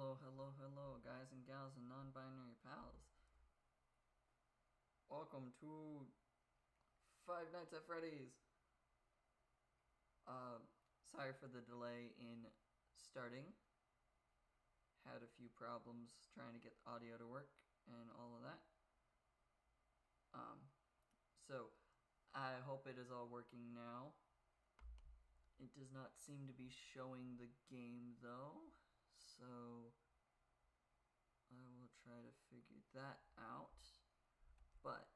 Hello, hello, hello, guys and gals and non-binary pals. Welcome to Five Nights at Freddy's. Sorry for the delay in starting. Had a few problems trying to get audio to work and all of that. So I hope it is all working now. It does not seem to be showing the game though, so I will try to figure that out. But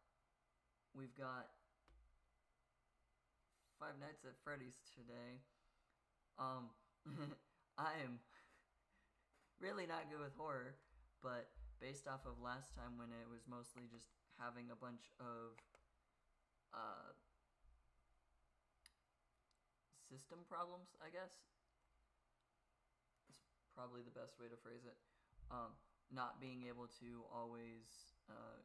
we've got Five Nights at Freddy's today. I am really not good with horror, but based off of last time when it was mostly just having a bunch of system problems, I guess is probably the best way to phrase it. Not being able to always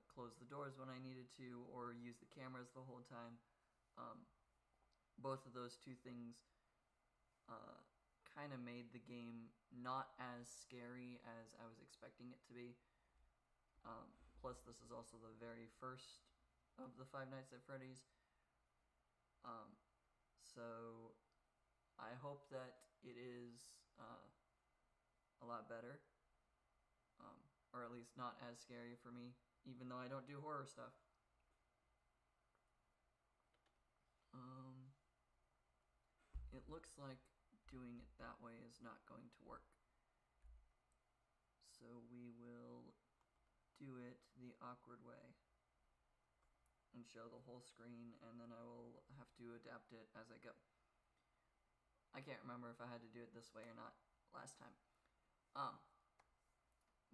close the doors when I needed to or use the cameras the whole time. Both of those two things kind of made the game not as scary as I was expecting it to be. Plus, this is also the very first of the Five Nights at Freddy's. So I hope that it is a lot better. Or at least not as scary for me, even though I don't do horror stuff. It looks like doing it that way is not going to work. So we will do it the awkward way and show the whole screen, and then I will have to adapt it as I go. I can't remember if I had to do it this way or not last time.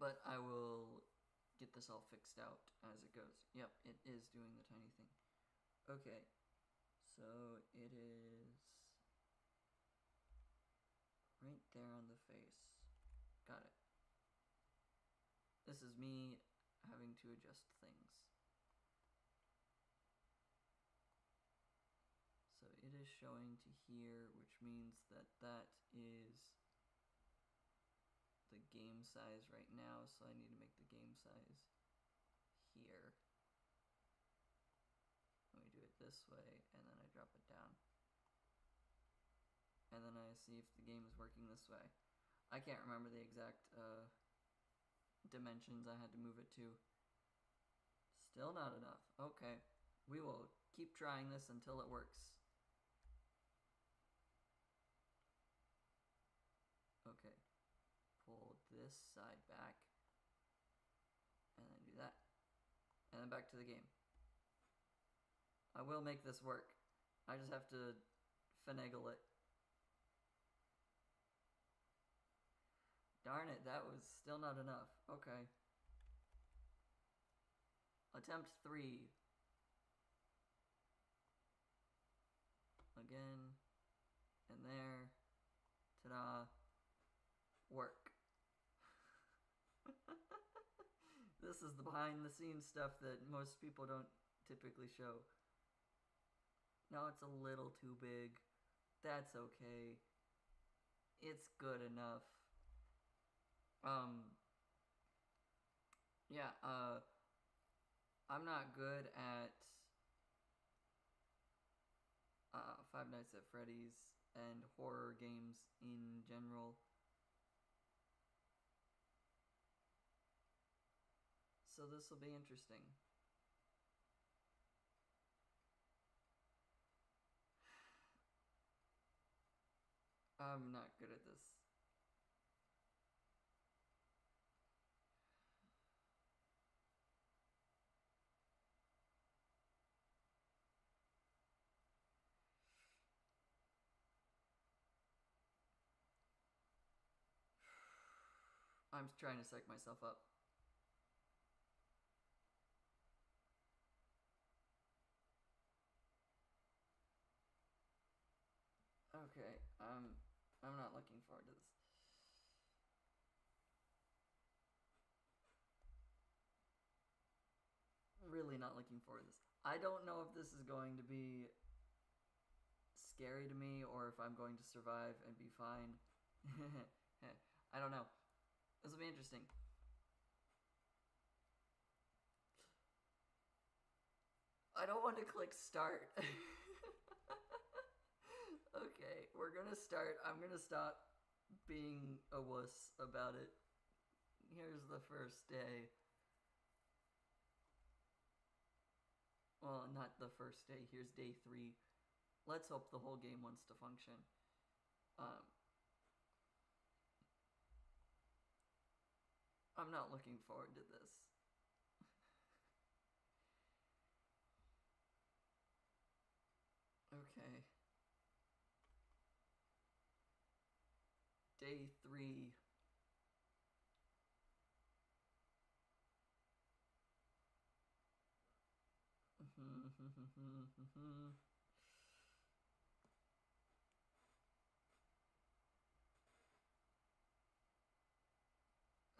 But I will get this all fixed out as it goes. Yep, it is doing the tiny thing. Okay, so it is right there on the face. Got it. This is me having to adjust things. So it is showing to here, which means that that is the game size right now, so I need to make the game size here. Let me do it this way, and then I drop it down. And then I see if the game is working this way. I can't remember the exact dimensions I had to move it to. Still not enough. Okay, we will keep trying this until it works. Okay, pull this side back, and then do that, and then back to the game. I will make this work. I just have to finagle it. Darn it, that was still not enough. Okay. Attempt 3. Again. And there. Ta-da. Work. This is the behind the scenes stuff that most people don't typically show. Now it's a little too big. That's okay. It's good enough. Yeah, I'm not good at Five Nights at Freddy's and horror games in general. So this will be interesting. I'm not good at this. I'm trying to psych myself up. Okay, I'm not looking forward to this. Really not looking forward to this. I don't know if this is going to be scary to me or if I'm going to survive and be fine. I don't know. This will be interesting. I don't want to click start. Okay, we're gonna start. I'm gonna stop being a wuss about it. Here's the first day. Well, not the first day. Here's day 3. Let's hope the whole game wants to function. I'm not looking forward to this. Okay. Day 3.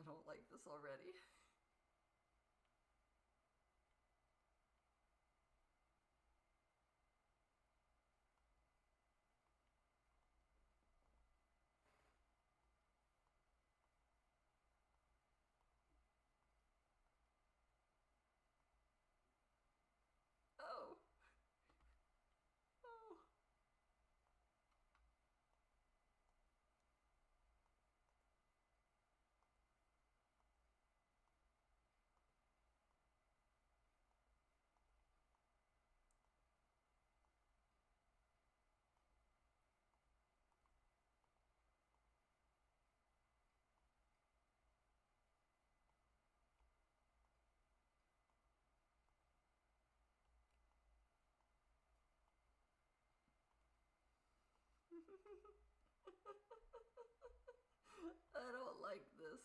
I don't like this already. Oh. Oh. I don't like this.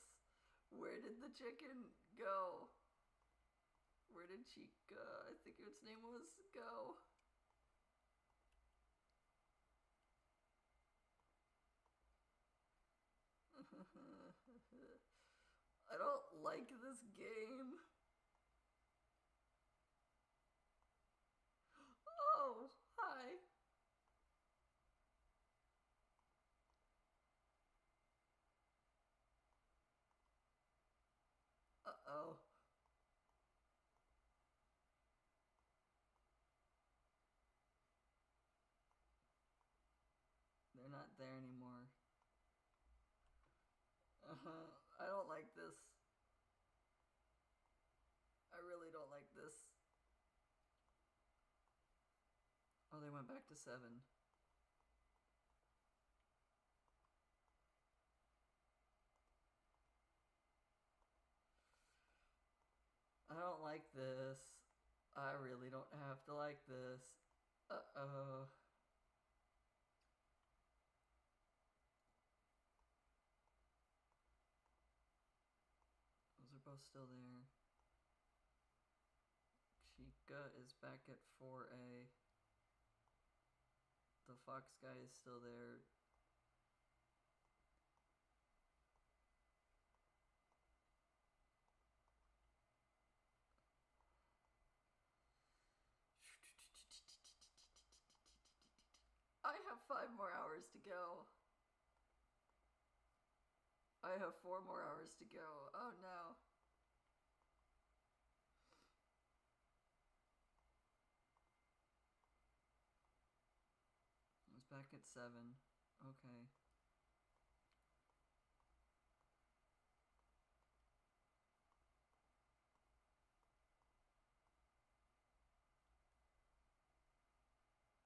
Where did the chicken go? Where did she go? I think its name was Go. I don't like this game. Oh, hi. Uh-oh. They're not there anymore. I don't like this. I really don't like this. Oh, they went back to 7. I don't like this. I really don't have to like this. Uh-oh. Those are both still there. Chica is back at 4A. The fox guy is still there. I have 5 more hours to go. I have 4 more hours to go. Oh no. I was back at 7. Okay.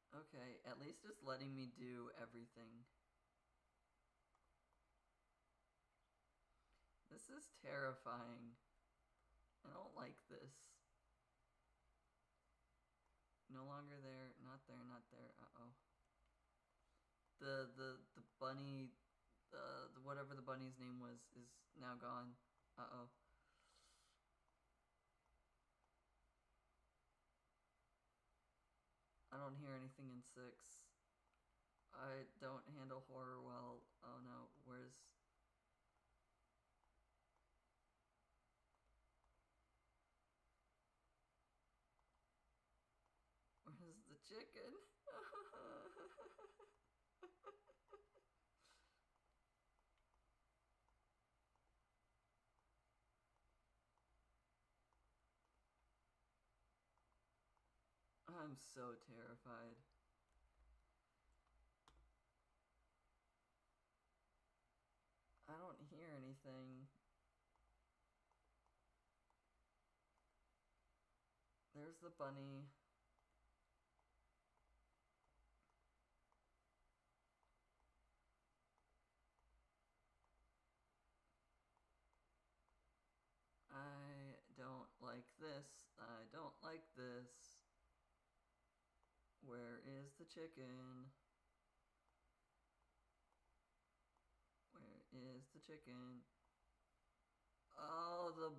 Okay, at least it's letting me do everything. This is terrifying. I don't like this. No longer there, not there, not there. Uh-oh. The bunny, whatever the bunny's name was, is now gone. Uh-oh. I don't hear anything in 6. I don't handle horror well. Oh no, where's the chicken? I'm so terrified. I don't hear anything. There's the bunny. I don't like this. I don't like this. Where is the chicken? Where is the chicken? Oh, the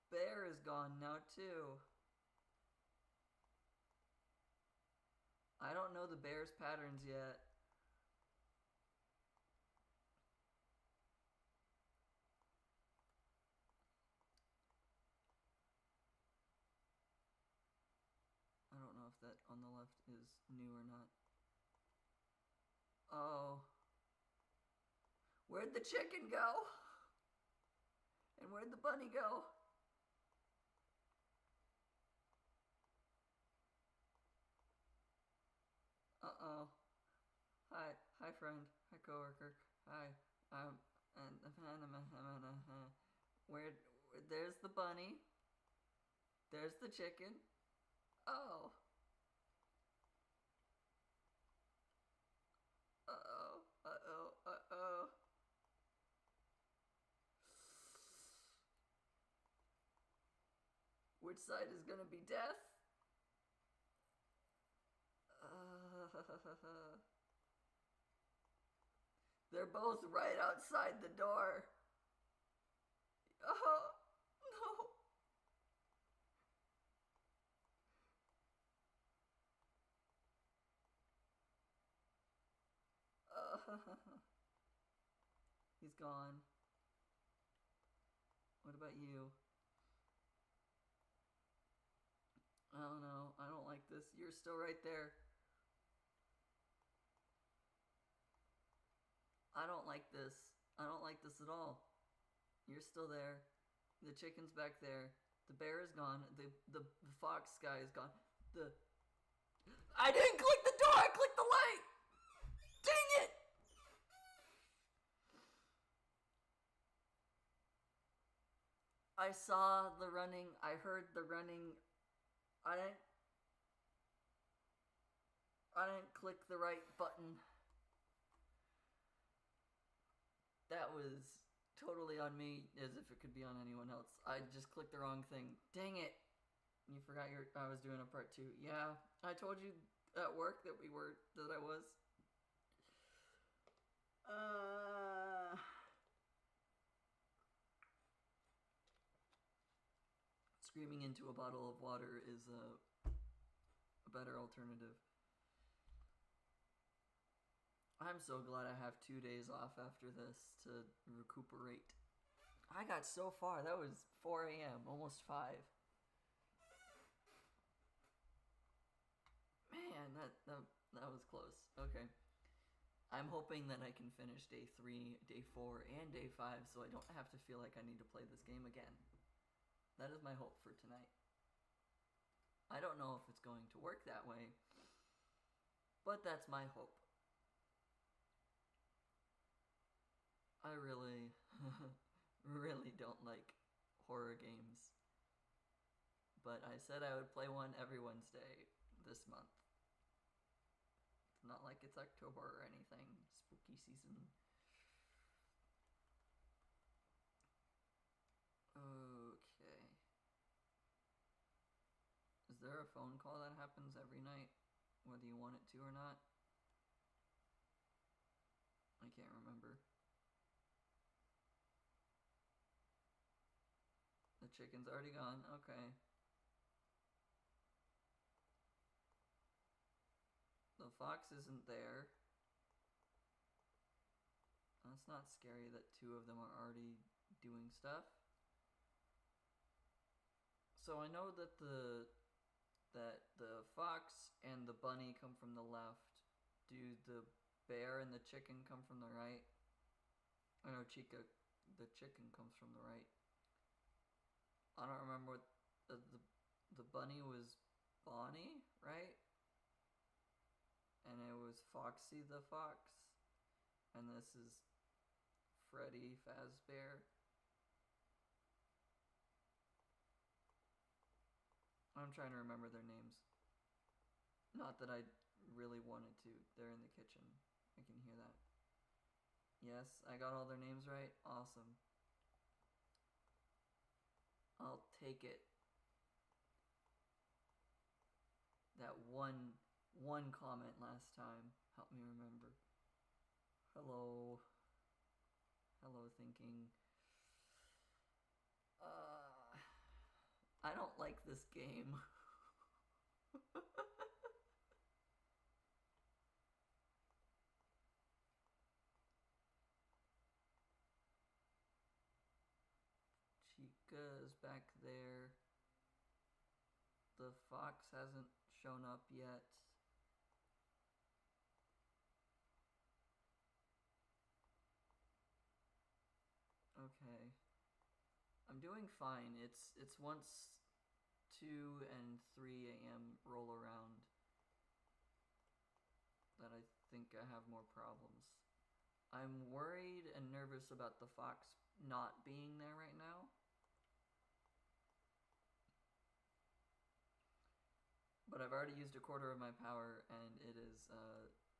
bear is gone now too. I don't know the bear's patterns yet. I don't know if that on the left is new or not. Oh. Where'd the chicken go? And where'd the bunny go? Uh-oh. Hi friend. Hi coworker. Hi. And where? There's the bunny. There's the chicken. Oh. Uh-oh. Uh-oh. Uh-oh. Which side is gonna be death? They're both right outside the door. Oh, no. He's gone. What about you? I don't know. I don't like this. You're still right there. I don't like this. I don't like this at all. You're still there. The chicken's back there. The bear is gone. The fox guy is gone. I didn't click the door! I clicked the light! Dang it! I saw the running. I heard the running. I didn't click the right button. That was totally on me, as if it could be on anyone else. I just clicked the wrong thing. Dang it! You forgot I was doing a part 2. Yeah, I told you at work that I was. Screaming into a bottle of water is a better alternative. I'm so glad I have 2 days off after this to recuperate. I got so far. That was 4 a.m., almost 5. Man, that was close. Okay. I'm hoping that I can finish day 3, day 4, and day 5 so I don't have to feel like I need to play this game again. That is my hope for tonight. I don't know if it's going to work that way, but that's my hope. I really, really don't like horror games. But I said I would play one every Wednesday this month. It's not like it's October or anything. Spooky season. Okay. Is there a phone call that happens every night, whether you want it to or not? I can't remember. The chicken's already gone. Okay. The fox isn't there. That's not scary that 2 of them are already doing stuff. So I know that the fox and the bunny come from the left. Do the bear and the chicken come from the right? I know the chicken comes from the right. I don't remember what the bunny was Bonnie, right? and it was Foxy the Fox, and this is Freddy Fazbear. I'm trying to remember their names. Not that I really wanted to. They're in the kitchen. I can hear that. Yes, I got all their names right. Awesome. I'll take it. That one comment last time helped me remember. Hello. Hello, thinking. I don't like this game. Chica's back there. The fox hasn't shown up yet. Okay. I'm doing fine. It's once 2 and 3 a.m. roll around that I think I have more problems. I'm worried and nervous about the fox not being there right now. But I've already used a quarter of my power and it is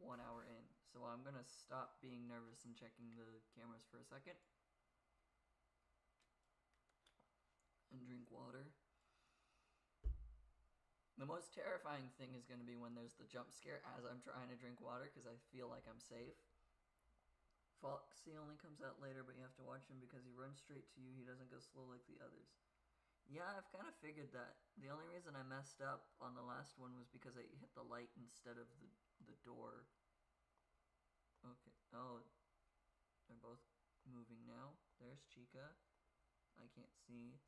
1 hour in. So I'm gonna stop being nervous and checking the cameras for a second. And drink water. The most terrifying thing is going to be when there's the jump scare as I'm trying to drink water because I feel like I'm safe. Foxy only comes out later, but you have to watch him because he runs straight to you. He doesn't go slow like the others. Yeah, I've kind of figured that. The only reason I messed up on the last one was because I hit the light instead of the door. Okay. Oh, they're both moving now. There's Chica. I can't see.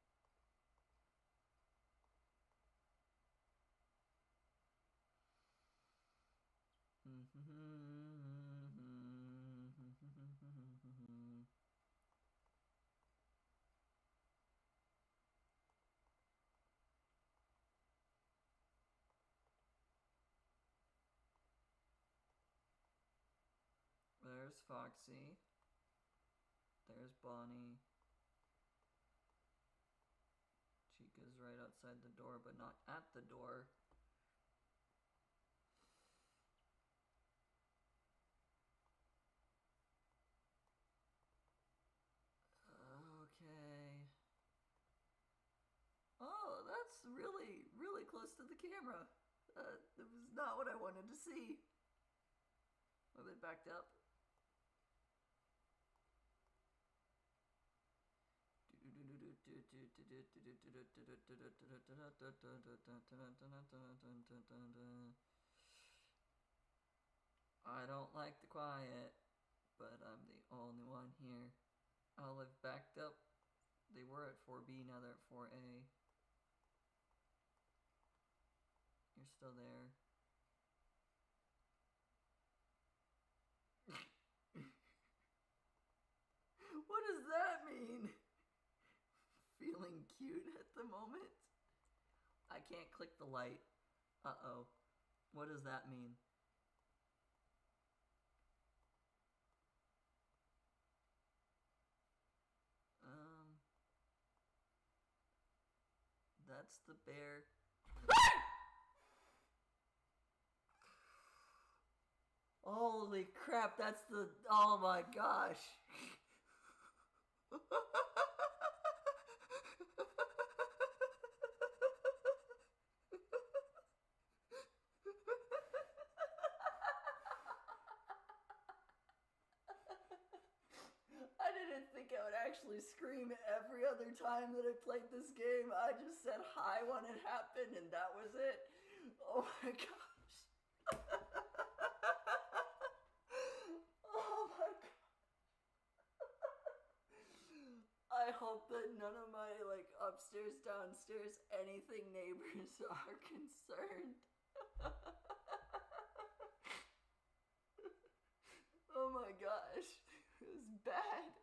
There's Foxy. There's Bonnie. Chica's right outside the door, but not at the door. Okay. Oh, that's really, really close to the camera. That was not what I wanted to see. Are they backed up? I don't like the quiet, but I'm the only one here. Oh, they've backed up. They were at 4B, now they're at 4A. You're still there. What does that mean? Feeling cute at the moment? I can't click the light. Uh-oh. What does that mean? That's the bear. Holy crap, that's the... Oh my gosh. I didn't think I would actually scream every other time that I played this game. I just said hi when it happened and that was it. Oh my gosh. Oh my god. I hope that none of my upstairs, downstairs, anything neighbors are concerned. Oh my gosh. It was bad.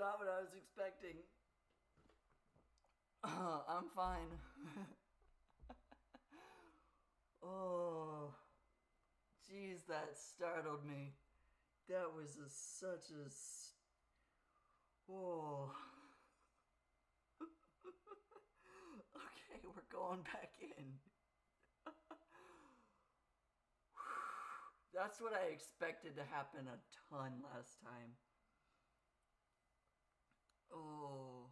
not what I was expecting. I'm fine. Oh, jeez, that startled me. That was such a... Oh. Okay, we're going back in. That's what I expected to happen a ton last time. Oh.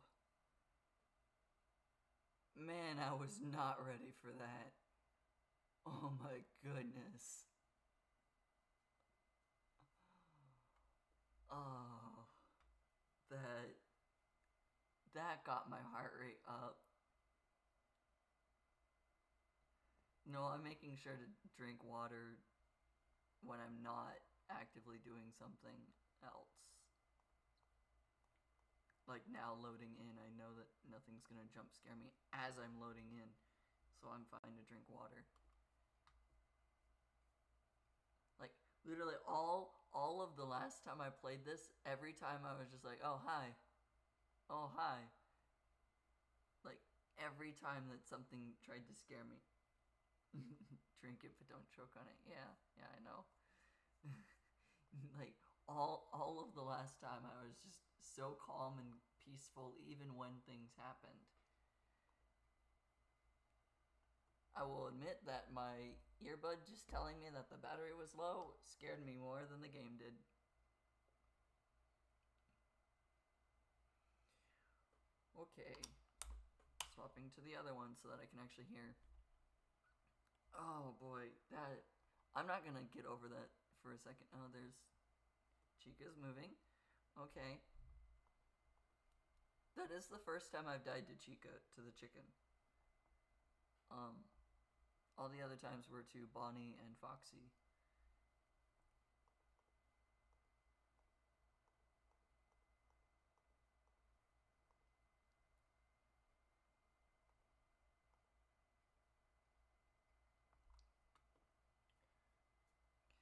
Man, I was not ready for that. Oh my goodness. Oh. That got my heart rate up. No, I'm making sure to drink water when I'm not actively doing something else. Like now loading in, I know that nothing's gonna jump scare me as I'm loading in, so I'm fine to drink water. Like literally all of the last time I played this, every time I was just like, oh hi, oh hi. Like every time that something tried to scare me. Drink it but don't choke on it. Yeah, I know. Like all of the last time I was just so calm and peaceful even when things happened. I will admit that my earbud just telling me that the battery was low scared me more than the game did. Okay, swapping to the other one so that I can actually hear. Oh boy, that... I'm not gonna get over that for a second. Oh, there's... Chica's moving. Okay. That is the first time I've died to Chica, to the chicken. All the other times were to Bonnie and Foxy.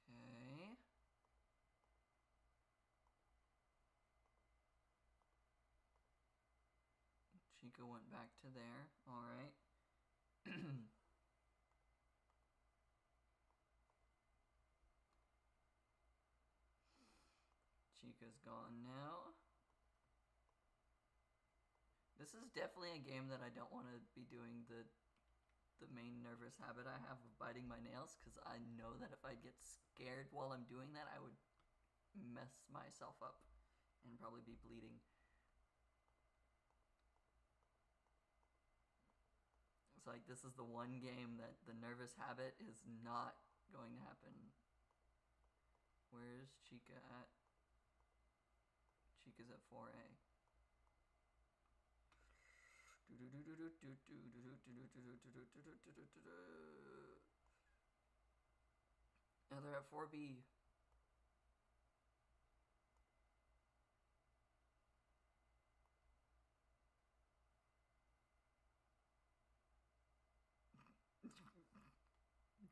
Okay. Chica went back to there. Alright. Chica's gone now. This is definitely a game that I don't want to be doing the main nervous habit I have of biting my nails, because I know that if I get scared while I'm doing that, I would mess myself up and probably be bleeding. It's like this is the one game that the nervous habit is not going to happen. Where's Chica at? Chica's at 4A. Now they're at 4B.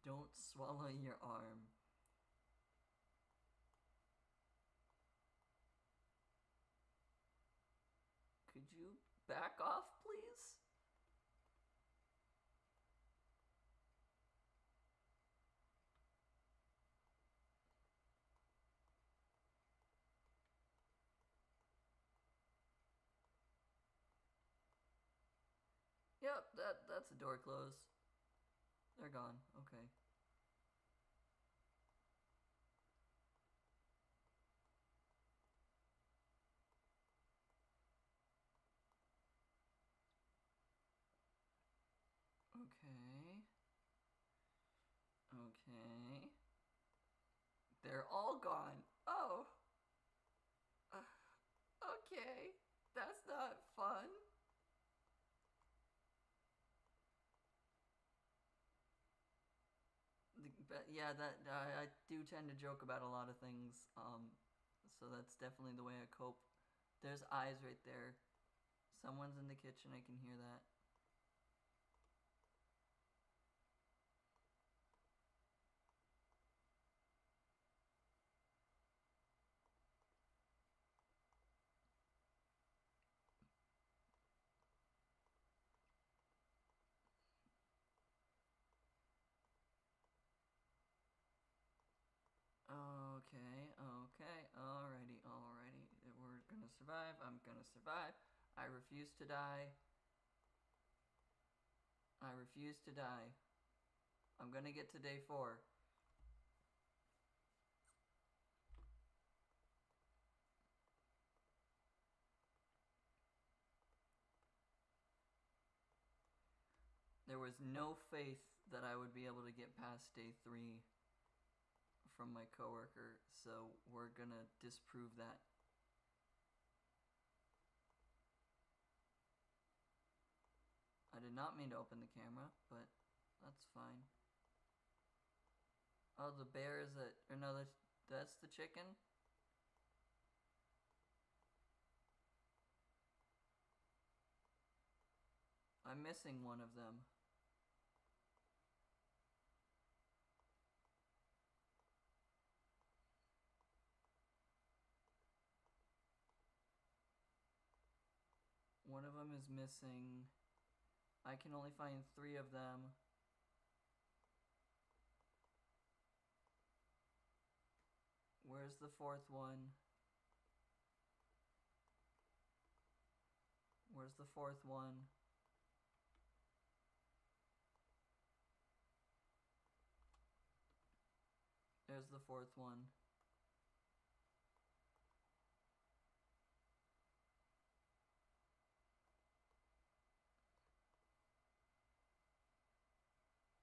Don't swallow your arm. Could you back off, please? Yep, that's a door close. They're gone. Okay. Okay. Okay. They're all gone. Oh. Okay. That's not fun. But yeah, that I do tend to joke about a lot of things. So that's definitely the way I cope. There's eyes right there. Someone's in the kitchen. I can hear that. gonna survive. I'm gonna survive. I refuse to die. I refuse to die. I'm gonna get to day 4. There was no faith that I would be able to get past day 3 from my coworker, so we're gonna disprove that. I did not mean to open the camera, but that's fine. Oh, the bear is a... or no, that's the chicken? I'm missing one of them. One of them is missing. I can only find 3 of them. Where's the 4th one? Where's the 4th one? There's the 4th one.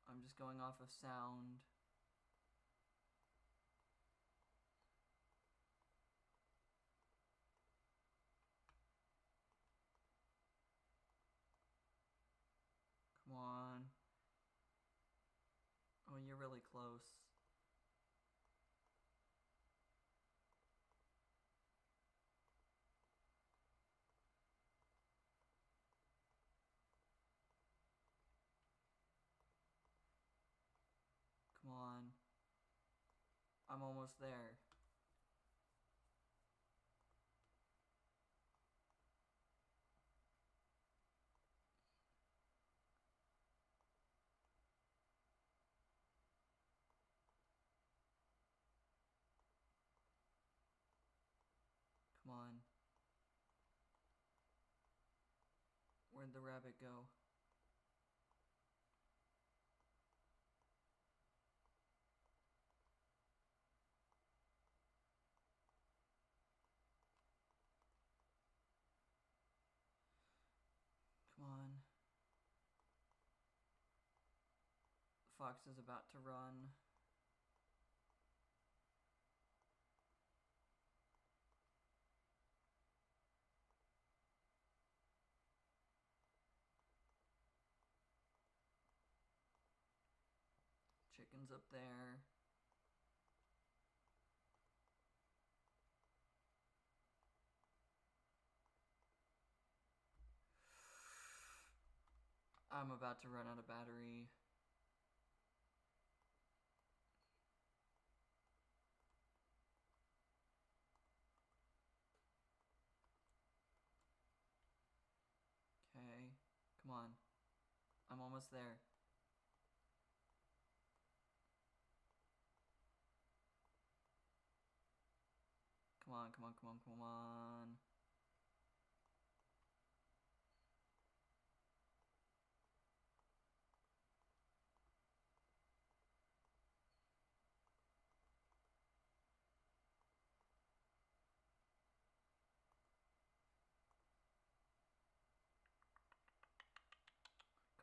I'm just going off of sound. Come on. Oh, you're really close. Come on. I'm almost there. Come on. Where'd the rabbit go? Come on. The fox is about to run. Chicken's up there. I'm about to run out of battery. Okay, come on. I'm almost there. Come on, come on, come on, come on.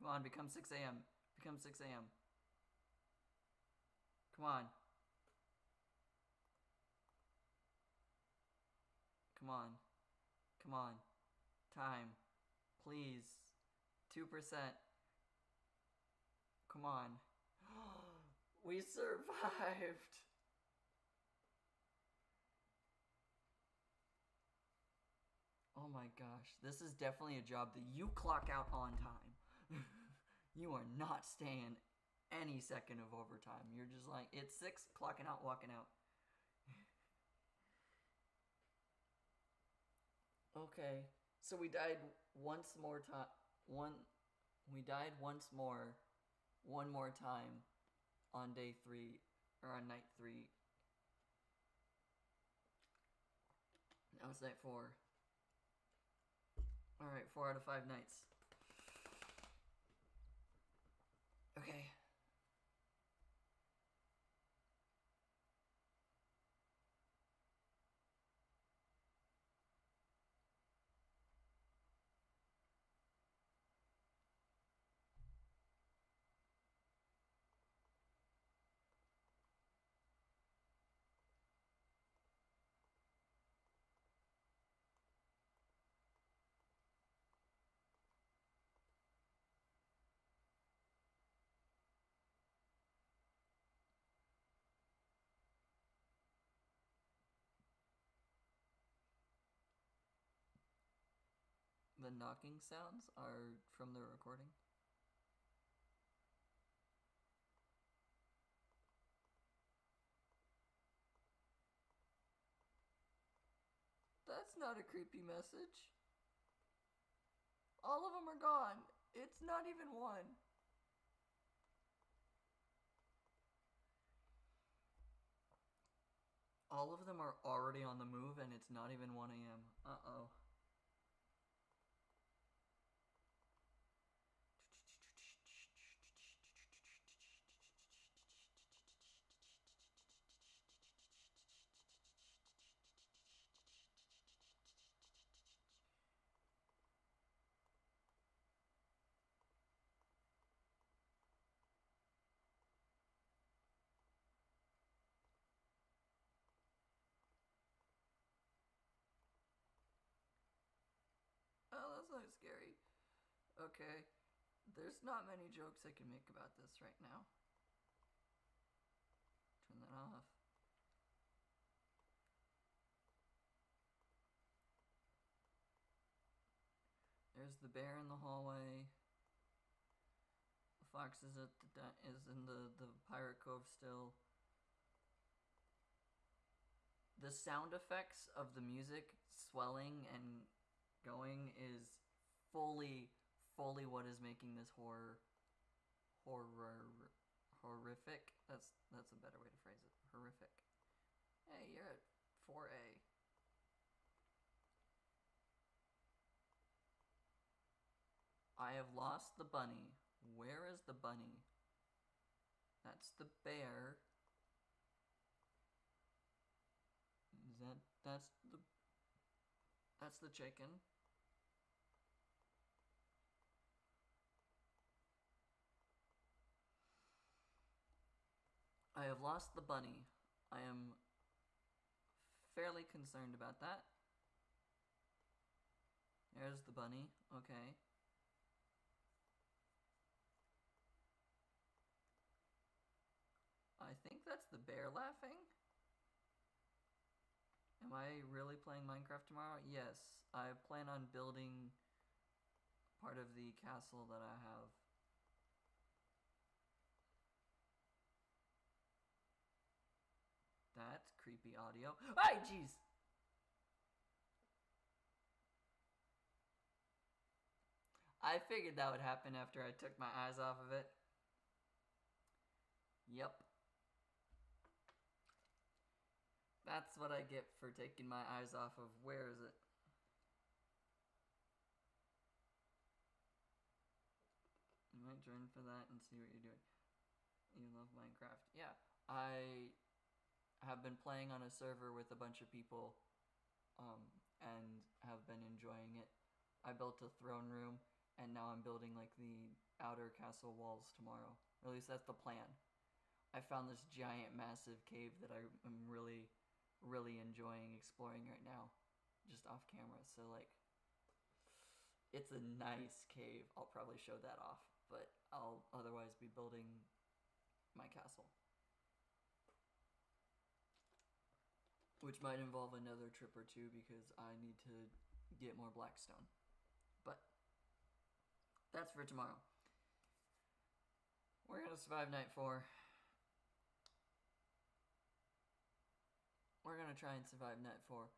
Come on, become 6 a.m. Become 6 a.m. Come on. Come on. Come on. Time. Please. 2%. Come on. We survived! Oh my gosh. This is definitely a job that you clock out on time. You are not staying any second of overtime. You're just like, it's 6, clocking out, walking out. Okay, so we died once more time. We died once more, one more time, on day 3 or on night 3. That was night 4. Alright, 4 out of 5 nights. Okay. The knocking sounds are from the recording. That's not a creepy message. All of them are gone. It's not even one. All of them are already on the move and it's not even 1 a.m. Uh-oh. Oh, that's not scary. Okay. There's not many jokes I can make about this right now. Turn that off. There's the bear in the hallway. The fox is in the pirate cove still. The sound effects of the music swelling and going is fully what is making this horrific. That's a better way to phrase it. Horrific. Hey, you're at 4A. I have lost the bunny. Where is the bunny? That's the bear. That's the chicken. I have lost the bunny. I am fairly concerned about that. There's the bunny. Okay. I think that's the bear laughing. Am I really playing Minecraft tomorrow? Yes. I plan on building part of the castle that I have. That's creepy audio. Ay, jeez! I figured that would happen after I took my eyes off of it. Yep. That's what I get for taking my eyes off of. Where is it? You might join for that and see what you're doing. You love Minecraft. Yeah. I have been playing on a server with a bunch of people and have been enjoying it. I built a throne room and now I'm building like the outer castle walls tomorrow. Or at least that's the plan. I found this giant massive cave that I am really enjoying exploring right now, just off camera. So like, it's a nice cave. I'll probably show that off, but I'll otherwise be building my castle, which might involve another trip or two because I need to get more blackstone. But that's for tomorrow. We're gonna survive night 4. We're gonna try and survive night 4.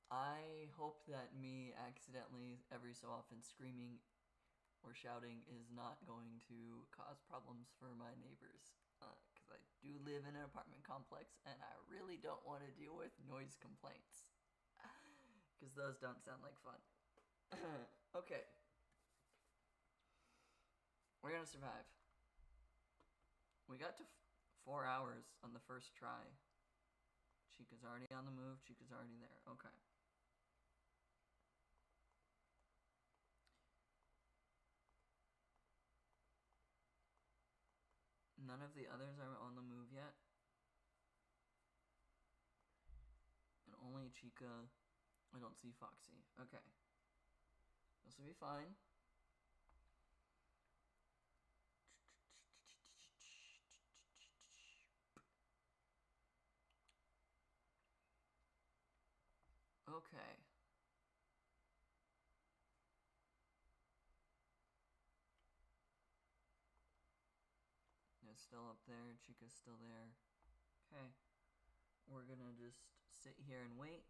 I hope that me accidentally every so often screaming or shouting is not going to cause problems for my neighbors. Because I do live in an apartment complex and I really don't want to deal with noise complaints. Because those don't sound like fun. Okay. We're gonna survive. We got to 4 hours on the first try. Chica's already on the move. Chica's already there. Okay. None of the others are on the move yet. And only Chica. I don't see Foxy. Okay. This will be fine. Okay. It's still up there. Chica's still there. Okay. We're gonna just sit here and wait.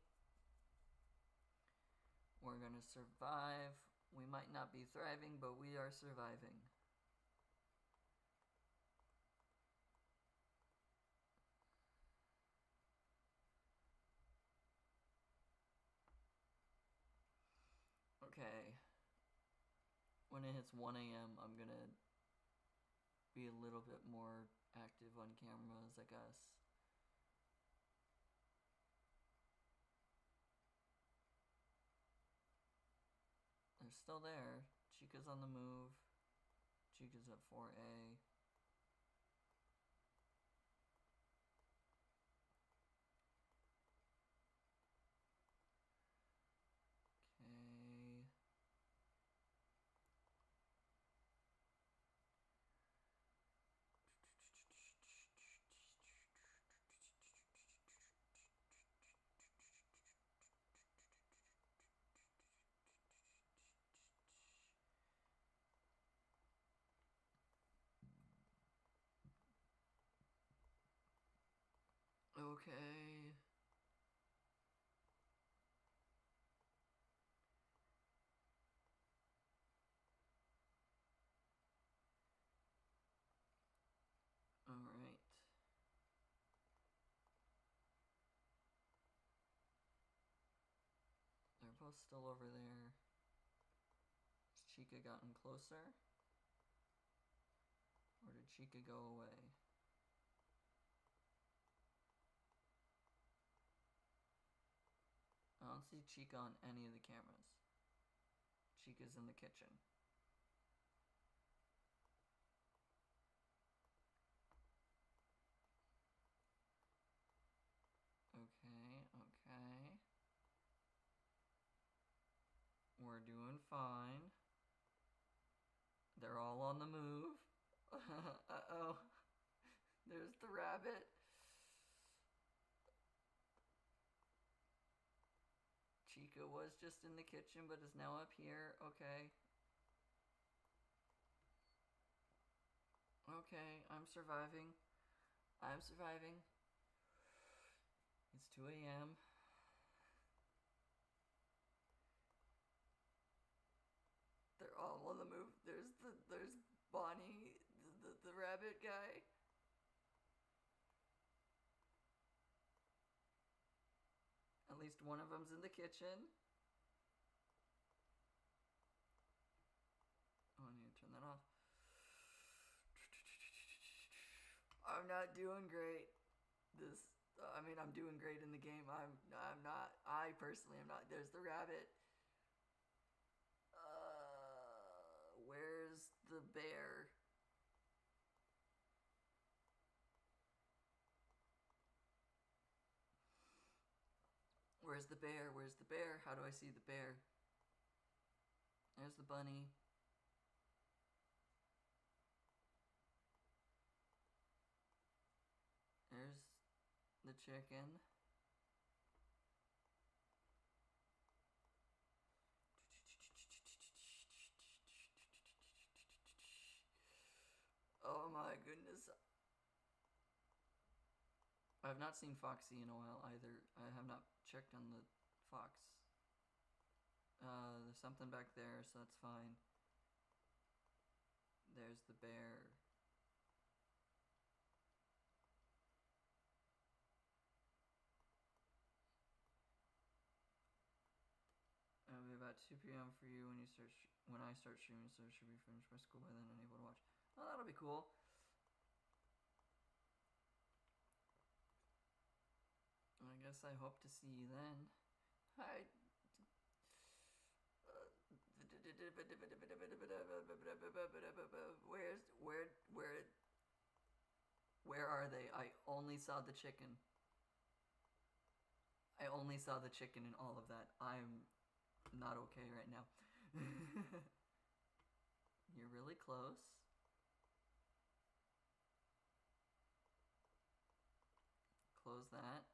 We're gonna survive. We might not be thriving, but we are surviving. Okay. When it hits 1 a.m., I'm gonna be a little bit more active on cameras, I guess. They're still there. Chica's on the move. Chica's at 4A. Okay. Okay. Alright. They're both still over there. Has Chica gotten closer? Or did Chica go away? I don't see Chica on any of the cameras. Chica's in the kitchen. Okay, okay. We're doing fine. They're all on the move. Uh-oh. There's the rabbit. Chica was just in the kitchen, but is now up here. Okay. Okay, I'm surviving. I'm surviving. It's 2 a.m. They're all on the move. There's Bonnie, the rabbit guy. At least one of them's in the kitchen. Oh, I need to turn that off. I'm not doing great. I'm doing great in the game. I'm not. I personally am not. There's the rabbit. Where's the bear? Where's the bear? Where's the bear? How do I see the bear? There's the bunny. There's the chicken. Oh my goodness. I have not seen Foxy in a while either. I have not checked on the fox. There's something back there, so that's fine. There's the bear. I'll be about 2 p.m. for you when I start streaming, so it should be finished by school by then and able to watch. Oh, that'll be cool. I guess I hope to see you then. Hi. Where are they? I only saw the chicken. I only saw the chicken in all of that. I'm not okay right now. You're really close. Close that.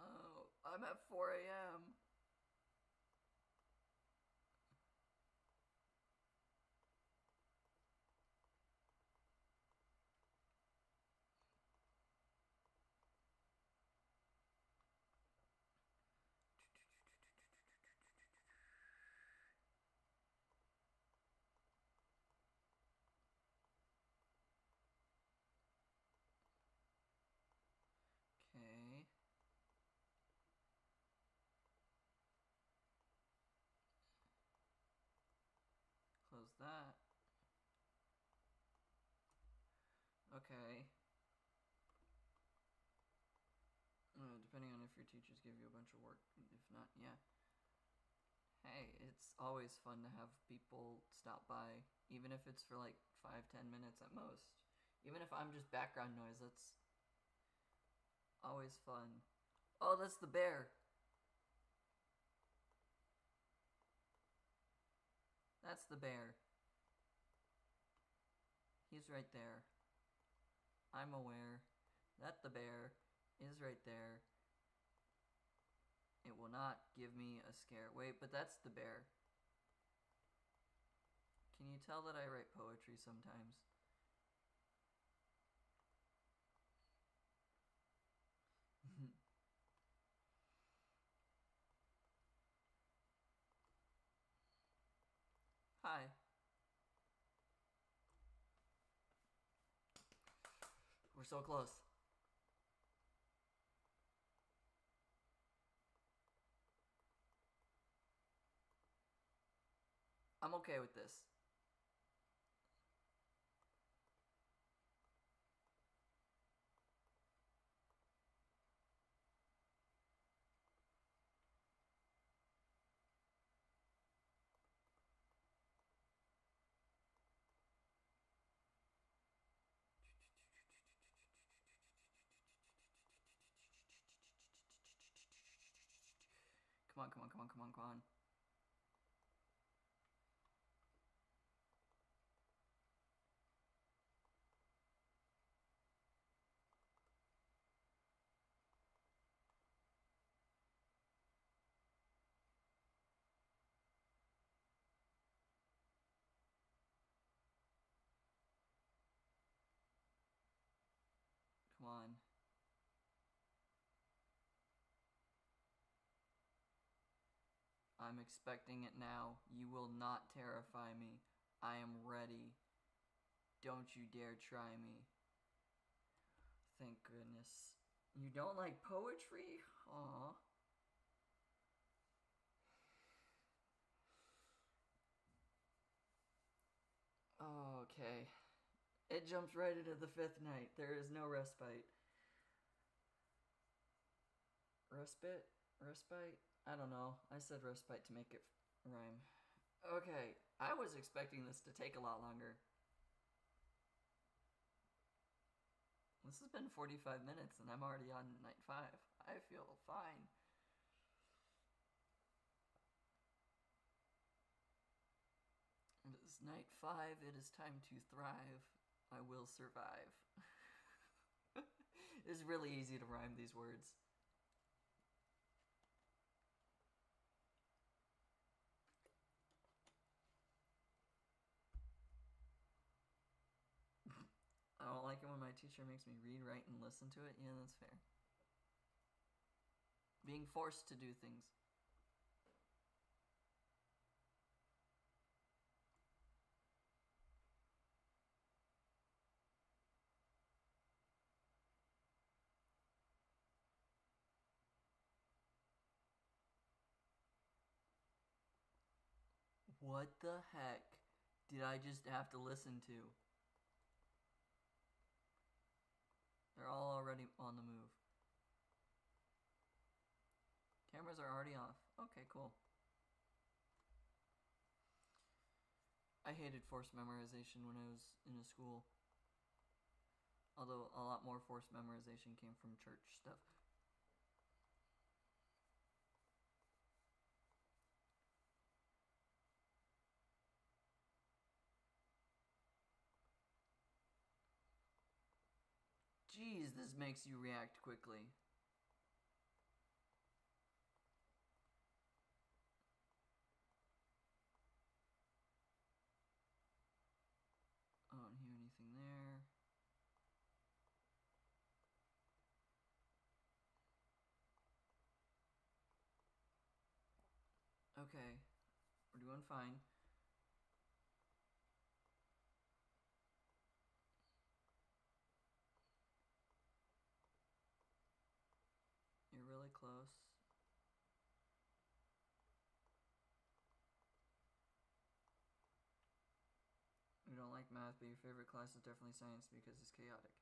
Uh-oh, I'm at 4 a.m. Okay. Close that. Okay. Depending on if your teachers give you a bunch of work. If not, yeah. Hey, it's always fun to have people stop by, even if it's for like 5-10 minutes at most. Even if I'm just background noise, that's always fun. Oh, that's the bear. That's the bear. He's right there. I'm aware that the bear is right there. It will not give me a scare. Wait, but that's the bear. Can you tell that I write poetry sometimes? Hi. We're so close. I'm okay with this. Come on, come on, come on, come on, come on. Come on. I'm expecting it now. You will not terrify me. I am ready. Don't you dare try me. Thank goodness. You don't like poetry? Aw. Okay. It jumps right into the 5th night. There is no respite. Respite? Respite? I don't know. I said respite to make it rhyme. Okay. I was expecting this to take a lot longer. This has been 45 minutes and I'm already on night 5. I feel fine. It is night 5. It is time to thrive. I will survive. It's really easy to rhyme these words. I don't like it when my teacher makes me read, write, and listen to it. Yeah, that's fair. Being forced to do things. What the heck did I just have to listen to? They're all already on the move. Cameras are already off. Okay, cool. I hated forced memorization when I was in a school. Although a lot more forced memorization came from church stuff. Jeez, this makes you react quickly. I don't hear anything there. Okay, we're doing fine. You're really close. You don't like math, but your favorite class is definitely science because it's chaotic.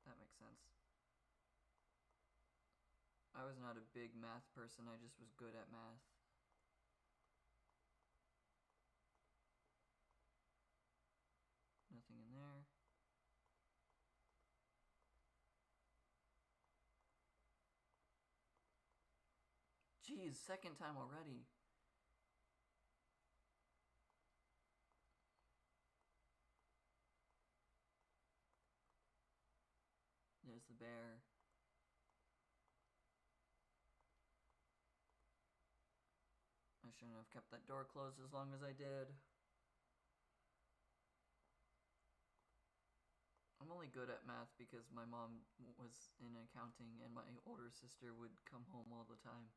That makes sense. I was not a big math person, I just was good at math. Nothing in there. Jeez, second time already. There's the bear. I shouldn't have kept that door closed as long as I did. I'm only good at math because my mom was in accounting and my older sister would come home all the time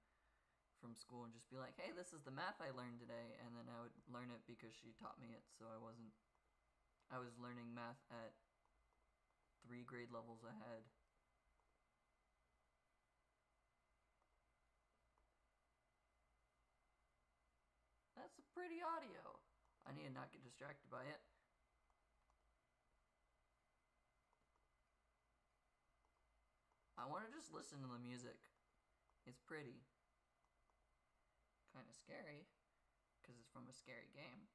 from school and just be like, hey, this is the math I learned today, and then I would learn it because she taught me it, so I was learning math at 3 grade levels ahead. That's a pretty audio. I need to not get distracted by it. I want to just listen to the music. It's pretty. Kind of scary, because it's from a scary game.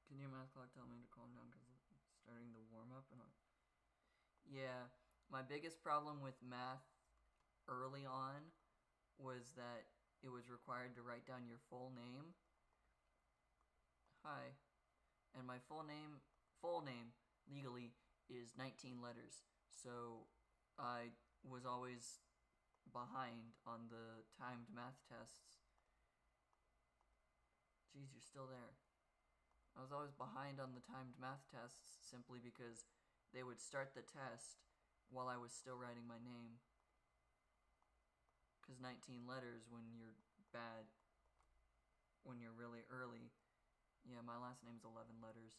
Can your math clock tell me to calm down because it's starting to warm up? Yeah, my biggest problem with math early on was that it was required to write down your full name. Hi. And my full name legally is 19 letters. So I was always behind on the timed math tests. Jeez, you're still there. I was always behind on the timed math tests simply because they would start the test while I was still writing my name. Because 19 letters when you're bad, when you're really early. Yeah, my last name's 11 letters.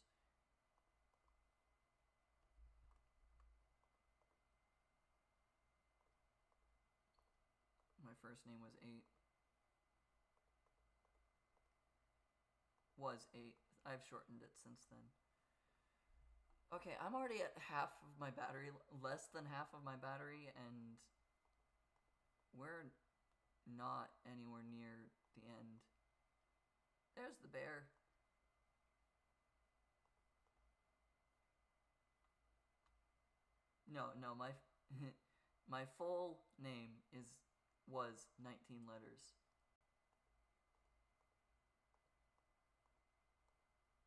My first name was 8. Was 8. I've shortened it since then. Okay, I'm already at half of my battery, less than half of my battery, and we're not anywhere near the end. There's the bear. No, my my full name was 19 letters.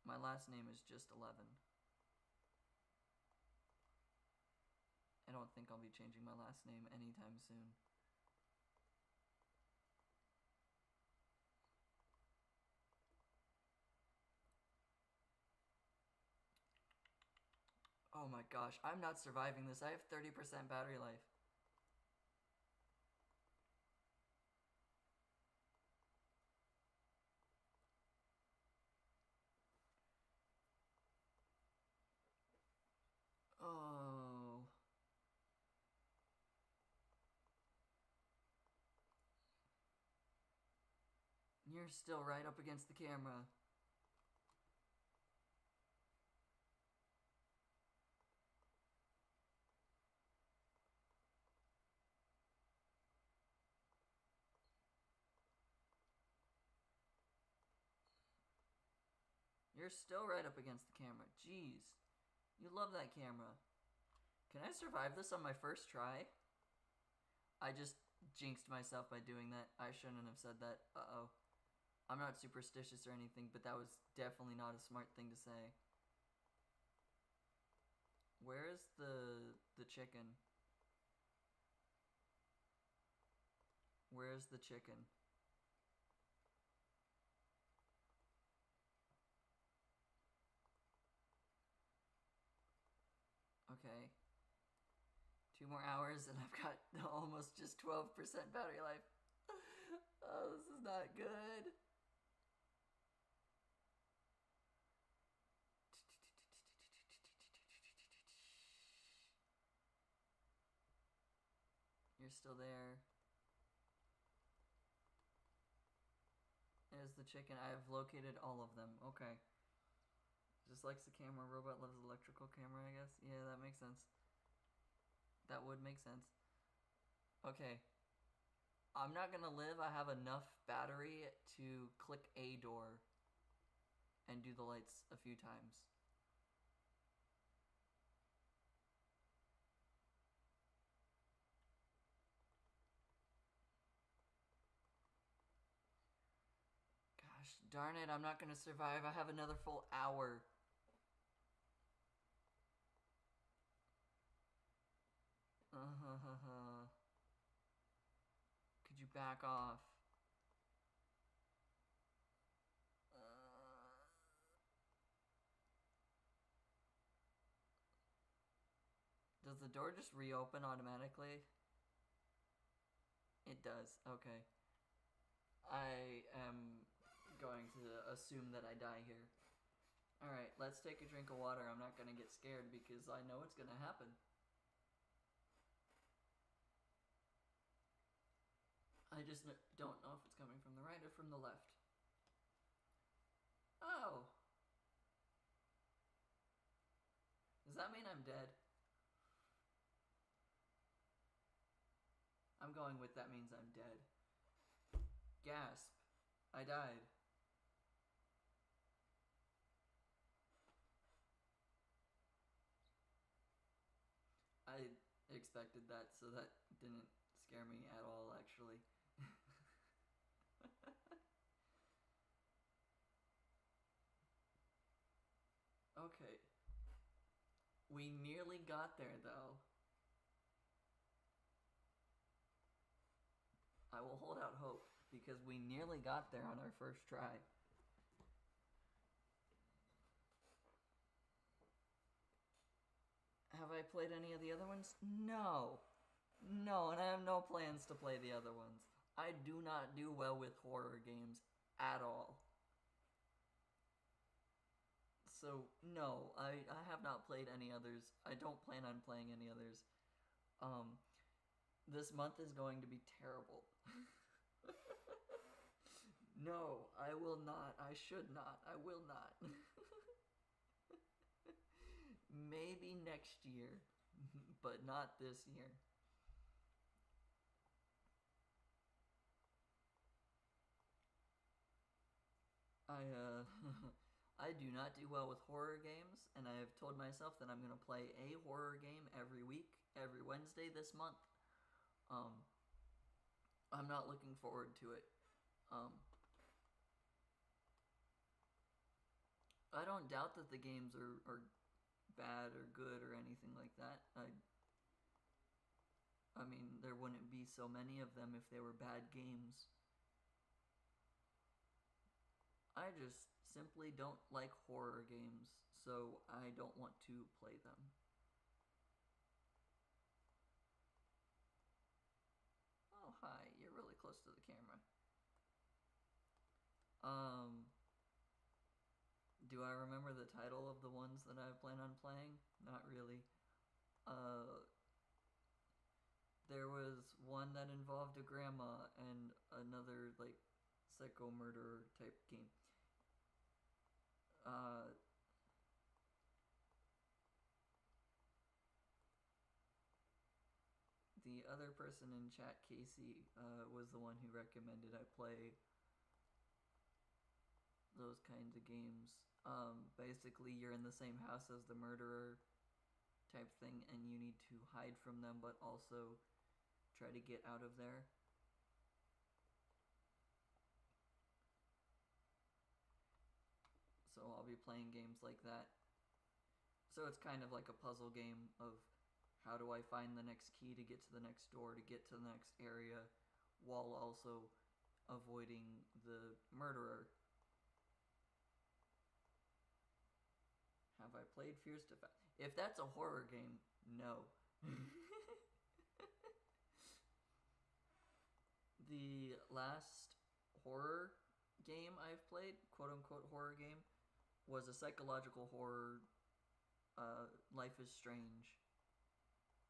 My last name is just 11. I don't think I'll be changing my last name anytime soon. Oh my gosh, I'm not surviving this. I have 30% battery life. Oh. You're still right up against the camera. You're still right up against the camera. Jeez. You love that camera. Can I survive this on my first try? I just jinxed myself by doing that. I shouldn't have said that. Uh-oh. I'm not superstitious or anything, but that was definitely not a smart thing to say. Where is the chicken? Where's the chicken? Okay. 2 more hours and I've got almost just 12% battery life. Oh, this is not good. You're still there. There's the chicken. I have located all of them. Okay. Just likes the camera. Robot loves electrical camera, I guess. Yeah, that makes sense. That would make sense. Okay. I'm not gonna live. I have enough battery to click a door and do the lights a few times. Gosh, darn it, I'm not gonna survive. I have another full hour. Could you back off? Does the door just reopen automatically? It does, okay. I am going to assume that I die here. Alright, let's take a drink of water. I'm not gonna get scared because I know it's gonna happen. I just don't know if it's coming from the right or from the left. Oh! Does that mean I'm dead? I'm going with that means I'm dead. Gasp. I died. I expected that, so that didn't scare me at all, actually. Okay. We nearly got there, though. I will hold out hope, because we nearly got there on our first try. Have I played any of the other ones? No. No, and I have no plans to play the other ones. I do not do well with horror games at all. So, no, I have not played any others. I don't plan on playing any others. This month is going to be terrible. No, I will not. I should not. I will not. Maybe next year, but not this year. I do not do well with horror games, and I have told myself that I'm going to play a horror game every week, every Wednesday this month. I'm not looking forward to it. I don't doubt that the games are bad or good or anything like that. I mean, there wouldn't be so many of them if they were bad games. I just simply don't like horror games, so I don't want to play them. Oh, hi, you're really close to the camera. Do I remember the title of the ones that I plan on playing? Not really. There was one that involved a grandma and another, like, psycho murderer type game. The other person in chat, Casey, was the one who recommended I play those kinds of games. Basically, you're in the same house as the murderer type thing, and you need to hide from them, but also try to get out of there. So I'll be playing games like that. So it's kind of like a puzzle game of how do I find the next key to get to the next door, to get to the next area, while also avoiding the murderer. Have I played Fears to Fathom? If that's a horror game, no. The last horror game I've played, quote-unquote horror game, was a psychological horror, Life is Strange,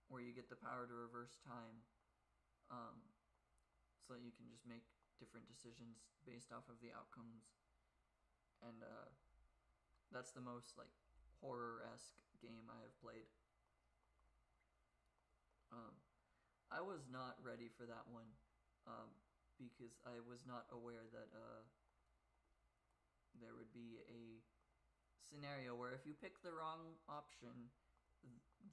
where you get the power to reverse time, so that you can just make different decisions based off of the outcomes. And that's the most like horror-esque game I have played. I was not ready for that one, because I was not aware that there would be a scenario where if you pick the wrong option,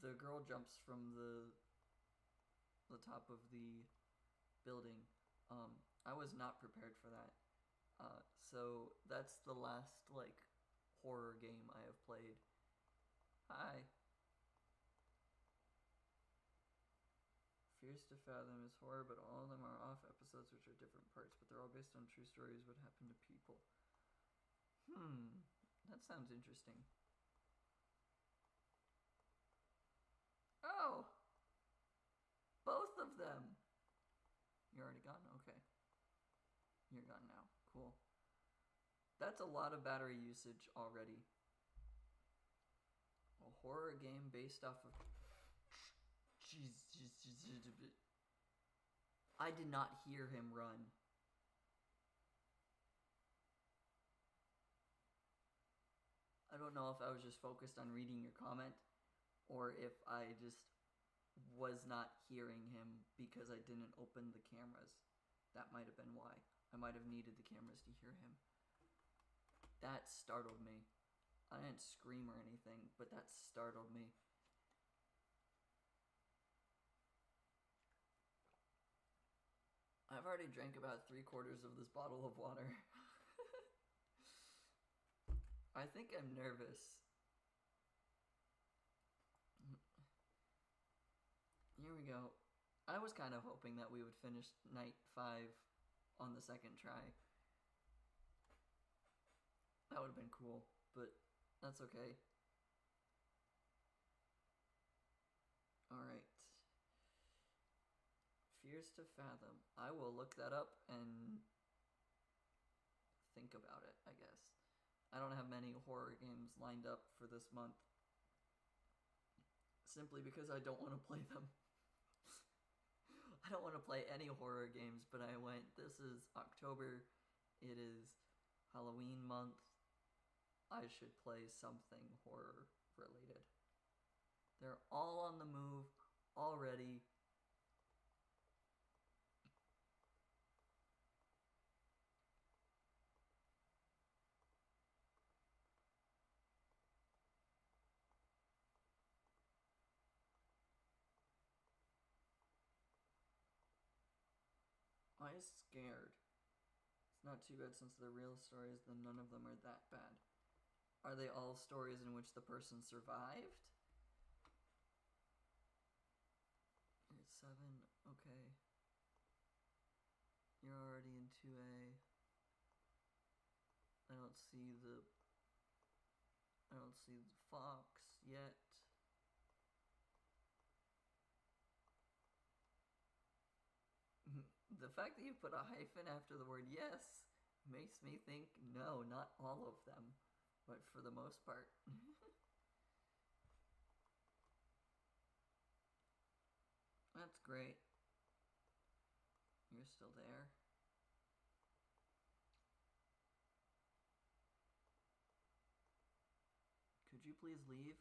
the girl jumps from the top of the building. I was not prepared for that. So that's the last like horror game I have played. Hi. Fears to Fathom is horror, but all of them are off episodes which are different parts, but they're all based on true stories what happened to people. That sounds interesting. Oh! Both of them! You're already gone? Okay. You're gone now. Cool. That's a lot of battery usage already. A horror game based off of... Jeez. I did not hear him run. I don't know if I was just focused on reading your comment, or if I just was not hearing him because I didn't open the cameras. That might have been why. I might have needed the cameras to hear him. That startled me. I didn't scream or anything, but that startled me. I've already drank about 3/4 of this bottle of water. I think I'm nervous. Here we go. I was kind of hoping that we would finish night 5 on the second try. That would have been cool, but that's okay. Alright. Fears to Fathom. I will look that up and think about it, I guess. I don't have many horror games lined up for this month, simply because I don't want to play them. I don't want to play any horror games, but I went, this is October, it is Halloween month, I should play something horror related. They're all on the move already. I'm scared. It's not too bad since they're real stories, then none of them are that bad. Are they all stories in which the person survived? You're at 7, okay. You're already in 2A. I don't see the fox yet. The fact that you put a hyphen after the word yes makes me think no, not all of them, but for the most part. That's great. You're still there. please leave?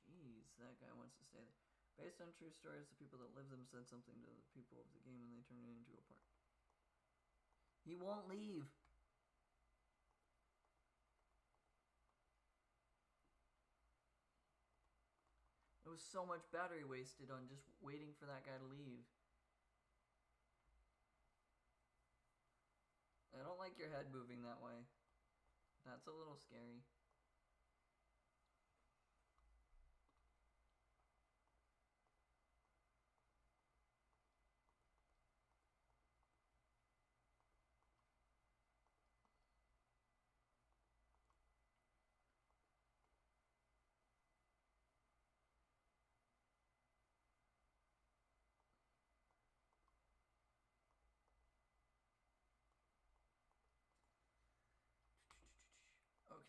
Jeez, that guy wants to stay there. Based on true stories, the people that live them said something to the people of the game and they turned it into a park. He won't leave. There was so much battery wasted on just waiting for that guy to leave. I don't like your head moving that way. That's a little scary.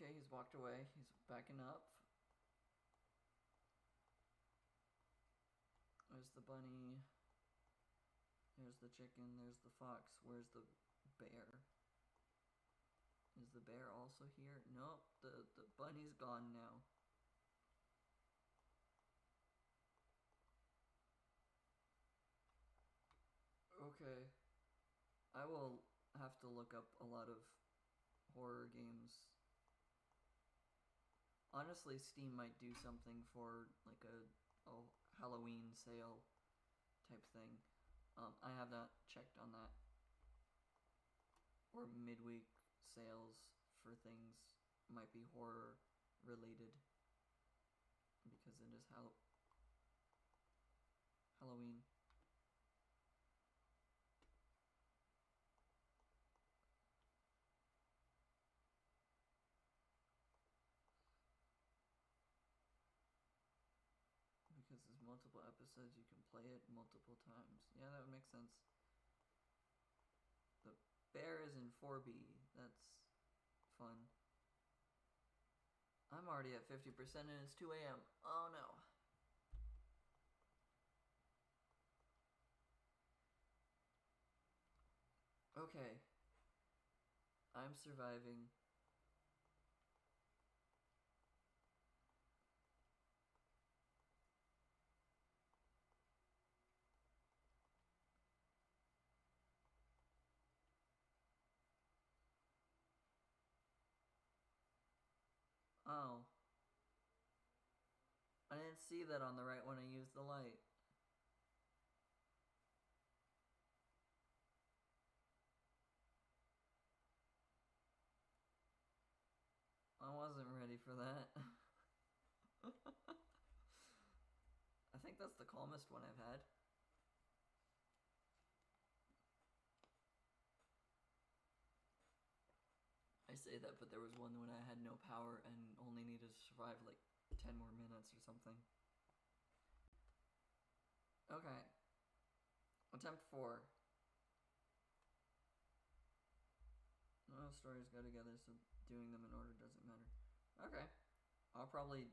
Okay, he's walked away. He's backing up. There's the bunny. There's the chicken. There's the fox. Where's the bear? Is the bear also here? Nope, the bunny's gone now. Okay. I will have to look up a lot of horror games. Honestly, Steam might do something for like a Halloween sale type thing. I have not checked on that. Or midweek sales for things might be horror related because it is Halloween. Because there's multiple episodes, you can play it multiple times. Yeah, that would make sense. The bear is in 4B. That's fun. I'm already at 50% and it's 2 a.m. Oh no. Okay. I'm surviving. Oh. I didn't see that on the right when I used the light. I wasn't ready for that. I think that's the calmest one I've had. I say that, but there was one when I had no power and only needed to survive like 10 more minutes or something. Okay. Attempt 4. No stories go together, so doing them in order doesn't matter. Okay. I'll probably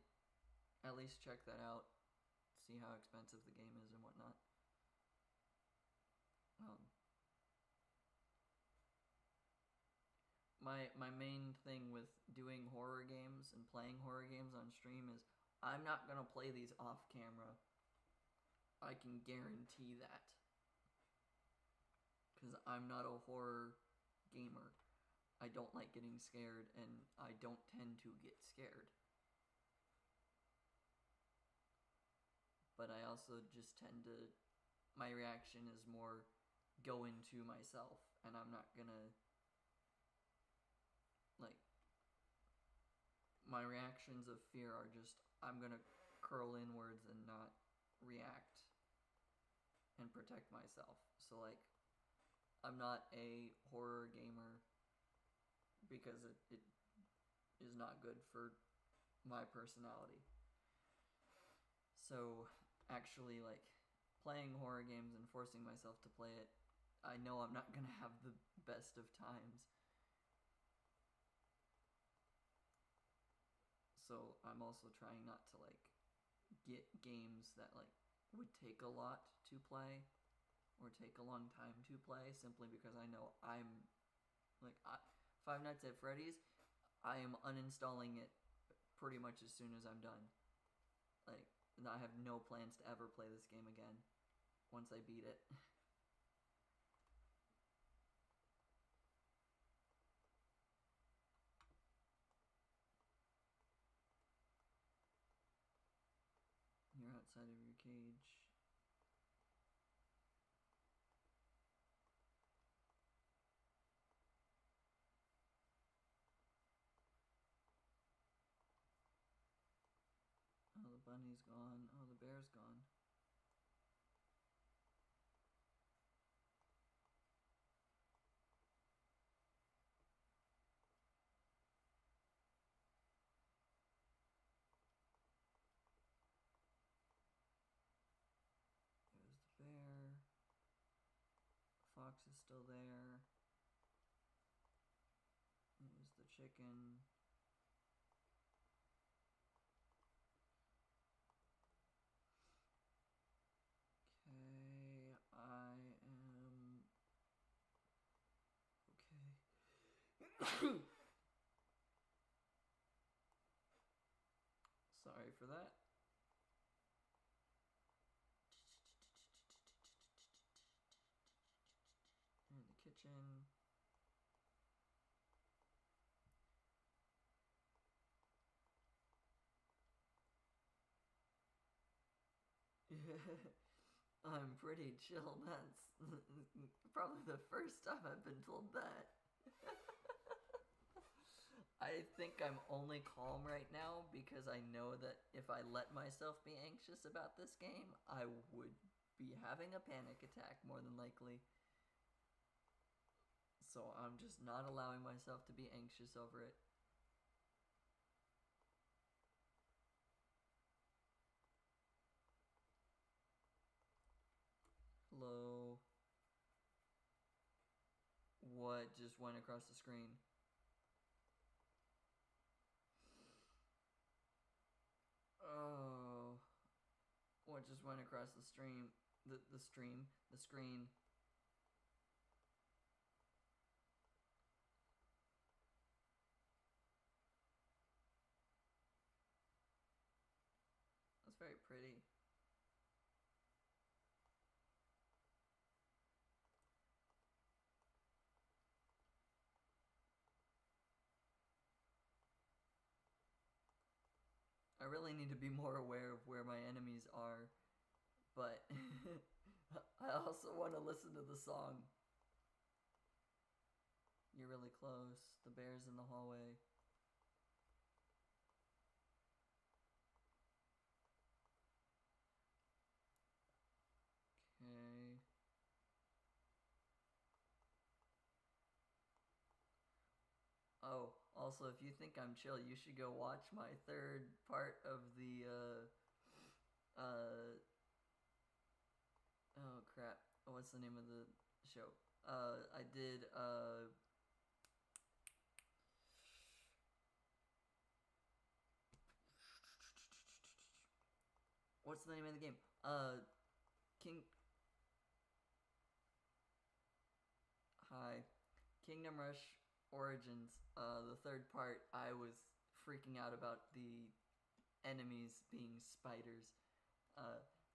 at least check that out. See how expensive the game is and whatnot. My main thing with doing horror games and playing horror games on stream is I'm not gonna play these off camera. I can guarantee that. Because I'm not a horror gamer. I don't like getting scared and I don't tend to get scared. But I also just tend to, my reaction is more go into myself and I'm not gonna, like, my reactions of fear are just, I'm gonna curl inwards and not react and protect myself. So like, I'm not a horror gamer because it is not good for my personality. So actually like playing horror games and forcing myself to play it, I know I'm not gonna have the best of times. So I'm also trying not to like get games that like would take a lot to play or take a long time to play, simply because I know I'm like Five Nights at Freddy's, I am uninstalling it pretty much as soon as I'm done. Like, I have no plans to ever play this game again once I beat it. You're outside of your cage. Oh, the bunny's gone. Oh, the bear's gone. There's the bear. The fox is still there. There's the chicken. Okay, I am... Okay. Sorry for that. In the kitchen. I'm pretty chill. That's probably the first time I've been told that. I think I'm only calm right now because I know that if I let myself be anxious about this game, I would be having a panic attack more than likely. So I'm just not allowing myself to be anxious over it. Hello. What just went across the screen? Oh. What just went across the stream? The screen. That's very pretty. I really need to be more aware of where my enemies are, but I also want to listen to the song. You're really close. The bear's in the hallway. Okay. Oh, also, if you think I'm chill, you should go watch my third part of the, oh crap. What's the name of the show? I did, what's the name of the game? Kingdom Rush Origins, the third part. I was freaking out about the enemies being spiders.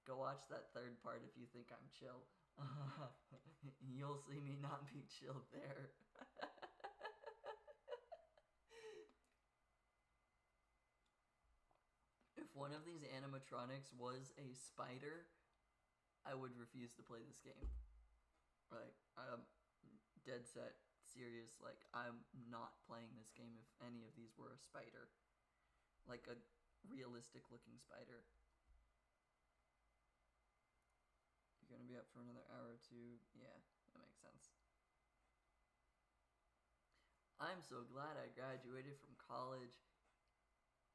Go watch that third part if you think I'm chill. You'll see me not be chill there. If one of these animatronics was a spider, I would refuse to play this game. Like, I'm dead set serious. Like, I'm not playing this game if any of these were a spider. Like a realistic looking spider. You're gonna be up for another hour or two. Yeah, that makes sense. I'm so glad I graduated from college.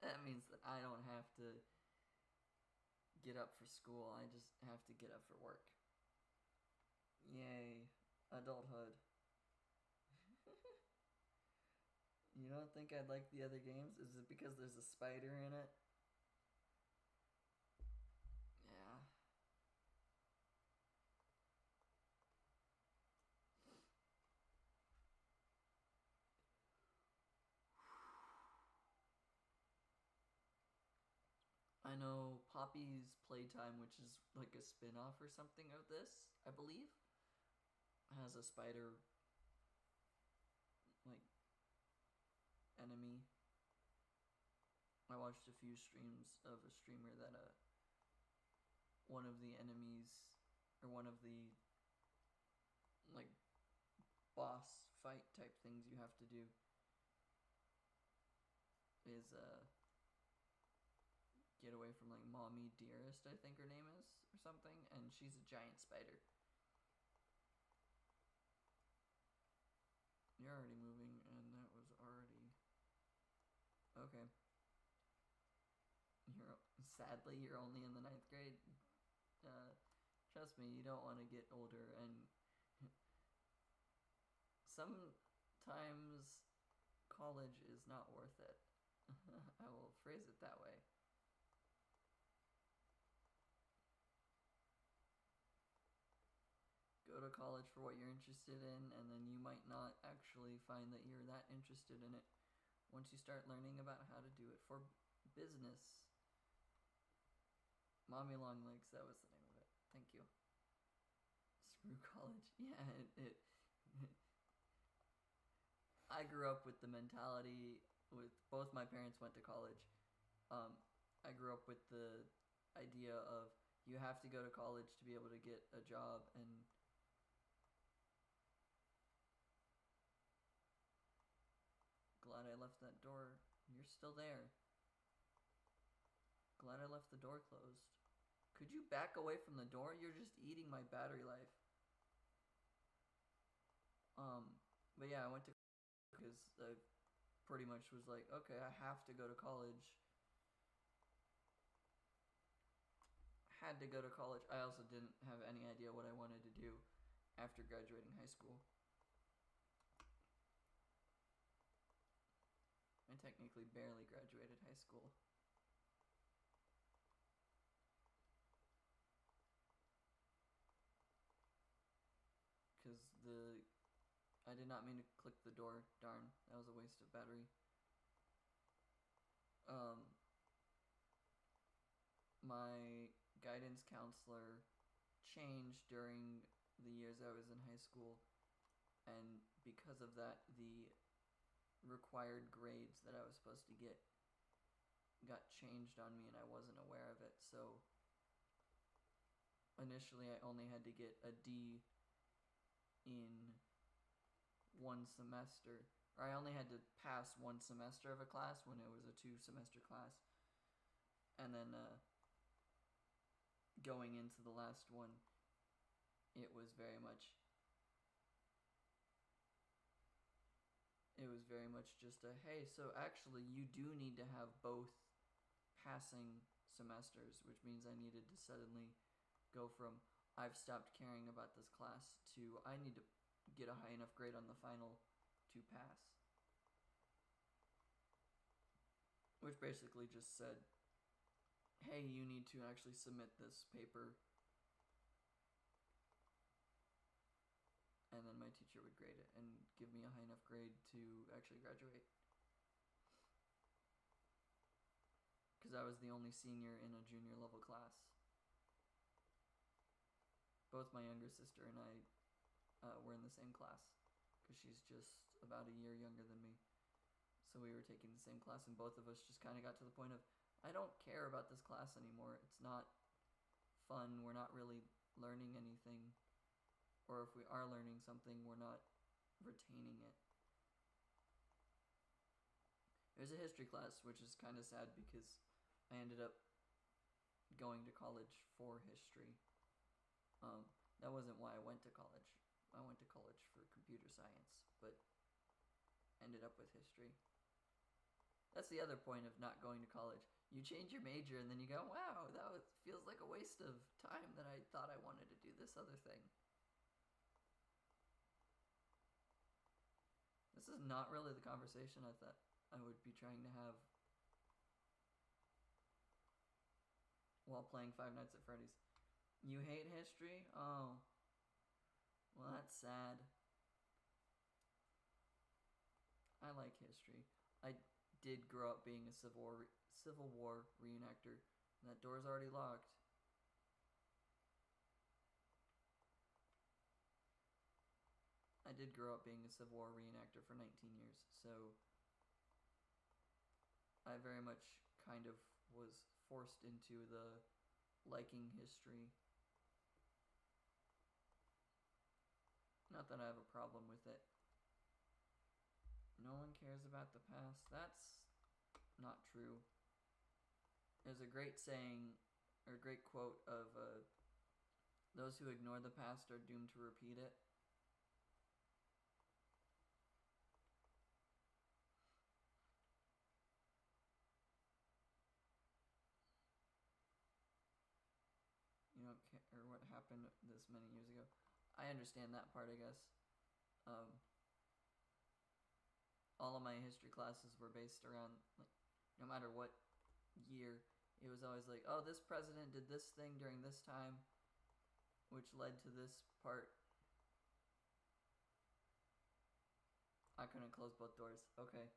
That means that I don't have to get up for school. I just have to get up for work. Yay. Adulthood. You know don't think I'd like the other games? Is it because there's a spider in it? Yeah. I know Poppy's Playtime, which is like a spin-off or something of this, I believe, has a spider like enemy. I watched a few streams of a streamer that one of the enemies or one of the like boss fight type things you have to do is get away from like Mommy Dearest, I think her name is, or something, and she's a giant spider. You're already moving, and that was already... Okay. Sadly, you're only in the 9th grade. Trust me, you don't want to get older, and sometimes college is not worth it. I will phrase it that way. Go to college for what you're interested in, and then you might not actually find that you're that interested in it once you start learning about how to do it for business. Mommy Longlegs, that was the name of it. Thank you. Screw college. Yeah, I grew up with the mentality, with both my parents went to college. I grew up with the idea of you have to go to college to be able to get a job, and glad I left that door. You're still there. Glad I left the door closed. Could you back away from the door? You're just eating my battery life. But yeah, I went to because I pretty much was like, okay, I have to go to college. Had to go to college. I also didn't have any idea what I wanted to do after graduating high school. I technically barely graduated high school. Because I did not mean to click the door. Darn, that was a waste of battery. My guidance counselor changed during the years I was in high school, and because of that, the required grades that I was supposed to get got changed on me, and I wasn't aware of it. So initially I only had to get a D in one semester, or I only had to pass one semester of a class when it was a 2-semester class, and then going into the last one, it was very much just a, hey, so actually you do need to have both passing semesters, which means I needed to suddenly go from I've stopped caring about this class to I need to get a high enough grade on the final to pass. Which basically just said, hey, you need to actually submit this paper, and then my teacher would grade it and give me a high enough grade to actually graduate. Because I was the only senior in a junior level class. Both my younger sister and I were in the same class, because she's just about a year younger than me. So we were taking the same class, and both of us just kind of got to the point of, I don't care about this class anymore. It's not fun. We're not really learning anything. Or if we are learning something, we're not retaining it. It was a history class, which is kind of sad because I ended up going to college for history. That wasn't why I went to college. I went to college for computer science, but ended up with history. That's the other point of not going to college. You change your major and then you go, wow, feels like a waste of time that I thought I wanted to do this other thing. This is not really the conversation I thought I would be trying to have while playing Five Nights at Freddy's. You hate history? Oh. Well, that's sad. I like history. I did grow up being a Civil War reenactor. That door's already locked. I did grow up being a Civil War reenactor for 19 years, so I very much kind of was forced into the liking history. Not that I have a problem with it. No one cares about the past. That's not true. There's a great saying, or a great quote of those who ignore the past are doomed to repeat it. You don't care what happened this many years ago. I understand that part, I guess. All of my history classes were based around, like, no matter what year, it was always like, oh, this president did this thing during this time, which led to this part. I couldn't close both doors. Okay.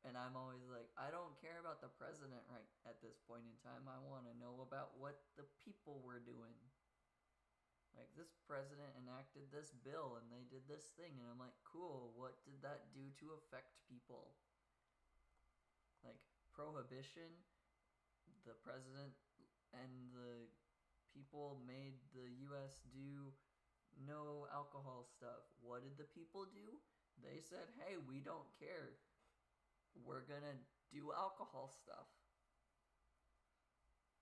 And I'm always like, I don't care about the president right at this point in time. I want to know about what the people were doing. Like, this president enacted this bill and they did this thing. And I'm like, cool, what did that do to affect people? Like, prohibition, the president and the people made the U.S. do no alcohol stuff. What did the people do? They said, hey, we don't care. We're gonna do alcohol stuff.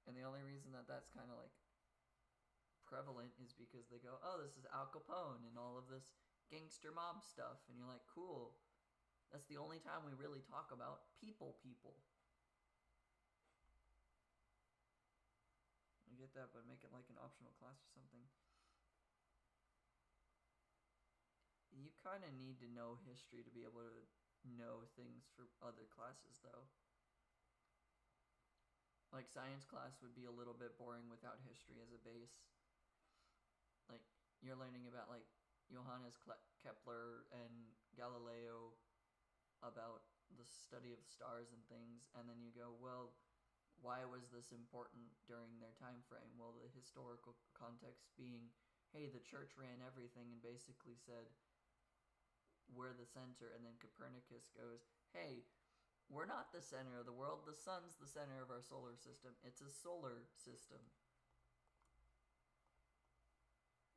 And the only reason that that's kind of like prevalent is because they go, oh, this is Al Capone and all of this gangster mob stuff. And you're like, cool. That's the only time we really talk about people. I get that, but make it like an optional class or something. You kind of need to know history to be able to know things for other classes, though. Like, science class would be a little bit boring without history as a base. Like, you're learning about, like, Johannes Kepler and Galileo, about the study of stars and things, and then you go, well, why was this important during their time frame? Well, the historical context being, hey, the church ran everything and basically said, we're the center, and then Copernicus goes, hey, we're not the center of the world, the sun's the center of our solar system. It's a solar system.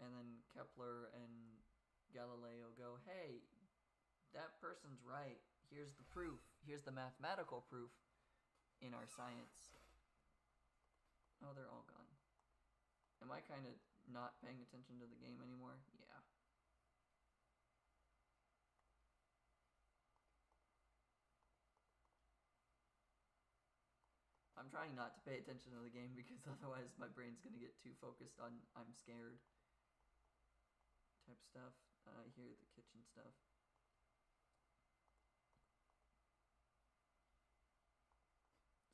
And then Kepler and Galileo go, hey, that person's right. Here's the proof. Here's the mathematical proof in our science. Oh, they're all gone. Am I kind of not paying attention to the game anymore? Yeah. I'm trying not to pay attention to the game because otherwise my brain's going to get too focused on I'm scared type stuff. I hear the kitchen stuff.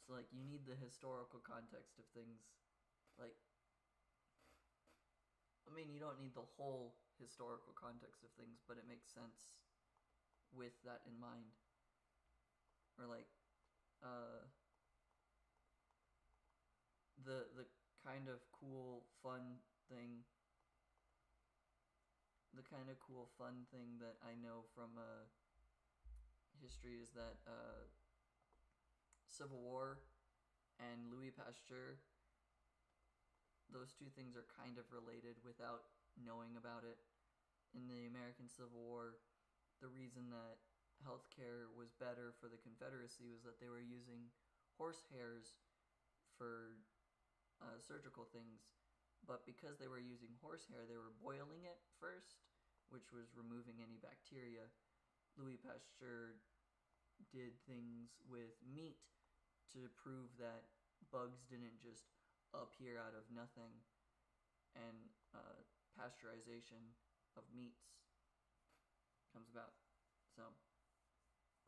So, like, you need the historical context of things. Like, I mean, you don't need the whole historical context of things, but it makes sense with that in mind. Or, like, the kind of cool, fun thing. The kind of cool, fun thing that I know from history is that Civil War and Louis Pasteur, those two things are kind of related without knowing about it. In the American Civil War, the reason that healthcare was better for the Confederacy was that they were using horse hairs for surgical things, but because they were using horsehair, they were boiling it first, which was removing any bacteria. Louis Pasteur did things with meat to prove that bugs didn't just appear out of nothing, and pasteurization of meats comes about. So,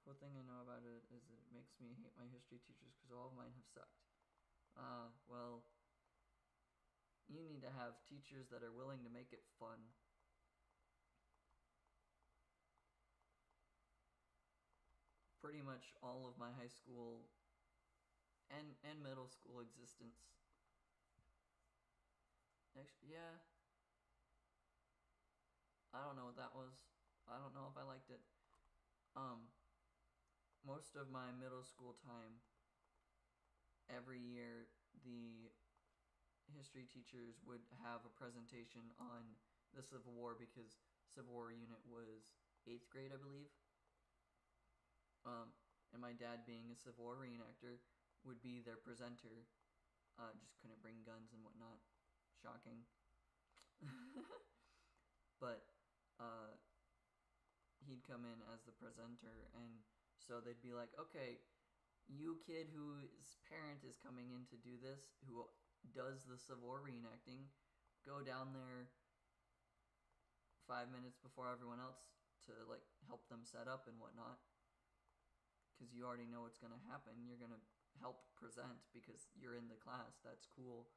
cool thing I know about it is that it makes me hate my history teachers because all of mine have sucked. Well, you need to have teachers that are willing to make it fun. Pretty much all of my high school and middle school existence. Actually, yeah. I don't know what that was. I don't know if I liked it. Most of my middle school time, every year, the history teachers would have a presentation on the Civil War because Civil War unit was 8th grade, I believe. And my dad, being a Civil War reenactor, would be their presenter. Just couldn't bring guns and whatnot. Shocking. But he'd come in as the presenter, and so they'd be like, okay, you kid whose parent is coming in to do this, who does the Civil War reenacting, go down there 5 minutes before everyone else to like help them set up and whatnot, because you already know what's going to happen. You're going to help present because you're in the class. That's cool.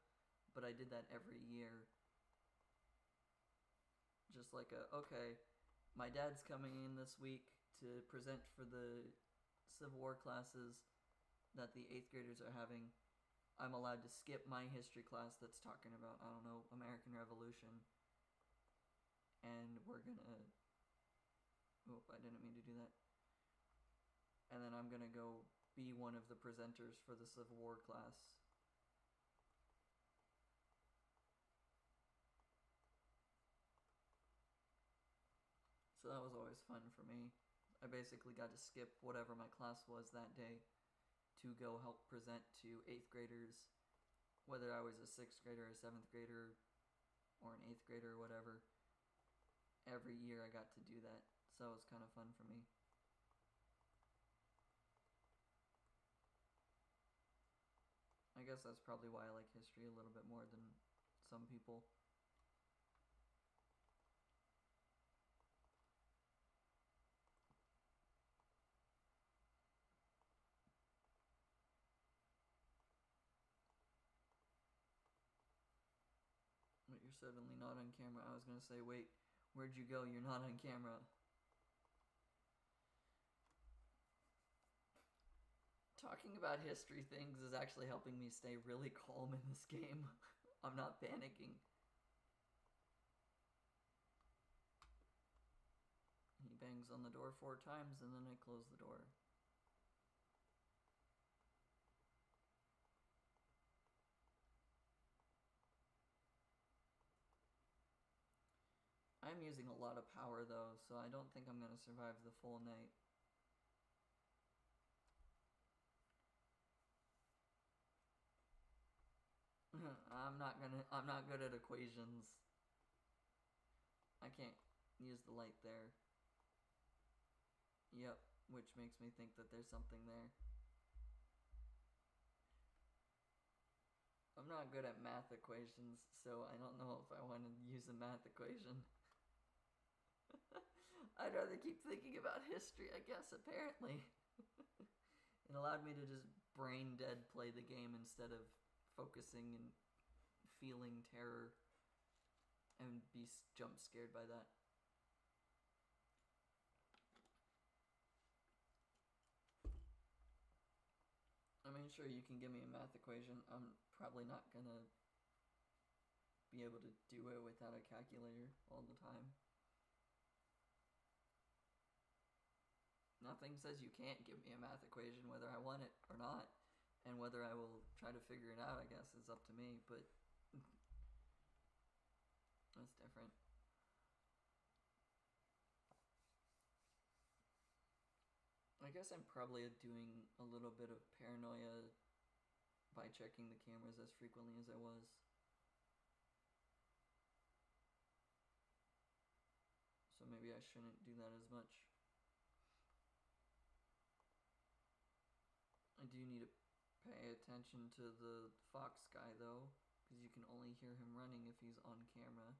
But I did that every year. Just like okay, my dad's coming in this week to present for the Civil War classes that the 8th graders are having. I'm allowed to skip my history class that's talking about, I don't know, American Revolution. And we're gonna... Oh, I didn't mean to do that. And then I'm gonna go be one of the presenters for the Civil War class. So that was always fun for me. I basically got to skip whatever my class was that day to go help present to 8th graders, whether I was a 6th grader, a 7th grader, or an 8th grader or whatever. Every year I got to do that, so it was kind of fun for me. I guess that's probably why I like history a little bit more than some people. But you're suddenly not on camera. I was gonna say, wait, where'd you go? You're not on camera. Talking about history things is actually helping me stay really calm in this game. I'm not panicking. He bangs on the door 4 times and then I close the door. I'm using a lot of power though, so I don't think I'm gonna survive the full night. I'm not good at equations. I can't use the light there. Yep, which makes me think that there's something there. I'm not good at math equations, so I don't know if I want to use a math equation. I'd rather keep thinking about history, I guess, apparently. It allowed me to just brain dead play the game instead of focusing and feeling terror and be jump scared by that. I mean, sure, you can give me a math equation. I'm probably not gonna be able to do it without a calculator all the time. Nothing says you can't give me a math equation, whether I want it or not. And whether I will try to figure it out, I guess, is up to me, but that's different. I guess I'm probably doing a little bit of paranoia by checking the cameras as frequently as I was. So maybe I shouldn't do that as much. I do need to pay attention to the fox guy though, because you can only hear him running if he's on camera.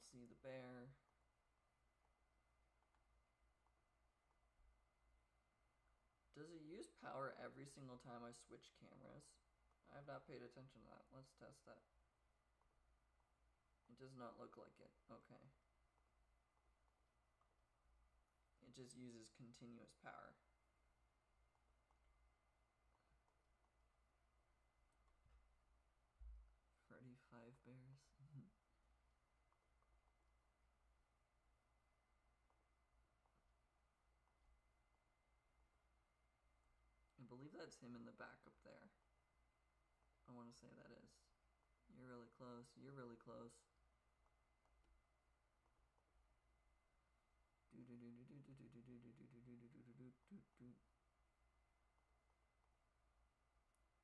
see the bear. Does it use power every single time I switch cameras? I have not paid attention to that. Let's test that. It does not look like it. Okay. It just uses continuous power. Freddy 5 bears. I believe that's him in the back up there. I want to say that is. You're really close. You're really close.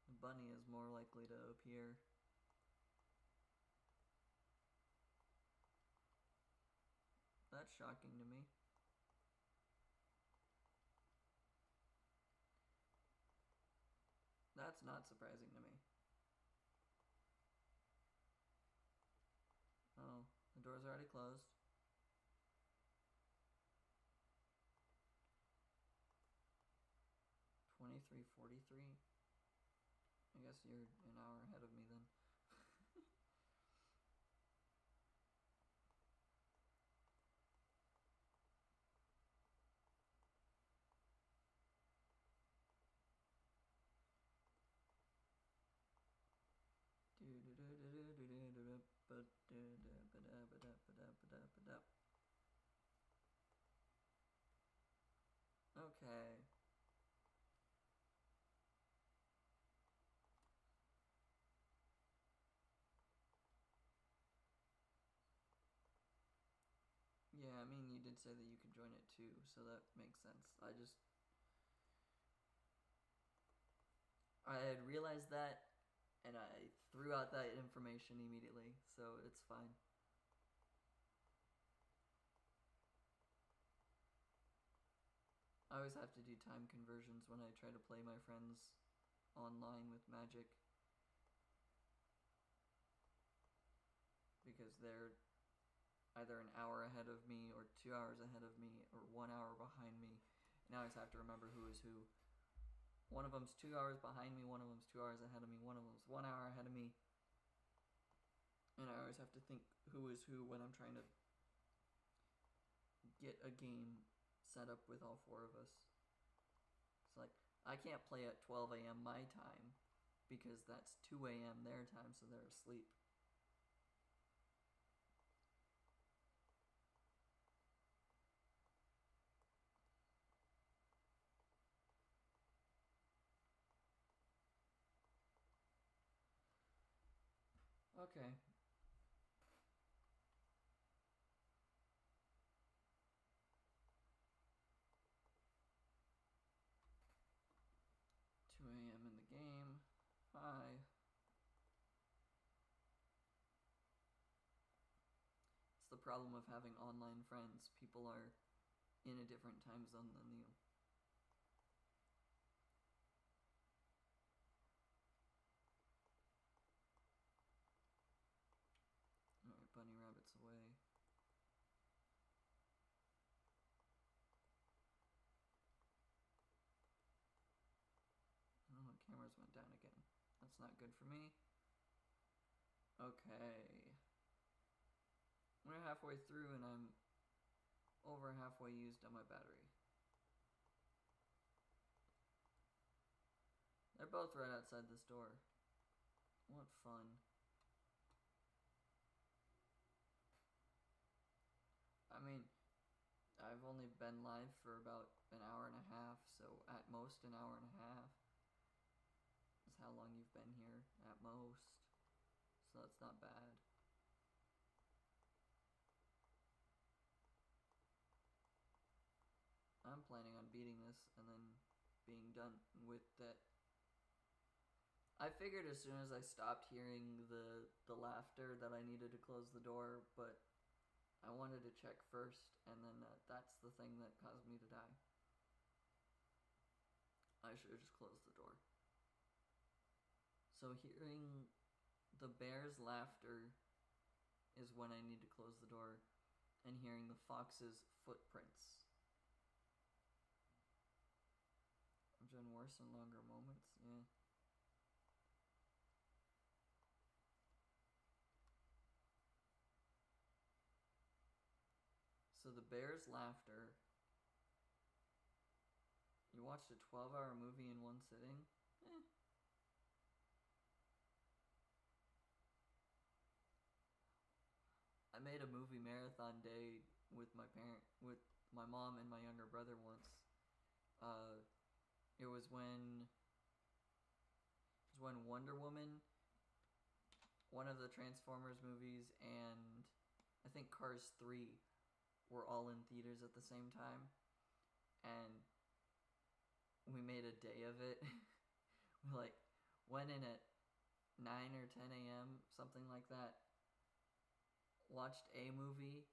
The bunny is more likely to appear. That's shocking to me. That's not surprising to me. Oh, the door's already closed. $23.43. I guess you're an hour ahead of me then. Okay. Yeah, I mean, you did say that you could join it too, so that makes sense. I had realized that, and I threw out that information immediately, so it's fine. I always have to do time conversions when I try to play my friends online with Magic, because they're either an hour ahead of me or 2 hours ahead of me or 1 hour behind me, and I always have to remember who is who. One of them's 2 hours behind me, one of them's 2 hours ahead of me, one of them's 1 hour ahead of me, and I always have to think who is who when I'm trying to get a game set up with all four of us. It's like, I can't play at 12 a.m. my time because that's 2 a.m. their time, so they're asleep. Okay. Two a.m. in the game. Hi. It's the problem of having online friends. People are in a different time zone than you. Alright, bunny rabbit's away. Oh, the cameras went down again. That's not good for me. Okay. We're halfway through and I'm over halfway used on my battery. They're both right outside this door. What fun. I mean, I've only been live for about an hour and a half, so at most an hour and a half is how long you've been here, at most. So that's not bad. I'm planning on beating this and then being done with that. I figured as soon as I stopped hearing the laughter that I needed to close the door, but I wanted to check first, and then that's the thing that caused me to die. I should have just closed the door. So hearing the bear's laughter is when I need to close the door, and hearing the fox's footprints. I've done worse in longer moments, yeah. So the bear's laughter. You watched a 12-hour movie in one sitting? Eh. I made a movie marathon day with my mom and my younger brother once. It was when Wonder Woman, one of the Transformers movies, and I think Cars 3 were all in theaters at the same time, and we made a day of it. We like went in at 9 or 10 a.m., something like that, watched a movie,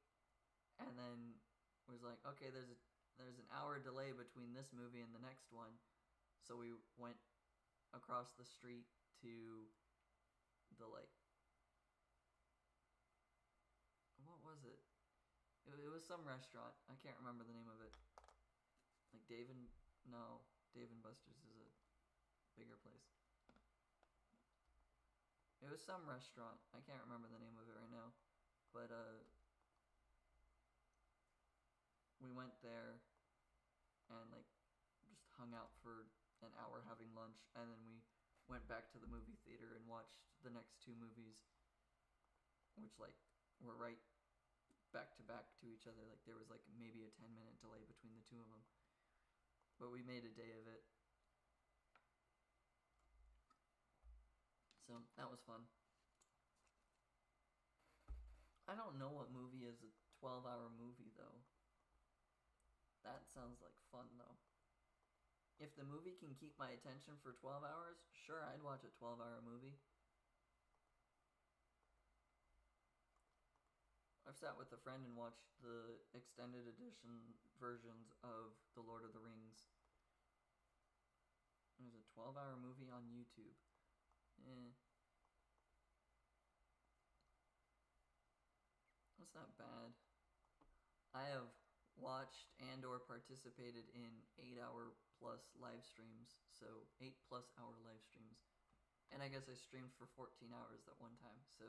and then was like, okay, there's an hour delay between this movie and the next one, so we went across the street to the, like, what was it? It was some restaurant. I can't remember the name of it. Like Dave and Buster's is a bigger place. It was some restaurant. I can't remember the name of it right now. But we went there and like just hung out for an hour having lunch, and then we went back to the movie theater and watched the next two movies, which like were right back to back to each other. Like there was like maybe a 10-minute delay between the two of them. But we made a day of it. So that was fun. I don't know what movie is a 12-hour movie though. That sounds like fun though. If the movie can keep my attention for 12 hours, sure, I'd watch a 12-hour movie. I've sat with a friend and watched the extended edition versions of The Lord of the Rings. There's a 12-hour movie on YouTube. That's not bad. I have watched and or participated in 8-hour plus live streams. So 8+ hour live streams. And I guess I streamed for 14 hours that one time. So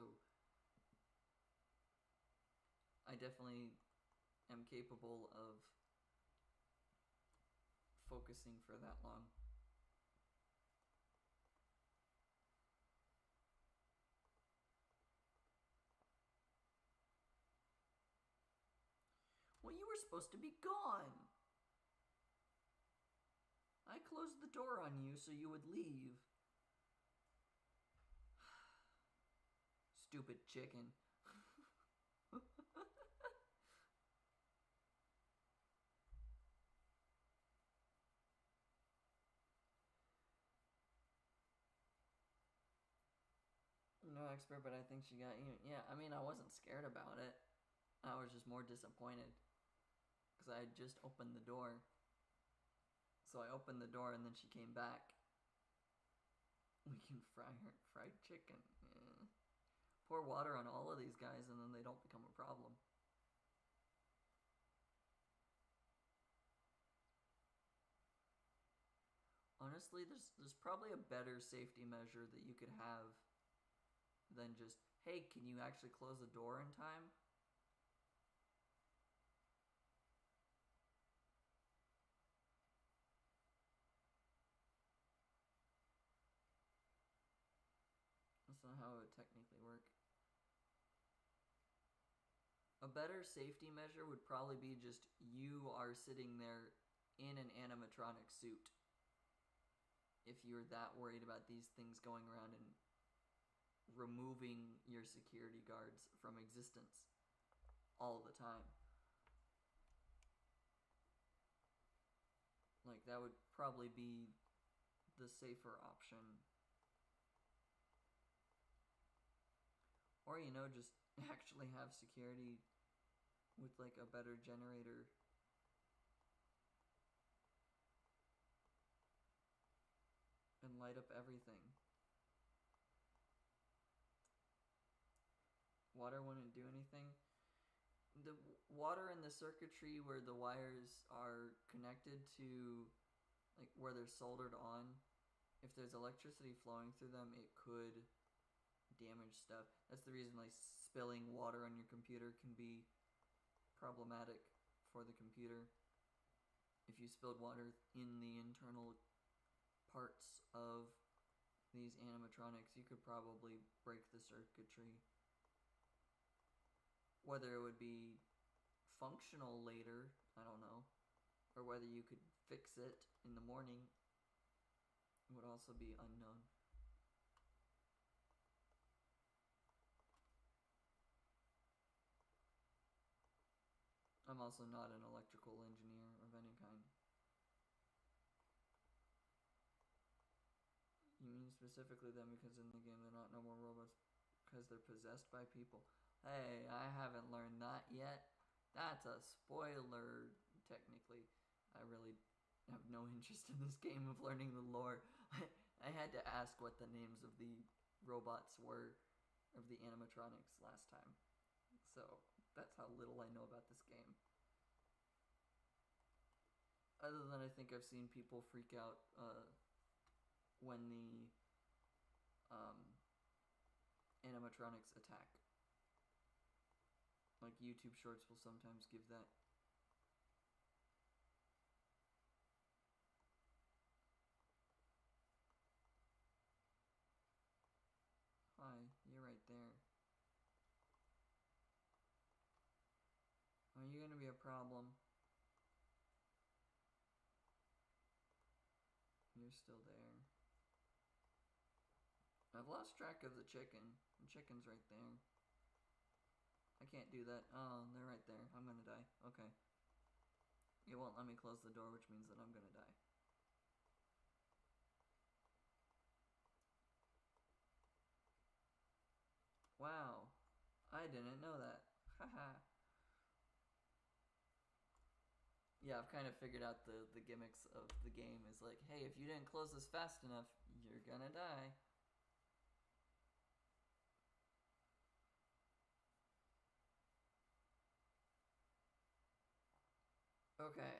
I definitely am capable of focusing for that long. Well, you were supposed to be gone. I closed the door on you so you would leave. Stupid chicken. I'm no expert, but I think she got you. Yeah, I mean, I wasn't scared about it. I was just more disappointed. Because I had just opened the door. So I opened the door and then she came back. We can fry her fried chicken. Yeah. Pour water on all of these guys and then they don't become a problem. Honestly, there's probably a better safety measure that you could have than just, hey, can you actually close the door in time? That's not how it would technically work. A better safety measure would probably be just you are sitting there in an animatronic suit. If you're that worried about these things going around and removing your security guards from existence all the time. Like, that would probably be the safer option. Or, you know, just actually have security with, like, a better generator. And light up everything. Water wouldn't do anything. The water in the circuitry where the wires are connected to, like where they're soldered on, if there's electricity flowing through them, it could damage stuff. That's the reason like spilling water on your computer can be problematic for the computer. If you spilled water in the internal parts of these animatronics, you could probably break the circuitry. Whether it would be functional later, I don't know, or whether you could fix it in the morning would also be unknown. I'm also not an electrical engineer of any kind. You mean specifically them because in the game they're not no more robots because they're possessed by people? Hey, I haven't learned that yet. That's a spoiler, technically. I really have no interest in this game of learning the lore. I had to ask what the names of the robots were, of the animatronics last time. So, that's how little I know about this game. Other than I think I've seen people freak out when the animatronics attack. Like YouTube shorts will sometimes give that. Hi, you're right there. Are you gonna be a problem? You're still there. I've lost track of the chicken. The chicken's right there. I can't do that. Oh, they're right there. I'm gonna die. Okay. It won't let me close the door, which means that I'm gonna die. Wow. I didn't know that. Haha. Yeah, I've kind of figured out the gimmicks of the game is like, hey, if you didn't close this fast enough, you're gonna die. Okay.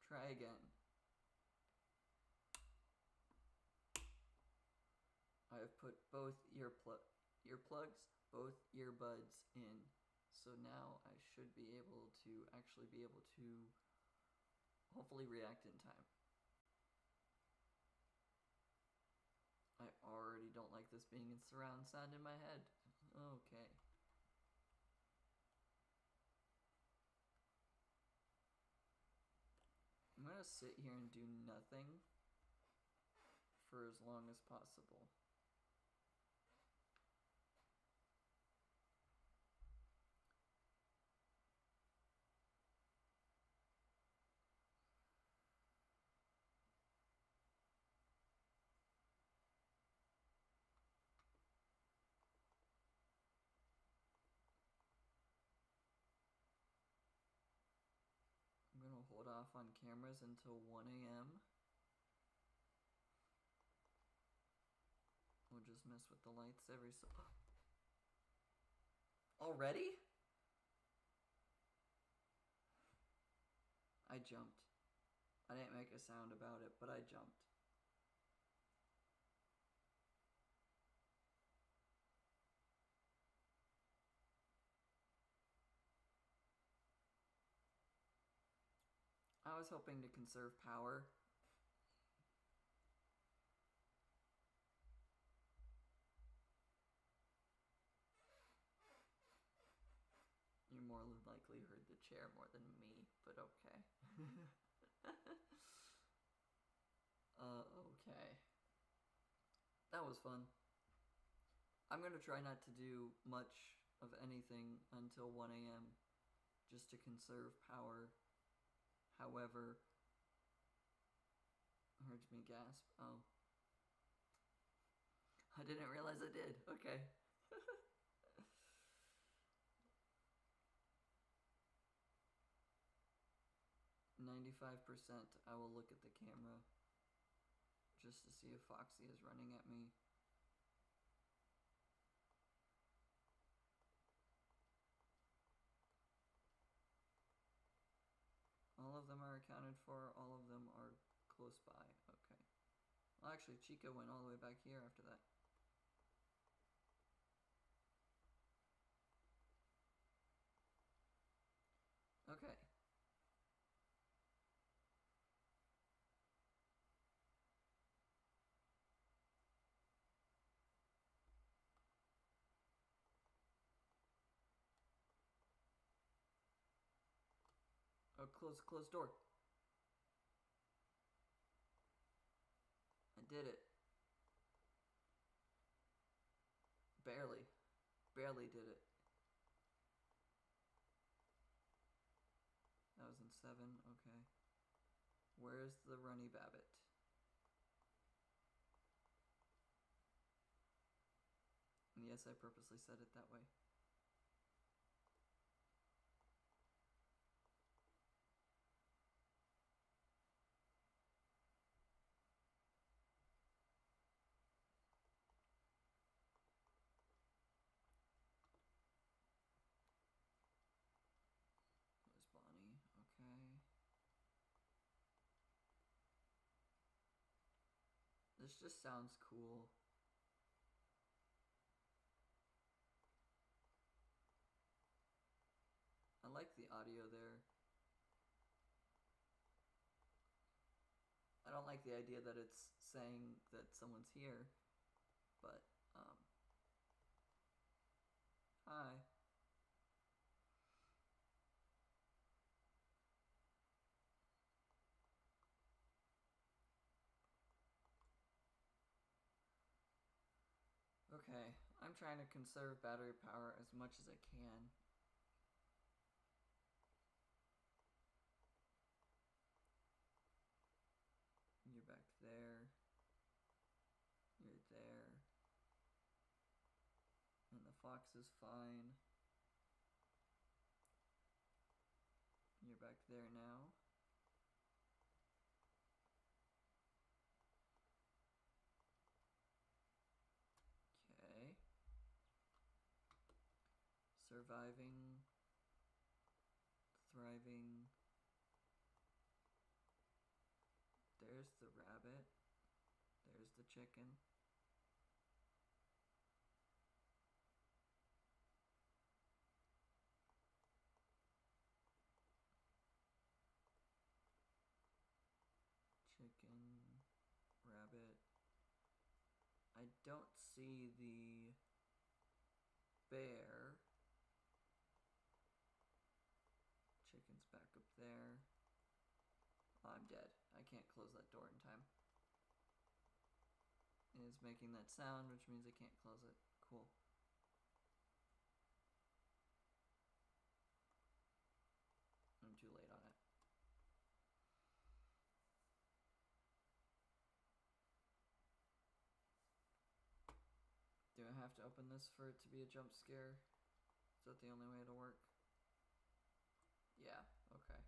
Try again. I have put both earplugs, both earbuds in. So now I should be able to actually be able to hopefully react in time. I already don't like this being in surround sound in my head. Okay. I'm gonna sit here and do nothing for as long as possible. I'm gonna hold off on cameras until 1 a.m. We'll just mess with the lights every so... Already? I jumped. I didn't make a sound about it, but I jumped. I was hoping to conserve power. You more than likely heard the chair more than me, but okay. Okay. That was fun. I'm gonna try not to do much of anything until 1 a.m. just to conserve power. However, heard me gasp. Oh. I didn't realize I did. Okay. 95% 95%, I will look at the camera just to see if Foxy is running at me. All of them are accounted for, all of them are close by. Okay. Well, actually, Chica went all the way back here after that. Okay. Oh, close door. I did it. Barely. Barely did it. That was in 7, okay. Where's the runny Babbit? And yes, I purposely said it that way. There's Bonnie, okay. This just sounds cool. I like the audio there. I don't like the idea that it's saying that someone's here, but, hi. Okay, I'm trying to conserve battery power as much as I can. You're back there. You're there. And the fox is fine. You're back there now. Okay. Surviving. Thriving. There's the rabbit. There's the chicken. Chicken. Rabbit. I don't see the bear. Chicken's back up there. Oh, I'm dead. I can't close that door in time. It is making that sound, which means I can't close it. Cool. I'm too late on it. Do I have to open this for it to be a jump scare? Is that the only way it'll work? Yeah, okay.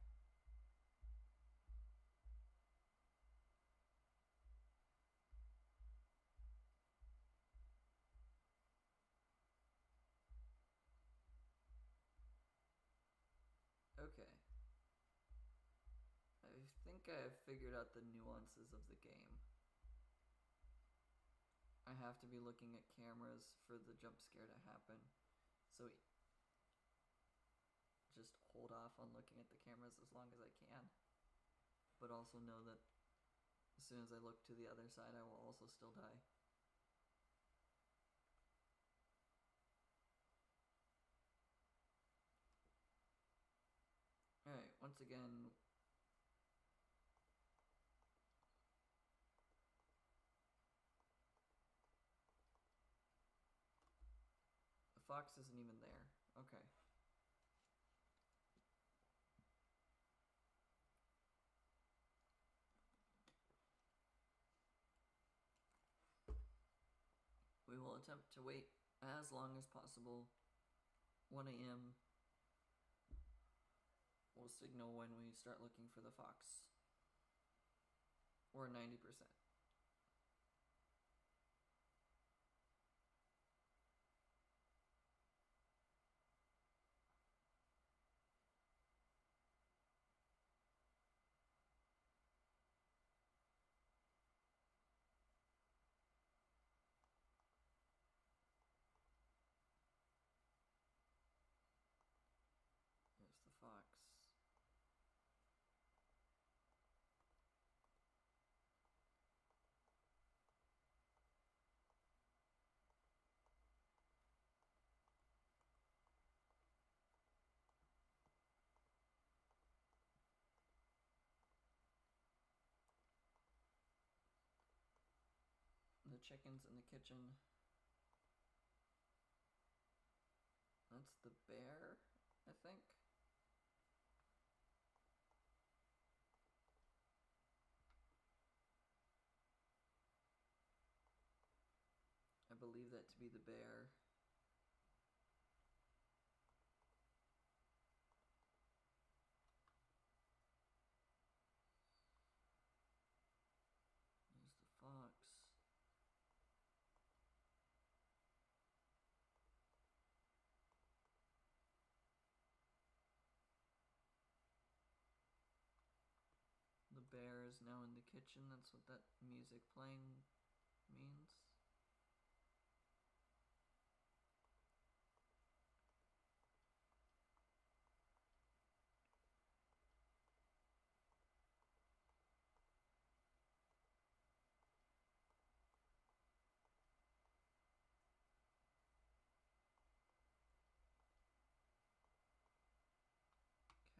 Okay. I think I have figured out the nuances of the game. I have to be looking at cameras for the jump scare to happen. So just hold off on looking at the cameras as long as I can. But also know that as soon as I look to the other side, I will also still die. Alright, once again, the fox isn't even there. Okay. We will attempt to wait as long as possible. 1 a.m. will signal when we start looking for the fox. Or 90%. There's the fox. The chicken's in the kitchen. That's the bear, I think. I believe that to be the bear. There's the fox. The bear is now in the kitchen. That's what that music playing means.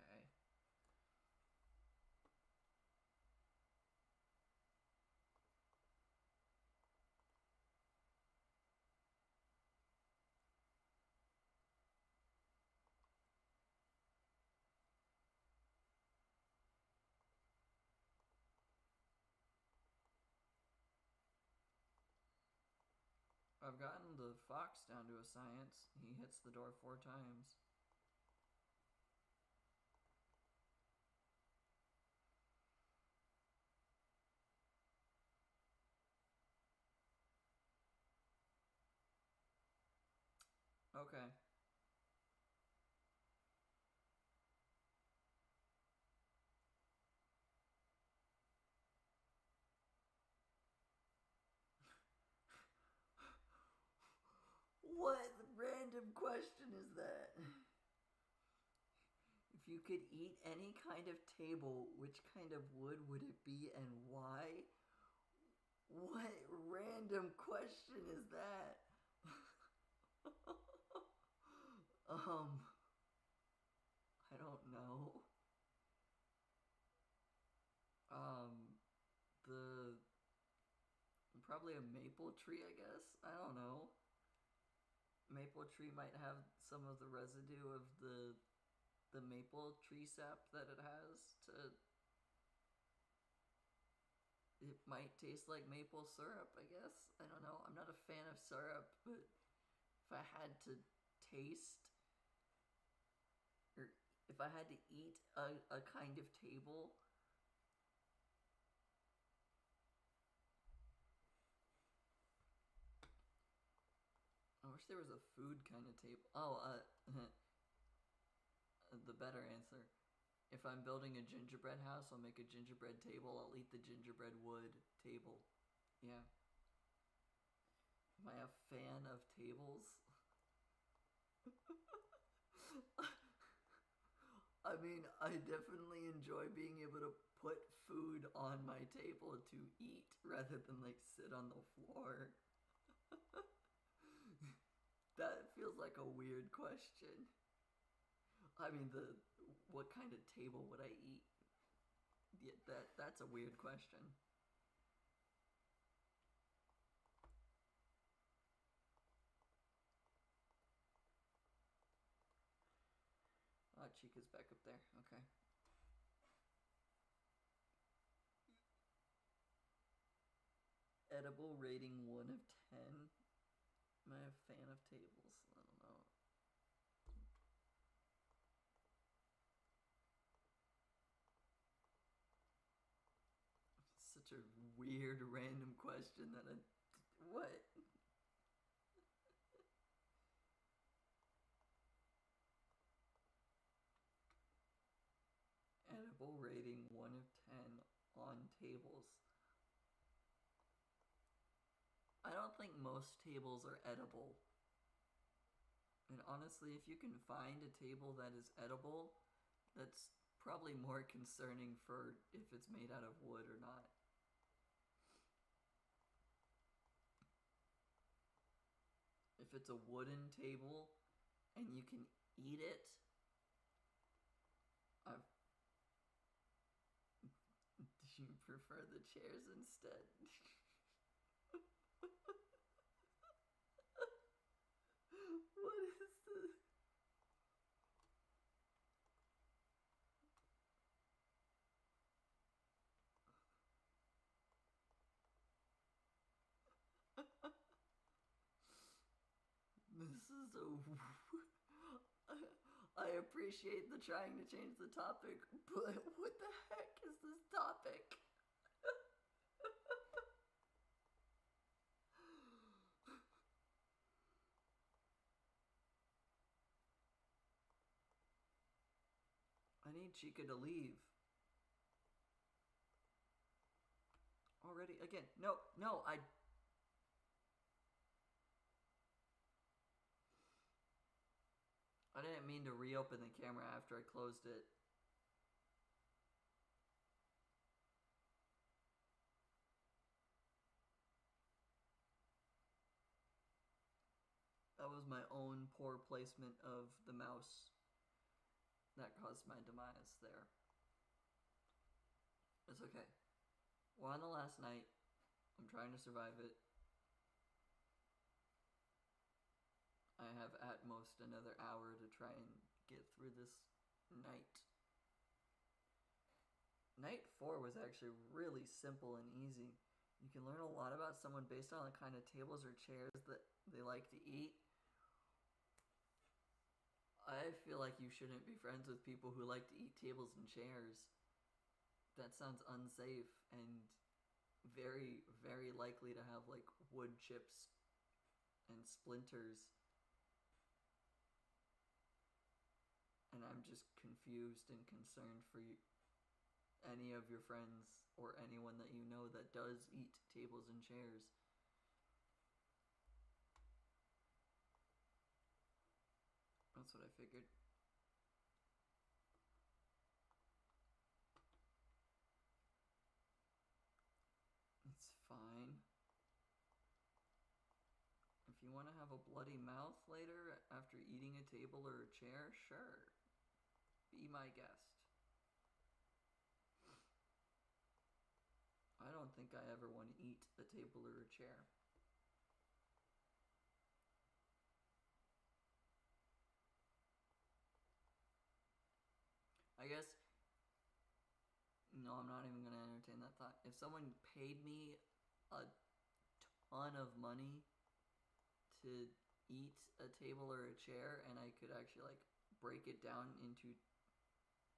Okay. I've gotten the fox down to a science. He hits the door 4 times. Okay. What random question is that? If you could eat any kind of table, which kind of wood would it be and why? What random question is that? I don't know. The probably a maple tree, I guess. I don't know. Maple tree might have some of the residue of the maple tree sap that it has to. It might taste like maple syrup, I guess. I don't know. I'm not a fan of syrup, but if I had to taste, or if I had to eat a kind of table, I wish there was a food kind of table. Oh, the better answer. If I'm building a gingerbread house, I'll make a gingerbread table. I'll eat the gingerbread wood table. Yeah. Am I a fan of tables? I mean, I definitely enjoy being able to put food on my table to eat rather than like sit on the floor. That feels like a weird question. I mean, what kind of table would I eat? Yeah, that's a weird question. Oh, Chica's back up there. Okay. Edible rating 1 of 10. Am I a fan of tables? I don't know. weird random question that what? Edible rating 1 of 10 on tables. I don't think most tables are edible. And honestly, if you can find a table that is edible, that's probably more concerning for if it's made out of wood or not. If it's a wooden table and you can eat it, do you prefer the chairs instead? What is this? This is a... I appreciate the trying to change the topic, but what the heck is this topic? I need Chica to leave. Already? Again. No, I didn't mean to reopen the camera after I closed it. That was my own poor placement of the mouse that caused my demise there. It's okay. We're on the last night. I'm trying to survive it. I have at most another hour to try and get through this night. Night 4 was actually really simple and easy. You can learn a lot about someone based on the kind of tables or chairs that they like to eat. I feel like you shouldn't be friends with people who like to eat tables and chairs. That sounds unsafe and very, very likely to have like wood chips and splinters. And I'm just confused and concerned for you, any of your friends or anyone that you know that does eat tables and chairs. That's what I figured. It's fine. If you want to have a bloody mouth later after eating a table or a chair, sure. Be my guest. I don't think I ever want to eat a table or a chair. I guess... No, I'm not even going to entertain that thought. If someone paid me a ton of money to eat a table or a chair and I could actually like break it down into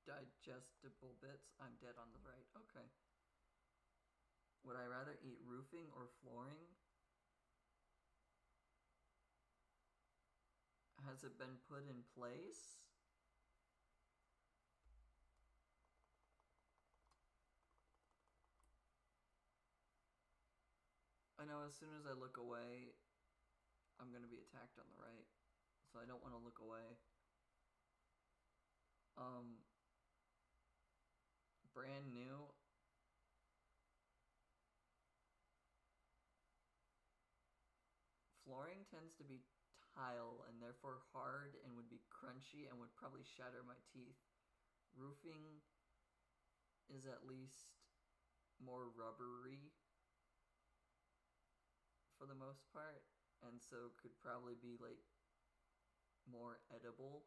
digestible bits, I'm dead on the right. Okay. Would I rather eat roofing or flooring? Has it been put in place? I know as soon as I look away, I'm going to be attacked on the right. So I don't want to look away. Brand new. Flooring tends to be tile and therefore hard and would be crunchy and would probably shatter my teeth. Roofing is at least more rubbery for the most part, and so could probably be like more edible.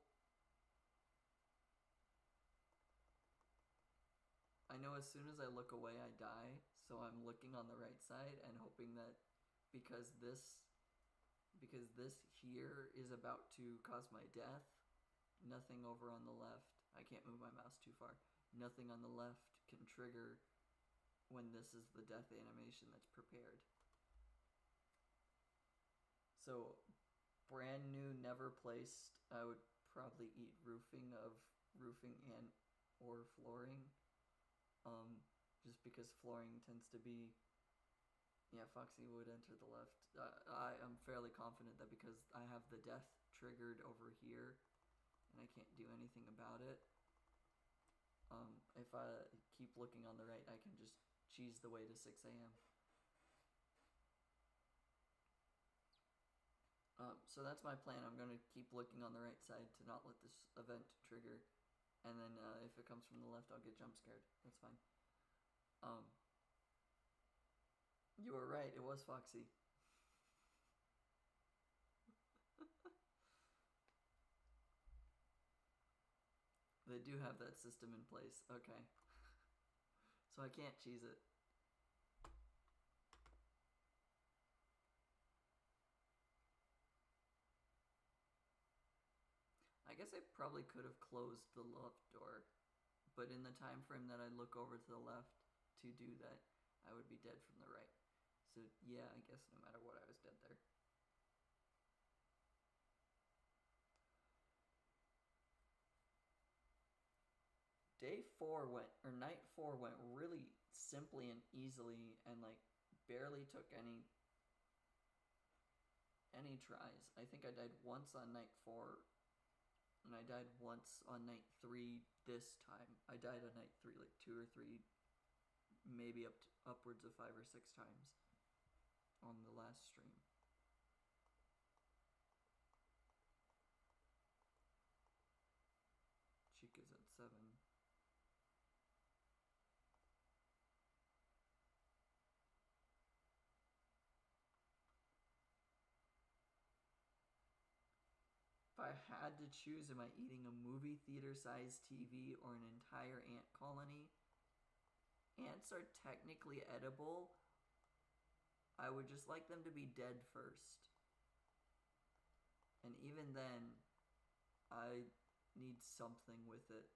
I know as soon as I look away I die, so I'm looking on the right side and hoping that because this here is about to cause my death, nothing over on the left, I can't move my mouse too far, nothing on the left can trigger when this is the death animation that's prepared. So, brand new, never placed, I would probably eat roofing and or flooring. Just because flooring tends to be, yeah, Foxy would enter the left. I am fairly confident that because I have the death triggered over here, and I can't do anything about it. If I keep looking on the right, I can just cheese the way to 6 a.m. So that's my plan. I'm going to keep looking on the right side to not let this event trigger. And then if it comes from the left, I'll get jump scared. That's fine. You were right. It was Foxy. They do have that system in place. Okay. So I can't cheese it. I guess I probably could have closed the left door, but in the time frame that I look over to the left to do that, I would be dead from the right. So yeah, I guess no matter what, I was dead there. Night 4 went really simply and easily, and like barely took any tries. I think I died once on night 4, and I died once on night 3 this time. I died on night 3 like 2 or 3, maybe upwards of 5 or 6 times on the last stream. Chica's at 7. If I had to choose, am I eating a movie theater sized TV or an entire ant colony? Ants are technically edible. I would just like them to be dead first. And even then, I need something with it.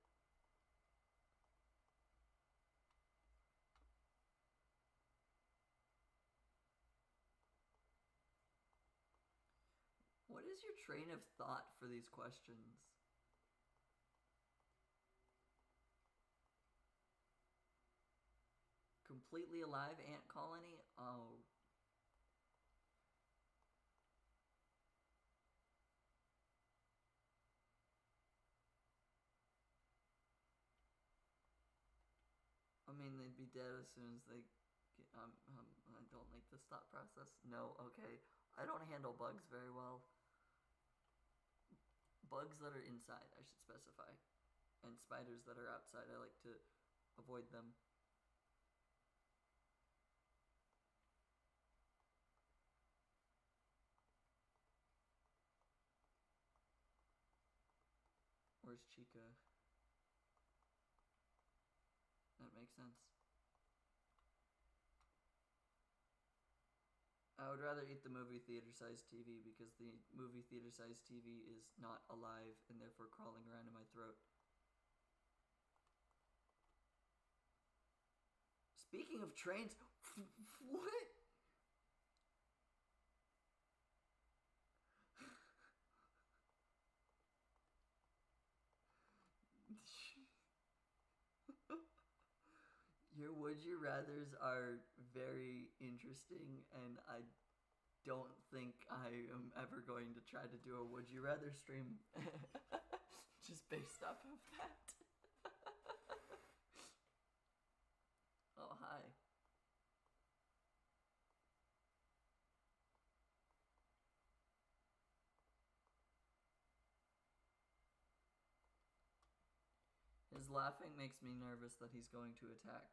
What is your train of thought for these questions? Completely alive ant colony? Oh. I mean, they'd be dead as soon as they get, I don't like this thought process. No, okay. I don't handle bugs very well. Bugs that are inside, I should specify. And spiders that are outside, I like to avoid them. Where's Chica? That makes sense. I would rather eat the movie theater-sized TV because the movie theater-sized TV is not alive and therefore crawling around in my throat. Speaking of trains, what? Your would you rathers are very interesting, and I don't think I am ever going to try to do a would you rather stream just based off of that. Oh, hi. His laughing makes me nervous that he's going to attack.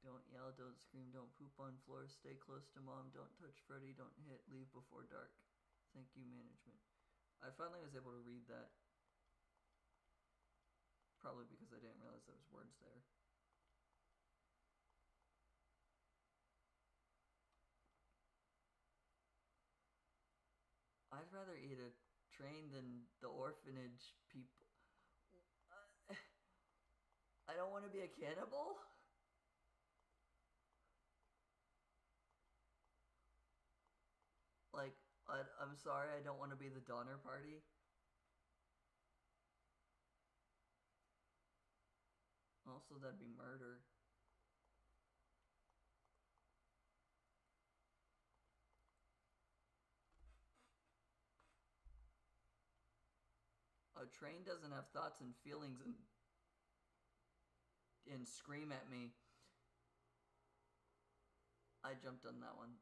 Don't yell, don't scream, don't poop on floor, stay close to mom, don't touch Freddy, don't hit, leave before dark. Thank you, management. I finally was able to read that. Probably because I didn't realize there was words there. I'd rather eat a train than the orphanage people. don't want to be a cannibal? Like, I'm sorry, I don't want to be the Donner Party. Also, that'd be murder. A train doesn't have thoughts and feelings and scream at me. I jumped on that one.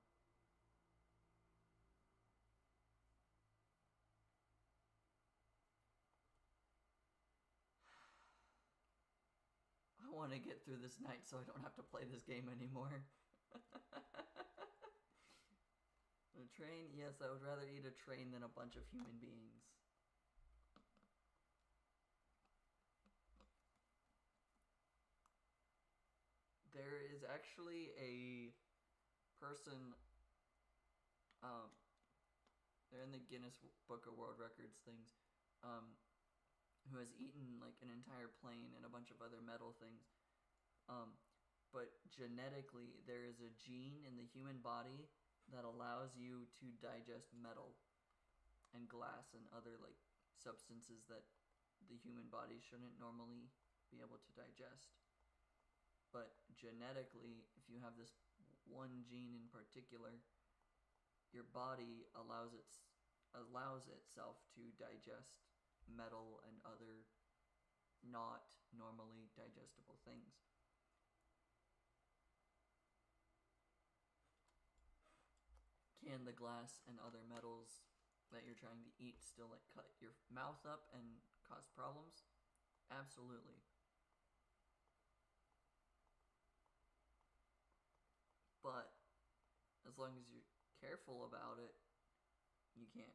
I want to get through this night so I don't have to play this game anymore. A train? Yes, I would rather eat a train than a bunch of human beings. There is actually a person, they're in the Guinness Book of World Records things, who has eaten like an entire plane and a bunch of other metal things. But genetically, there is a gene in the human body that allows you to digest metal and glass and other like substances that the human body shouldn't normally be able to digest. But genetically, if you have this one gene in particular, your body allows itself to digest metal and other not normally digestible things. Can the glass and other metals that you're trying to eat still like cut your mouth up and cause problems? Absolutely. But as long as you're careful about it, you can.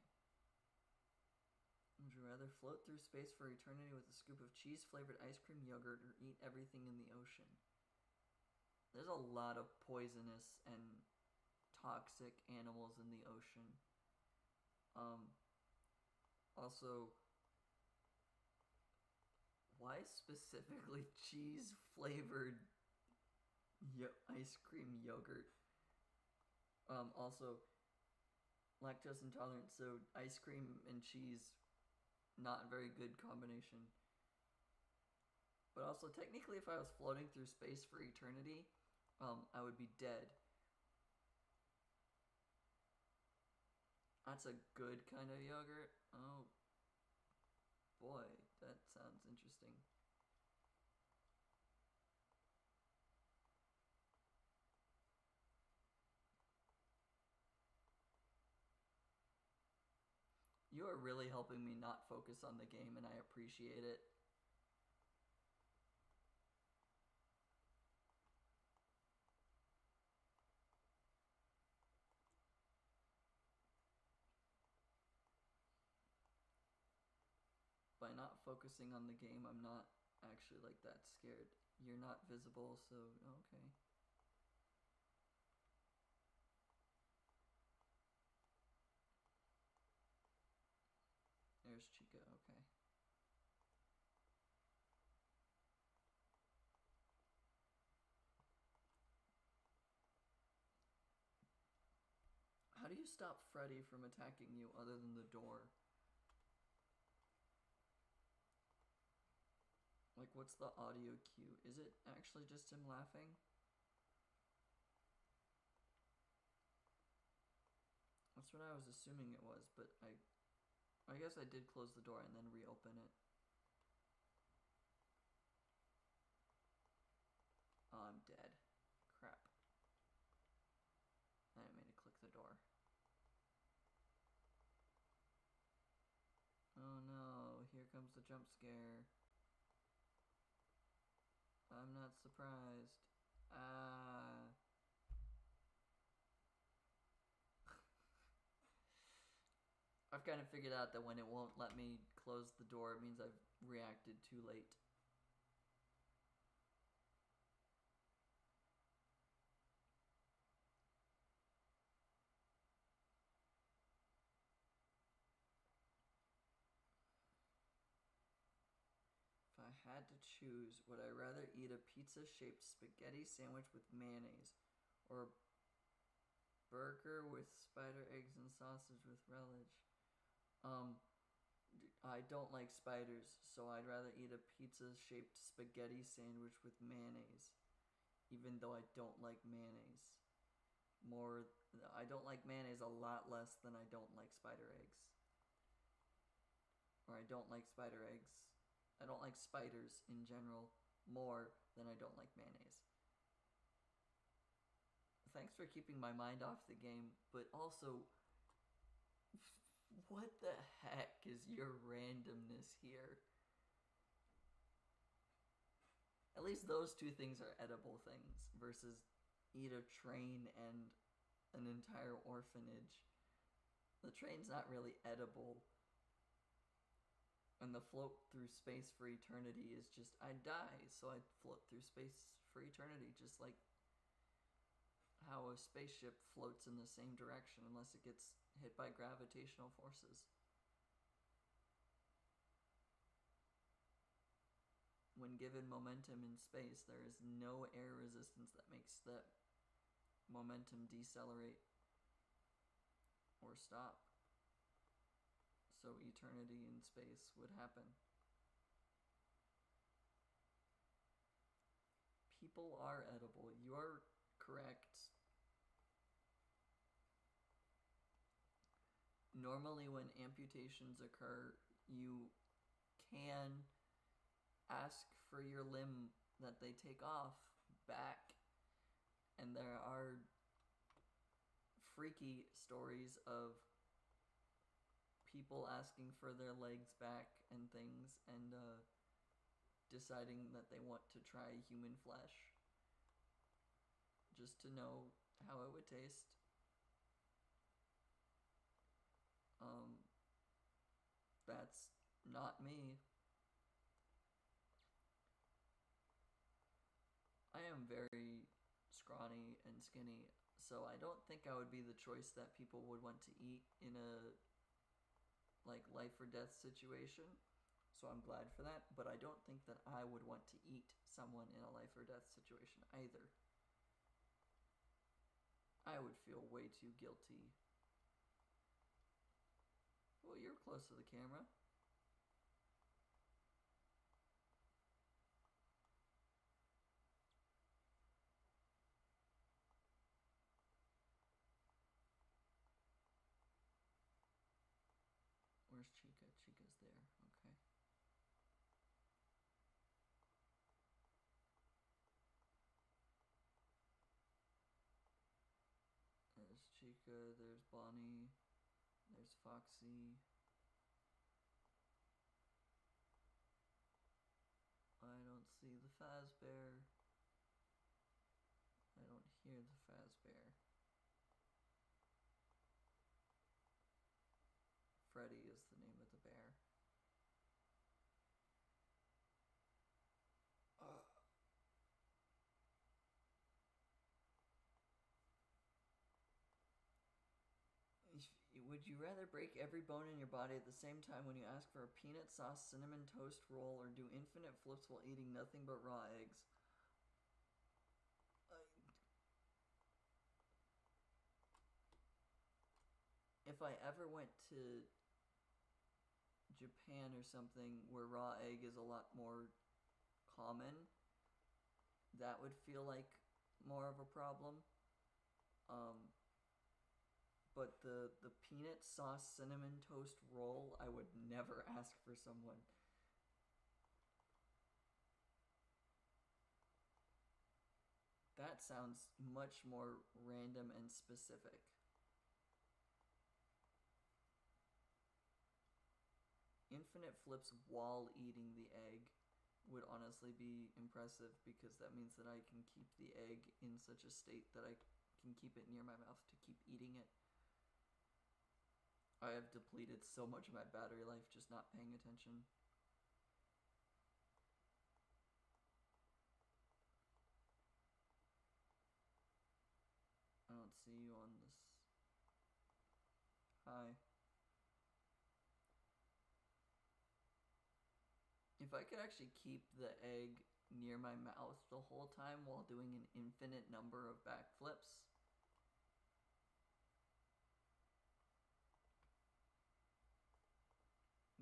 Would you rather float through space for eternity with a scoop of cheese-flavored ice cream yogurt or eat everything in the ocean? There's a lot of poisonous and toxic animals in the ocean. Also, why specifically cheese-flavored ice cream yogurt? Also, lactose intolerant, so ice cream and cheese, not a very good combination. But also, technically, if I was floating through space for eternity, I would be dead. That's a good kind of yogurt. Oh, boy, that sounds interesting. You are really helping me not focus on the game, and I appreciate it. By not focusing on the game, I'm not actually like that scared. You're not visible, so okay. There's Chica, okay. How do you stop Freddy from attacking you other than the door? Like, what's the audio cue? Is it actually just him laughing? That's what I was assuming it was, but I guess I did close the door and then reopen it. Oh, I'm dead. Crap. I didn't mean to click the door. Oh no, here comes the jump scare. I'm not surprised. Ah. I've kind of figured out that when it won't let me close the door, it means I've reacted too late. If I had to choose, would I rather eat a pizza-shaped spaghetti sandwich with mayonnaise or a burger with spider eggs and sausage with relish? I don't like spiders, so I'd rather eat a pizza-shaped spaghetti sandwich with mayonnaise, even though I don't like mayonnaise. I don't like mayonnaise a lot less than I don't like spider eggs. Or I don't like spider eggs. I don't like spiders in general more than I don't like mayonnaise. Thanks for keeping my mind off the game, but also, what the heck is your randomness here? At least those two things are edible things versus eat a train and an entire orphanage. The train's not really edible. And the float through space for eternity is just, I'd die, so I'd float through space for eternity, just like how a spaceship floats in the same direction unless it gets hit by gravitational forces. When given momentum in space, there is no air resistance that makes that momentum decelerate or stop. So eternity in space would happen. People are edible. You are correct. Normally when amputations occur, you can ask for your limb that they take off back. And there are freaky stories of people asking for their legs back and things, and deciding that they want to try human flesh just to know how it would taste. That's not me. I am very scrawny and skinny, so I don't think I would be the choice that people would want to eat in a like life or death situation. So I'm glad for that, but I don't think that I would want to eat someone in a life or death situation either. I would feel way too guilty. Well, you're close to the camera. Where's Chica? Chica's there. Okay. There's Chica, there's Bonnie, there's Foxy. I don't see the Fazbear. I don't hear the Fazbear. Freddy is the name of the bear. Would you rather break every bone in your body at the same time when you ask for a peanut sauce cinnamon toast roll, or do infinite flips while eating nothing but raw eggs? If I ever went to Japan or something where raw egg is a lot more common, that would feel like more of a problem. But the peanut sauce cinnamon toast roll, I would never ask for someone. That sounds much more random and specific. Infinite flips while eating the egg would honestly be impressive, because that means that I can keep the egg in such a state that I can keep it near my mouth to keep eating it. I have depleted so much of my battery life just not paying attention. I don't see you on this. Hi. If If I could actually keep the egg near my mouth the whole time while doing an infinite number of backflips,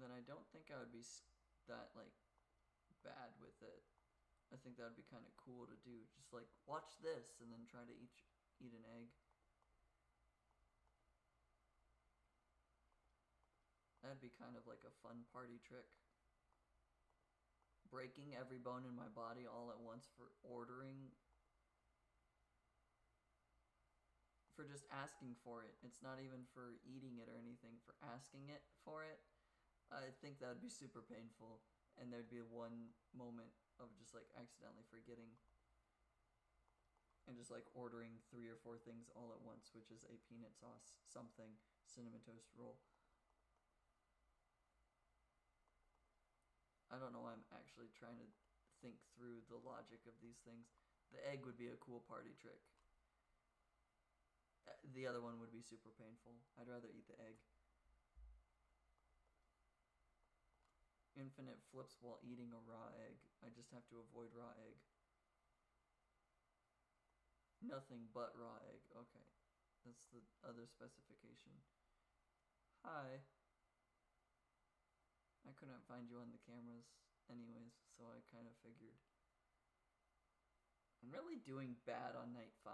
then I don't think I would be that, like, bad with it. I think that would be kind of cool to do. Just, like, watch this and then try to eat an egg. That'd be kind of like a fun party trick. Breaking every bone in my body all at once for ordering. For just asking for it. It's not even for eating it or anything. For asking it for it. I think that would be super painful. And there'd be one moment of just like accidentally forgetting. And just like ordering 3 or 4 things all at once. Which is a peanut sauce, something, cinnamon toast roll. I don't know why I'm actually trying to think through the logic of these things. The egg would be a cool party trick. The other one would be super painful. I'd rather eat the egg. Infinite flips while eating a raw egg. I just have to avoid raw egg. Nothing but raw egg. Okay. That's the other specification. Hi. I couldn't find you on the cameras anyways, so I kind of figured. I'm really doing bad on night 5.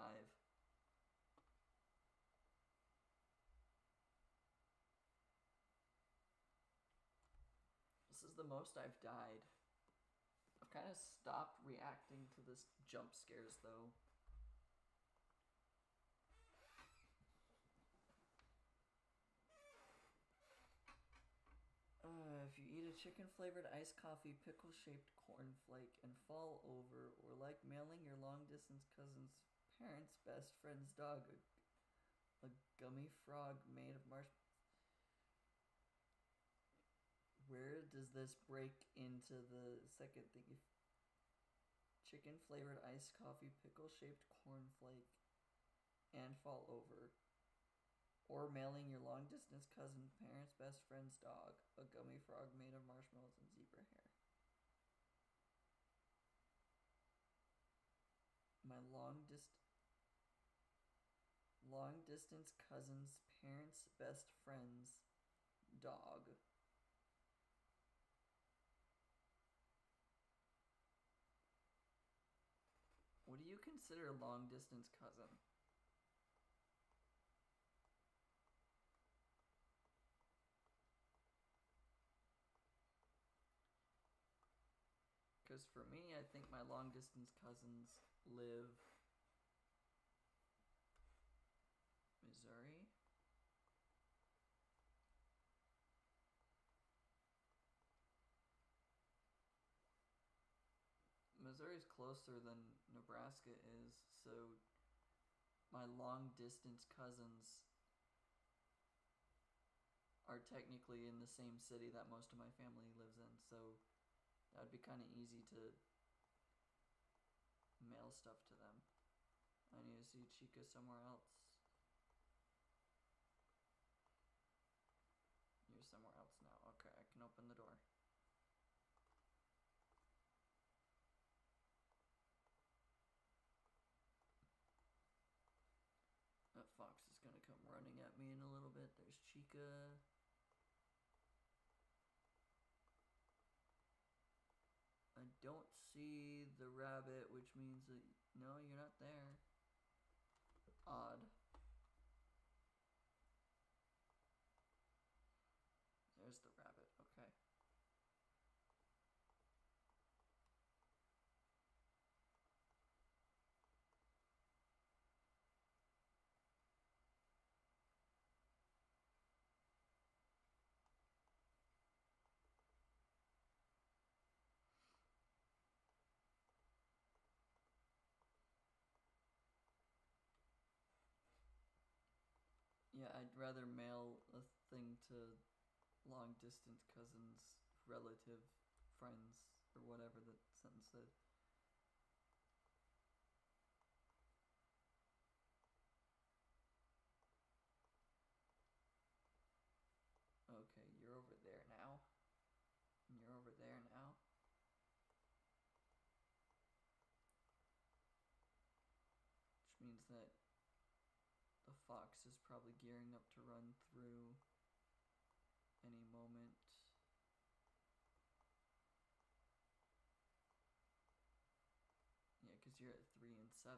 This is the most I've died. I've kind of stopped reacting to this jump scares though. If you eat a chicken-flavored iced coffee, pickle-shaped cornflake, and fall over, or like mailing your long-distance cousin's parents' best friend's dog a gummy frog made of marshmallows. Where does this break into the second thing? If chicken-flavored iced coffee, pickle-shaped cornflake, and fall over. Or mailing your long-distance cousin, parents' best friend's dog, a gummy frog made of marshmallows and zebra hair. My long-distance cousin's parents' best friend's dog. What do you consider long-distance cousin? Because for me, I think my long-distance cousins live Missouri. Missouri's closer than Nebraska is, so my long-distance cousins are technically in the same city that most of my family lives in, so that would be kind of easy to mail stuff to them. I need to see Chica somewhere else. You're somewhere else now. Okay, I can open the door. That fox is gonna come running at me in a little bit. There's Chica. I don't see the rabbit, which means that, no, you're not there. Odd. There's the rabbit, okay. Yeah, I'd rather mail a thing to long distance cousins, relative, friends, or whatever the sentence said. Okay, you're over there now. And you're over there now. that the fox is probably gearing up to run through any moment. Yeah, because you're at 3 and 7.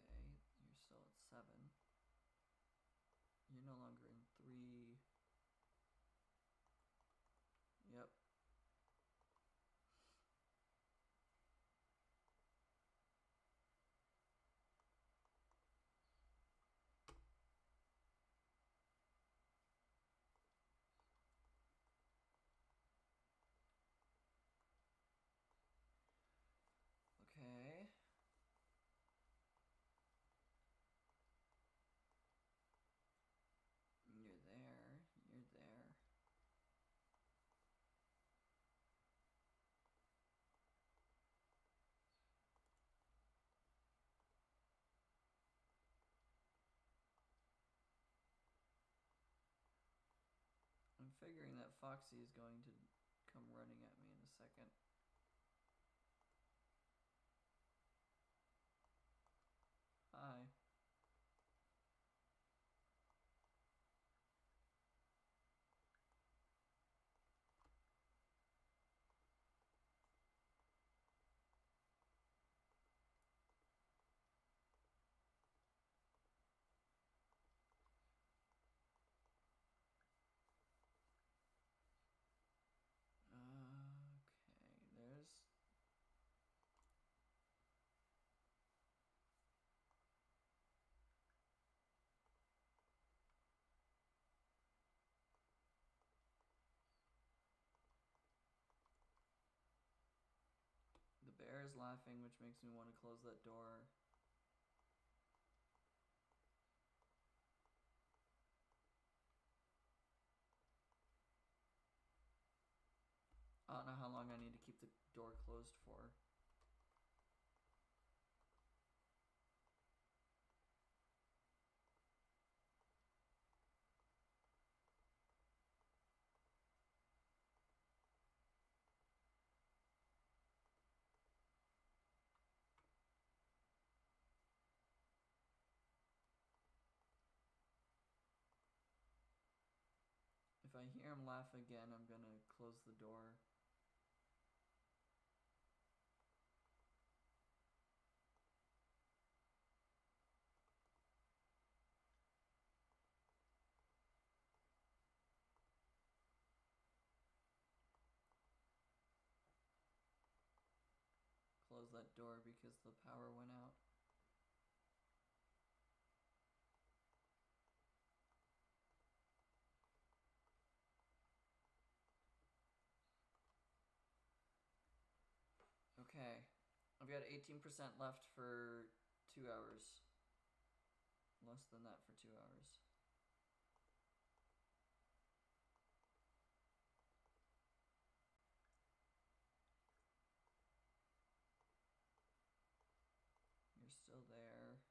Okay, you're still at 7. You're no longer in 3. Yep. Okay. You're there. You're there. I'm figuring that Foxy is going to come running at me in a second. Hi. Okay, there's... The bear is laughing, which makes me want to close that door. I don't know how long I need to keep the door closed for. If I hear him laugh again, I'm gonna close the door. Close that door because the power went out. Okay. I've got 18% left for 2 hours. Less than that for 2 hours. You're still there.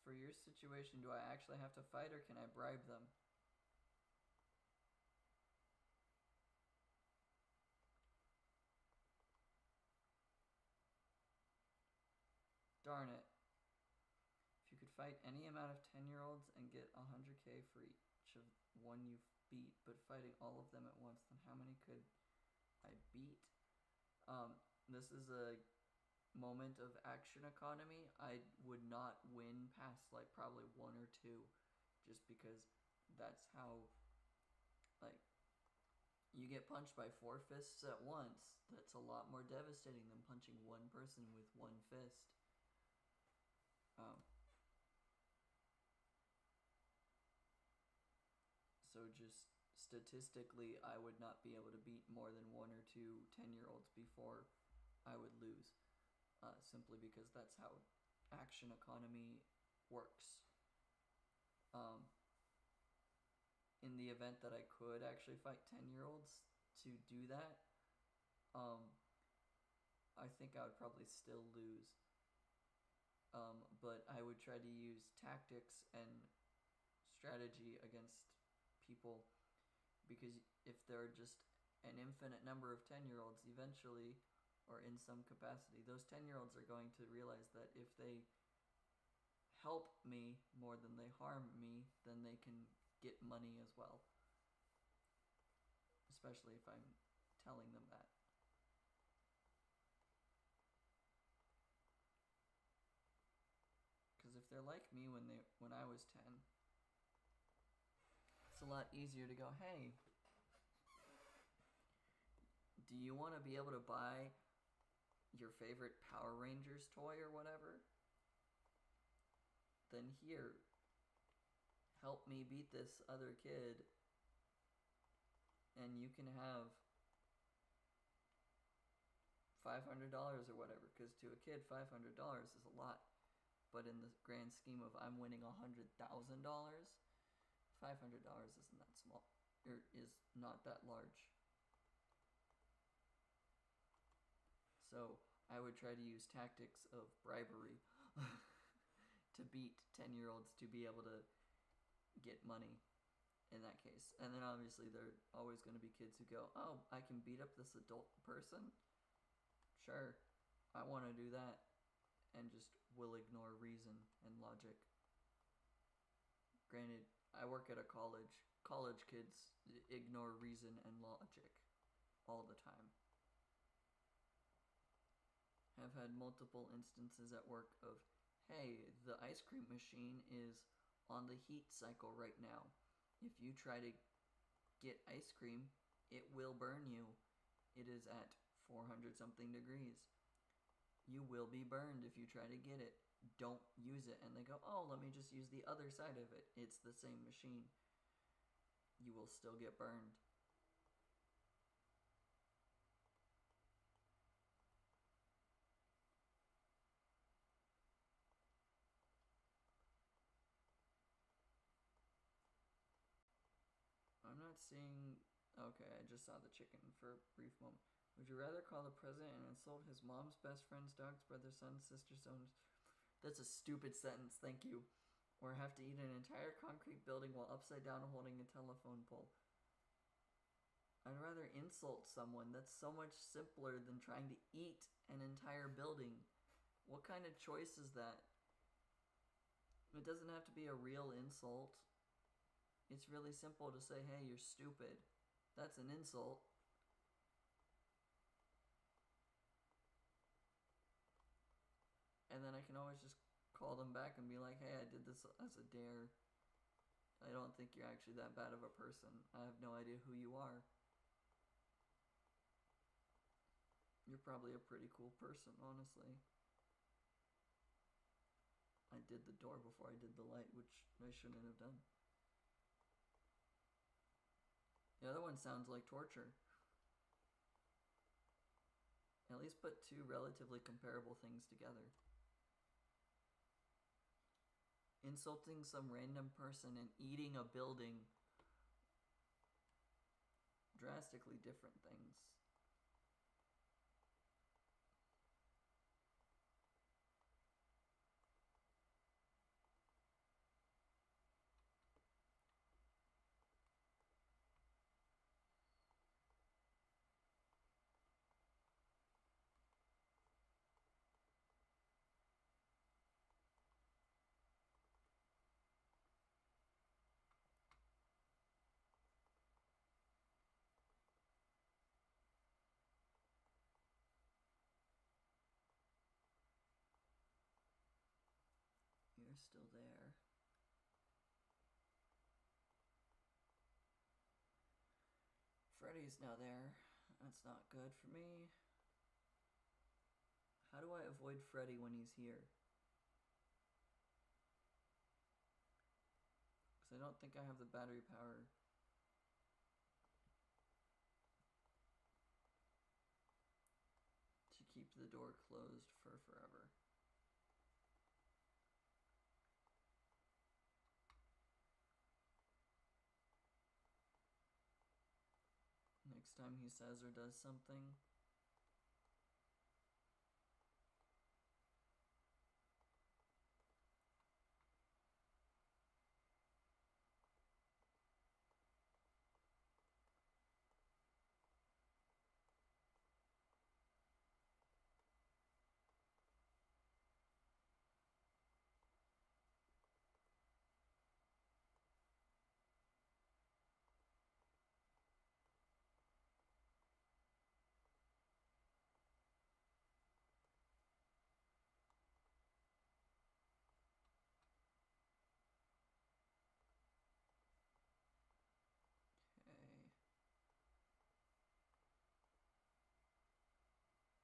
For your situation, do I actually have to fight or can I bribe them? Darn it. If you could fight any amount of 10-year-olds and get 100k for each of one you've beat, but fighting all of them at once, then how many could I beat? This is a moment of action economy. I would not win past like probably 1 or 2, just because that's how, like, you get punched by 4 fists at once. That's a lot more devastating than punching one person with 1 fist. just statistically, I would not be able to beat more than 1 or 2 10-year-olds before I would lose, simply because that's how action economy works. In the event that I could actually fight 10-year-olds to do that, I think I would probably still lose. But I would try to use tactics and strategy against people, because if there are just an infinite number of 10-year-olds, eventually, or in some capacity, those 10-year-olds are going to realize that if they help me more than they harm me, then they can get money as well. Especially if I'm telling them that. Because if they're like me when I was 10, it's a lot easier to go, hey, do you want to be able to buy your favorite Power Rangers toy or whatever? Then here, help me beat this other kid, and you can have $500 or whatever. Because to a kid, $500 is a lot. But in the grand scheme of I'm winning $100,000, $500 isn't that small, or is not that large. So I would try to use tactics of bribery to beat 10-year-olds to be able to get money in that case. And then obviously there are always going to be kids who go, oh, I can beat up this adult person? Sure, I want to do that. And just will ignore reason and logic. Granted, I work at a college. College kids ignore reason and logic all the time. I've had multiple instances at work of, hey, the ice cream machine is on the heat cycle right now. If you try to get ice cream, it will burn you. It is at 400 something degrees. You will be burned if you try to get it. Don't use it. And they go, oh, let me just use the other side of it. It's the same machine. You will still get burned. I'm not seeing... Okay, I just saw the chicken for a brief moment. Would you rather call the president and insult his mom's best friend's dog's brother, son, sister, son? That's a stupid sentence, thank you. Or have to eat an entire concrete building while upside down holding a telephone pole. I'd rather insult someone. That's so much simpler than trying to eat an entire building. What kind of choice is that? It doesn't have to be a real insult. It's really simple to say, hey, you're stupid. That's an insult. And then I can always just call them back and be like, hey, I did this as a dare. I don't think you're actually that bad of a person. I have no idea who you are. You're probably a pretty cool person, honestly. I did the door before I did the light, which I shouldn't have done. The other one sounds like torture. At least put two relatively comparable things together. Insulting some random person and eating a building. Drastically different things. You're still there. Freddy's now there. That's not good for me. How do I avoid Freddy when he's here? Because I don't think I have the battery power the door closed for forever. Next time he says or does something, okay.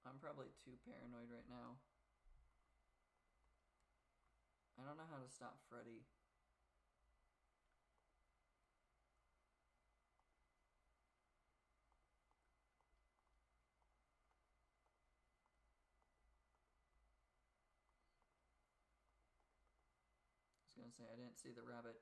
I'm probably too paranoid right now. I don't know how to stop Freddy. I was gonna say I didn't see the rabbit.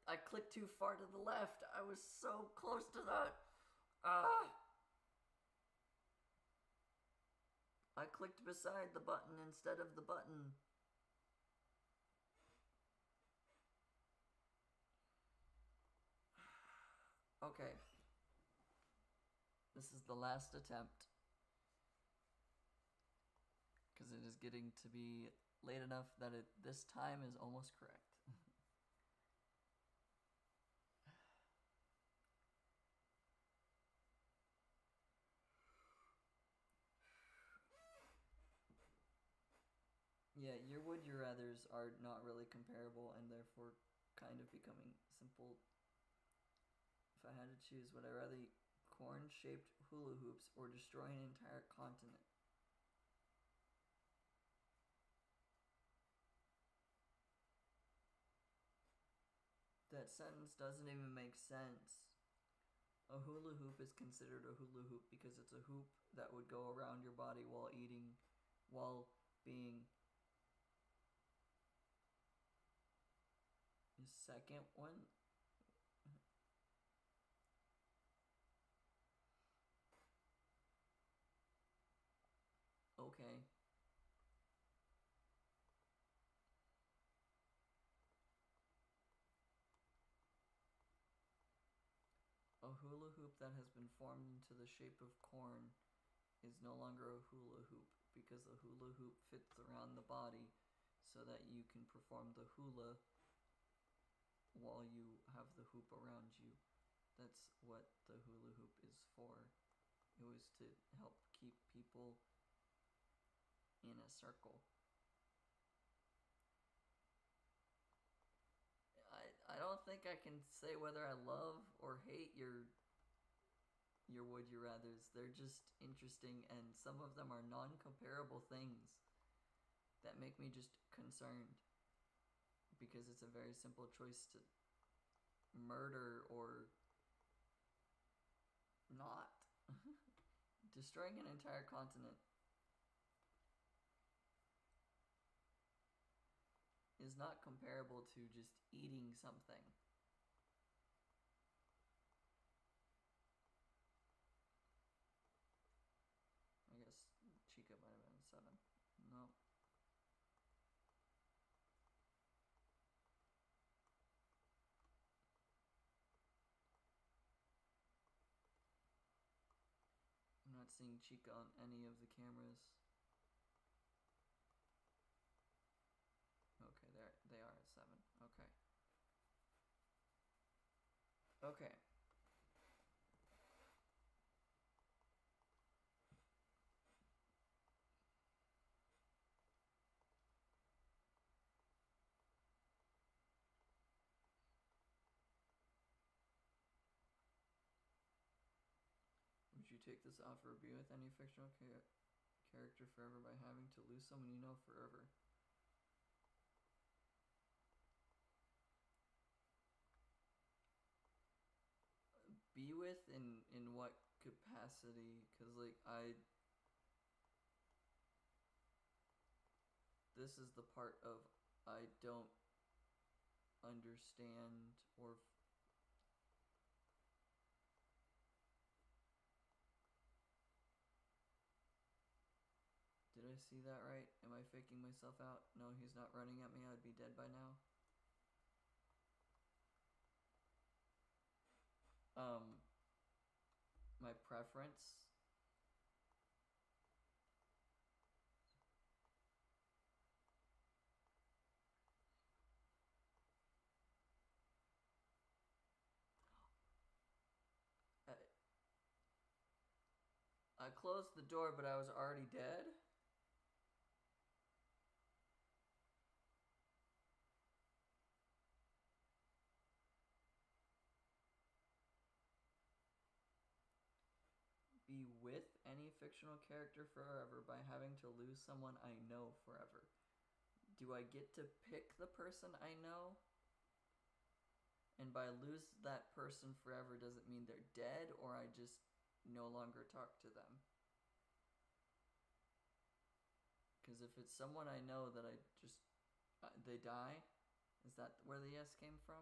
I clicked too far to the left. I was so close to that. Ah! I clicked beside the button instead of the button. Okay. This is the last attempt. Because it is getting to be late enough that this time is almost correct. Yeah, your would you rathers are not really comparable and therefore kind of becoming simple. If I had to choose, would I rather eat corn-shaped hula hoops or destroy an entire continent? That sentence doesn't even make sense. A hula hoop is considered a hula hoop because it's a hoop that would go around your body while eating, while being... The second one? Okay. A hula hoop that has been formed into the shape of corn is no longer a hula hoop because the hula hoop fits around the body so that you can perform the hula while you have the hoop around you. That's what the hula hoop is for. It was to help keep people in a circle. I don't think I can say whether I love or hate your would you rathers. They're just interesting, and some of them are non-comparable things that make me just concerned because it's a very simple choice to murder or not. Destroying an entire continent is not comparable to just eating something. I guess Chica might have been 7. No. I'm not seeing Chica on any of the cameras. Okay, they are at 7. Okay. Okay. Would you take this offer or be with any fictional character forever by having to lose someone you know forever. Be with in what capacity? Because, like, this is the part of I don't understand or did I see that right? Am I faking myself out? No, he's not running at me. I'd be dead by now. My preference. I closed the door, but I was already dead. Be with any fictional character forever by having to lose someone I know forever. Do I get to pick the person I know? And by lose that person forever, does it mean they're dead or I just no longer talk to them? Because if it's someone I know that I just they die, is that where the yes came from?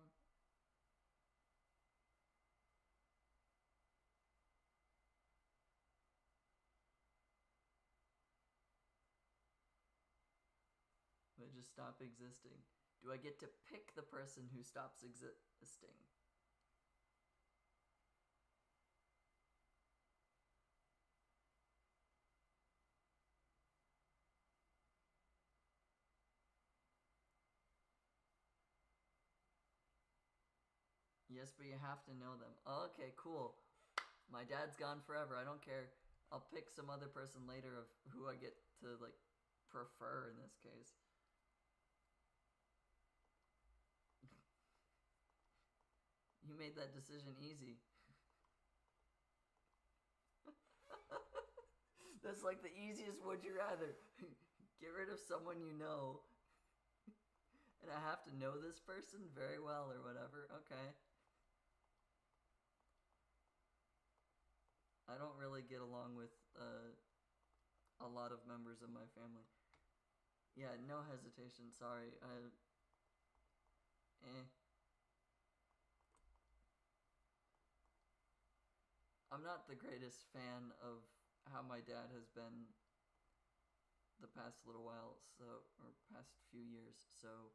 They just stop existing. Do I get to pick the person who stops existing? Yes, but you have to know them. Oh, okay, cool. My dad's gone forever. I don't care. I'll pick some other person later of who I get to, like, prefer in this case. You made that decision easy. That's like the easiest would you rather. Get rid of someone you know. And I have to know this person very well or whatever. Okay. I don't really get along with a lot of members of my family. Yeah, no hesitation. Sorry. I'm not the greatest fan of how my dad has been the past little while, so or past few years. So,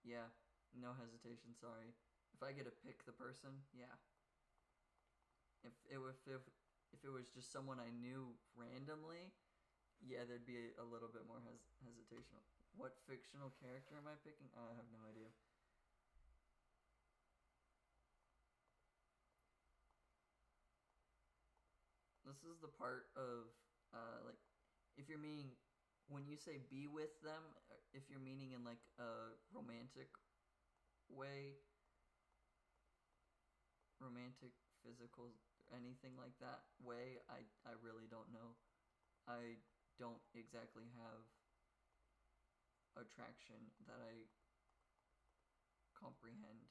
yeah, no hesitation. Sorry. If I get to pick the person, yeah. If it was just someone I knew randomly, yeah, there'd be a little bit more hesitation. What fictional character am I picking? I have no idea. This is the part of like, if you're meaning when you say be with them, if you're meaning in like a romantic way, romantic, physical, anything like that way, I really don't know. I don't exactly have attraction that I comprehend.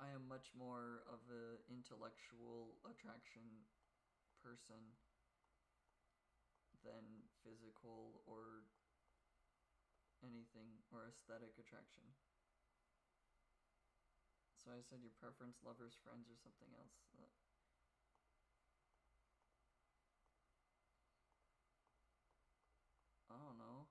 I am much more of an intellectual attraction person than physical or anything or aesthetic attraction. So I said your preference, lovers, friends, or something else. I don't know.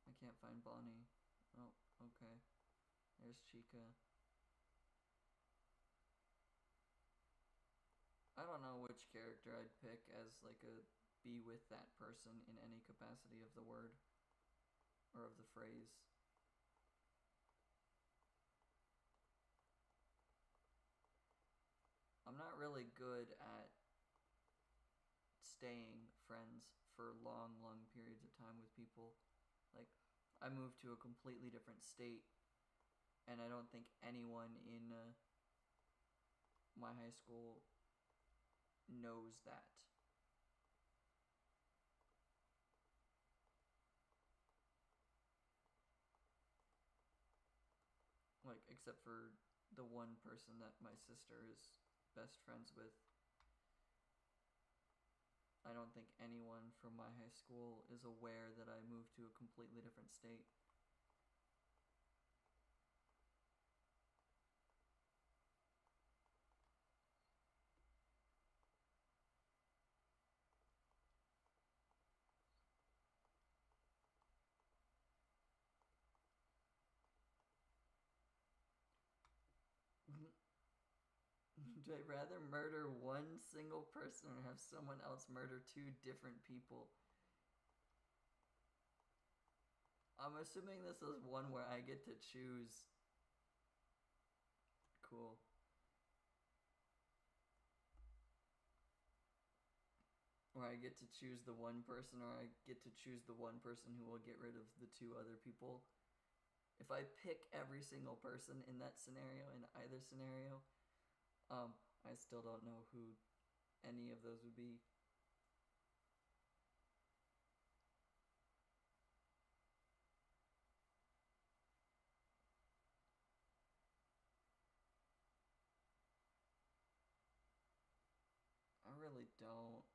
I can't find Bonnie. Oh, okay. There's Chica. I don't know which character I'd pick as like a be with that person in any capacity of the word. or of the phrase. I'm not really good at staying friends for long, long periods of time with people. Like, I moved to a completely different state, and I don't think anyone in my high school knows that. Like, except for the one person that my sister is best friends with. I don't think anyone from my high school is aware that I moved to a completely different state. Do I rather murder one single person or have someone else murder two different people? I'm assuming this is one where I get to choose. Cool. Or I get to choose the one person, or I get to choose the one person who will get rid of the two other people. If I pick every single person in that scenario, in either scenario, I still don't know who any of those would be. I really don't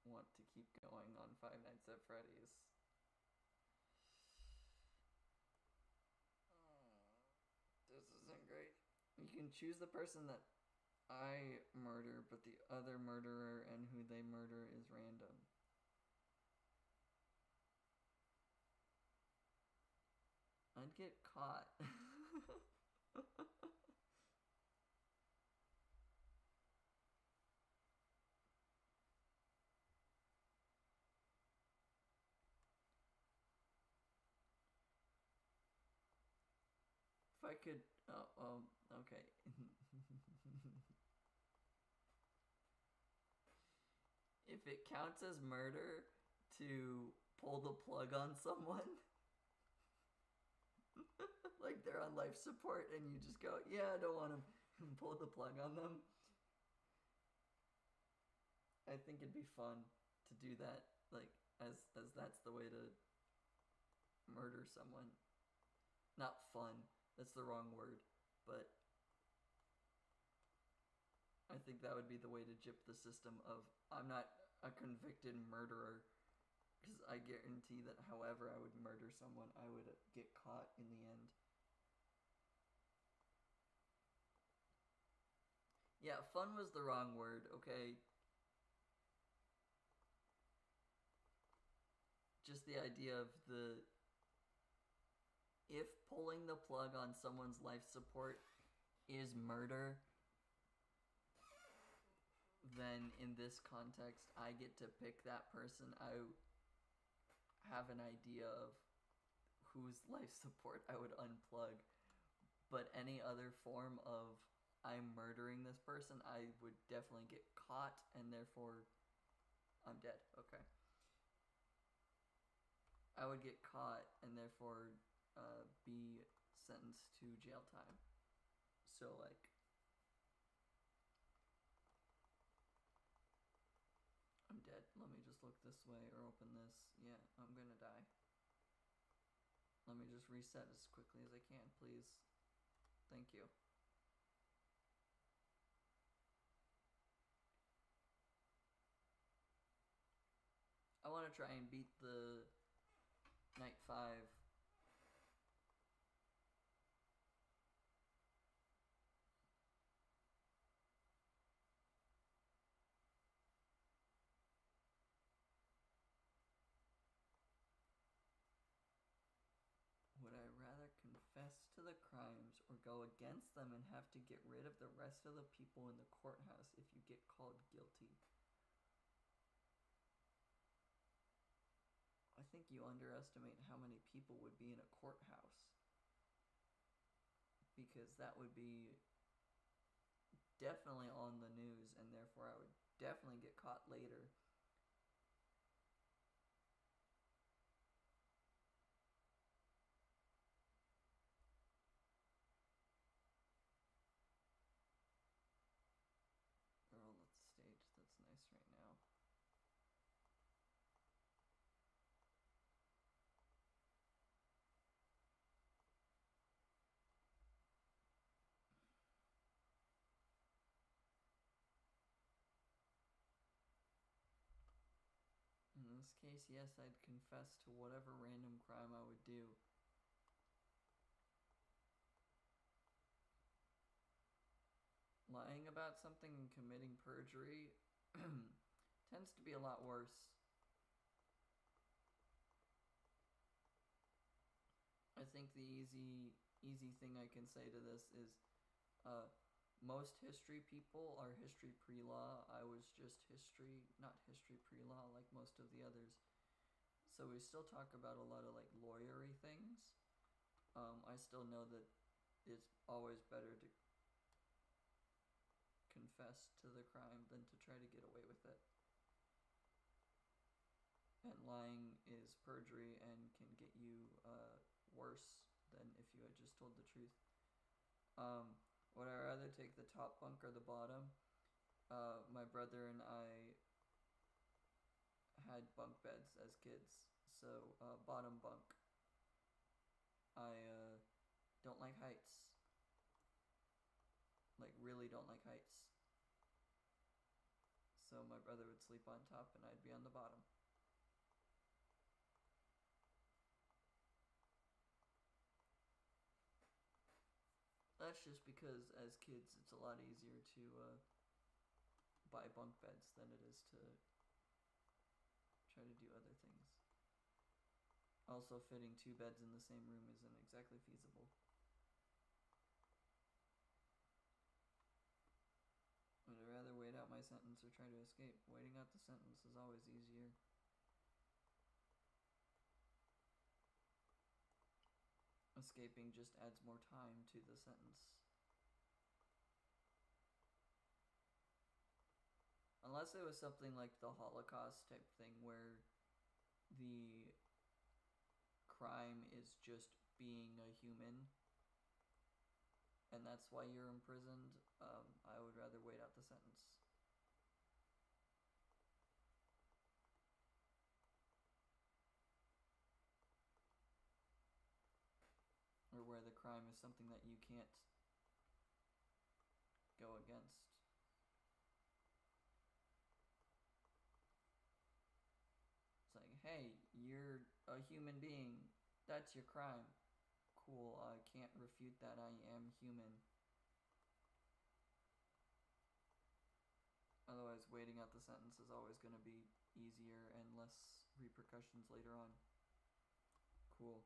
want to keep going on Five Nights at Freddy's. This isn't great. You can choose the person that I murder, but the other murderer and who they murder is random. I'd get caught. If I could, okay. If it counts as murder to pull the plug on someone, like they're on life support and you just go, yeah, I don't want to pull the plug on them. I think it'd be fun to do that, like, as that's the way to murder someone. Not fun, that's the wrong word, but I think that would be the way to gyp the system of, I'm not a convicted murderer, because I guarantee that however I would murder someone, I would get caught in the end. Yeah, fun was the wrong word, okay? Just the idea of the... If pulling the plug on someone's life support is murder, then in this context, I get to pick that person. I have an idea of whose life support I would unplug. But any other form of I'm murdering this person, I would definitely get caught, and therefore I'm dead. Okay. I would get caught, and therefore be sentenced to jail time. So, like, I'm dead. Let me just look this way or open this. Yeah, I'm gonna die. Let me just reset as quickly as I can, please. Thank you. I want to try and beat the Night 5. Would I rather confess to the crimes or go against them and have to get rid of the rest of the people in the courthouse if you get called guilty? I think you underestimate how many people would be in a courthouse. Because that would be definitely on the news, and therefore I would definitely get caught later. They're all at the stage. That's nice right now. In this case, yes, I'd confess to whatever random crime I would do. Lying about something and committing perjury tends to be a lot worse. I think the easy thing I can say to this is most history people are history pre-law. I was just history, not history pre-law like most of the others. So we still talk about a lot of like lawyery things. I still know that it's always better to confess to the crime than to try to get away with it. And lying is perjury and can get you worse than if you had just told the truth. Would I rather take the top bunk or the bottom? My brother and I had bunk beds as kids, so bottom bunk. I don't like heights. Like, really don't like heights. So my brother would sleep on top and I'd be on the bottom. That's just because as kids it's a lot easier to buy bunk beds than it is to try to do other things. Also, fitting 2 beds in the same room isn't exactly feasible. Would I rather wait out my sentence or try to escape? Waiting out the sentence is always easier. Escaping just adds more time to the sentence. Unless it was something like the Holocaust type thing where the crime is just being a human and that's why you're imprisoned, I would rather wait out the sentence. Or where the crime is something that you can't go against. It's like, hey, you're a human being. That's your crime. Cool, I can't refute that. I am human. Otherwise, waiting out the sentence is always going to be easier and less repercussions later on. Cool.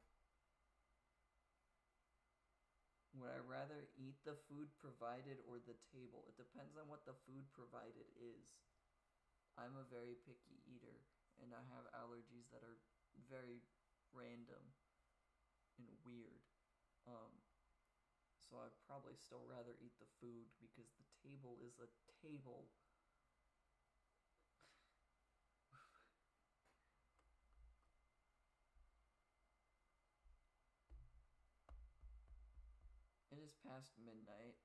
Would I rather eat the food provided or the table? It depends on what the food provided is. I'm a very picky eater, and I have allergies that are very random and weird. So I'd probably still rather eat the food because the table is a table. It is past midnight.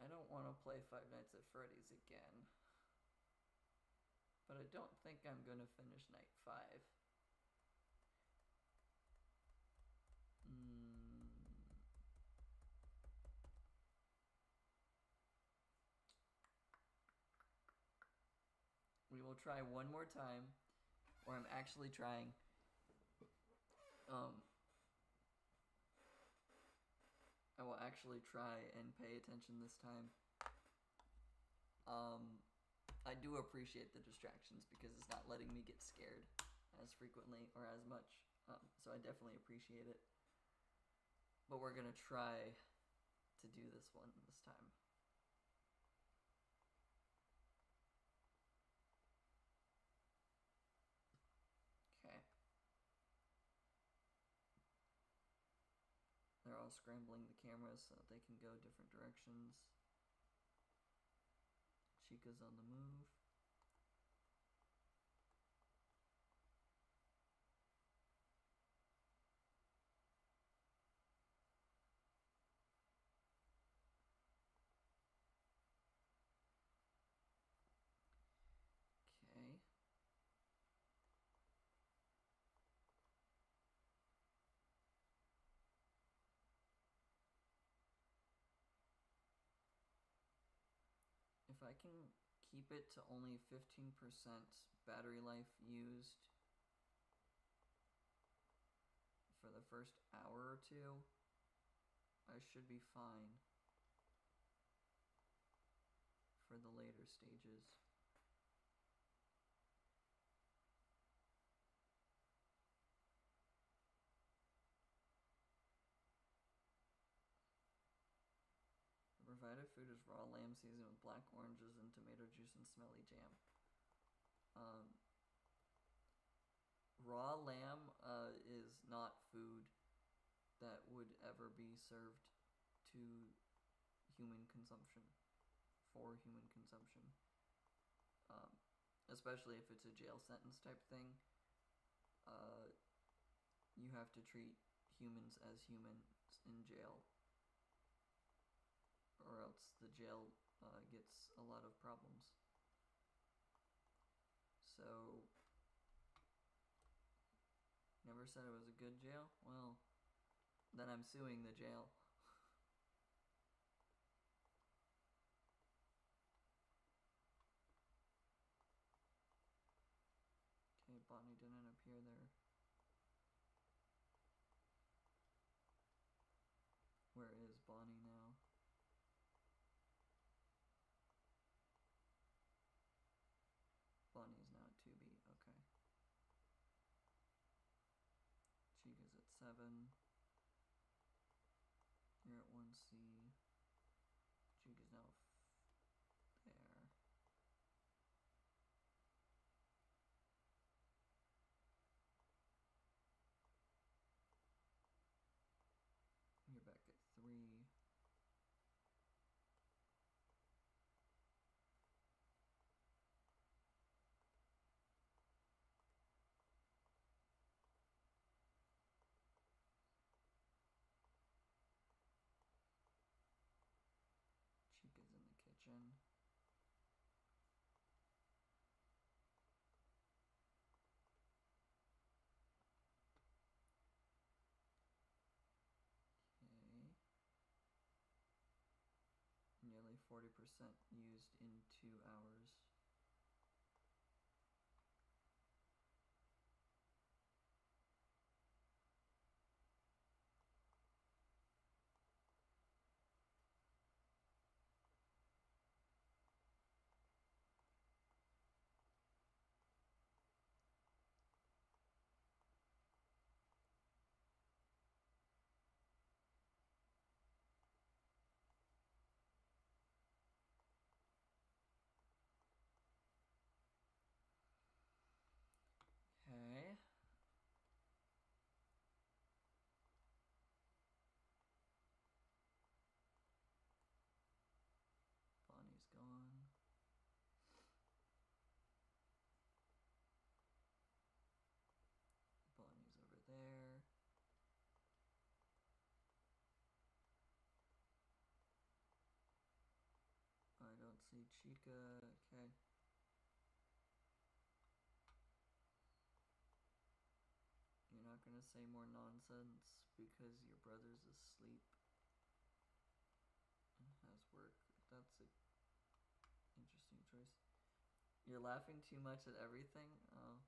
I don't want to play Five Nights at Freddy's again. But I don't think I'm going to finish night 5. We will try one more time where I'm actually trying. I will actually try and pay attention this time. I do appreciate the distractions because it's not letting me get scared as frequently or as much. So I definitely appreciate it. But we're going to try to do this one this time. scrambling the cameras so that they can go different directions. Chica's on the move. Okay. If I can keep it to only 15% battery life used for the first hour or two, I should be fine for the later stages. The provided food is raw lamb seasoned with black oranges and tomato juice and smelly jam. Raw lamb is not food that would ever be served to human consumption, for human consumption. Especially if it's a jail sentence type thing. You have to treat humans as humans in jail, or else the jail gets a lot of problems. So, never said it was a good jail? Well, then I'm suing the jail. Okay, Bonnie didn't appear there. Where is Bonnie now? Bonnie's now at 2B, okay. Chica's at 7. You're at 1C. Chica's now there. You're back at 3. Chica's in the kitchen. Okay. Nearly 40% used in 2 hours. Okay. Bonnie's gone. Bonnie's over there. I don't see Chica. Okay. You're not gonna say more nonsense because your brother's asleep and has work. That's an interesting choice. You're laughing too much at everything? Oh,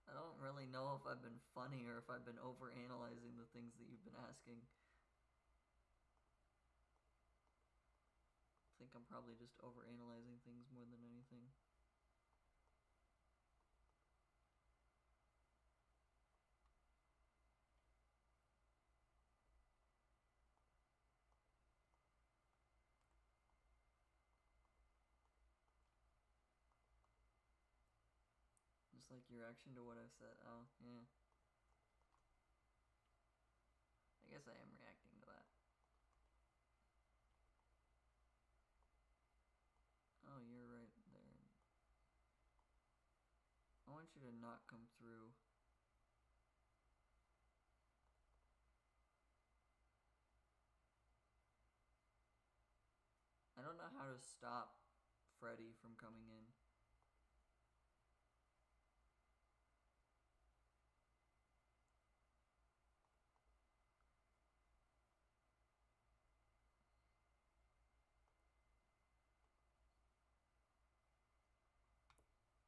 I don't really know if I've been funny or if I've been overanalyzing the things that you've been asking. I think I'm probably just overanalyzing things more than anything. Just like your reaction to what I've said. Oh, yeah. I guess I am reacting. want you to not come through. I don't know how to stop Freddy from coming in.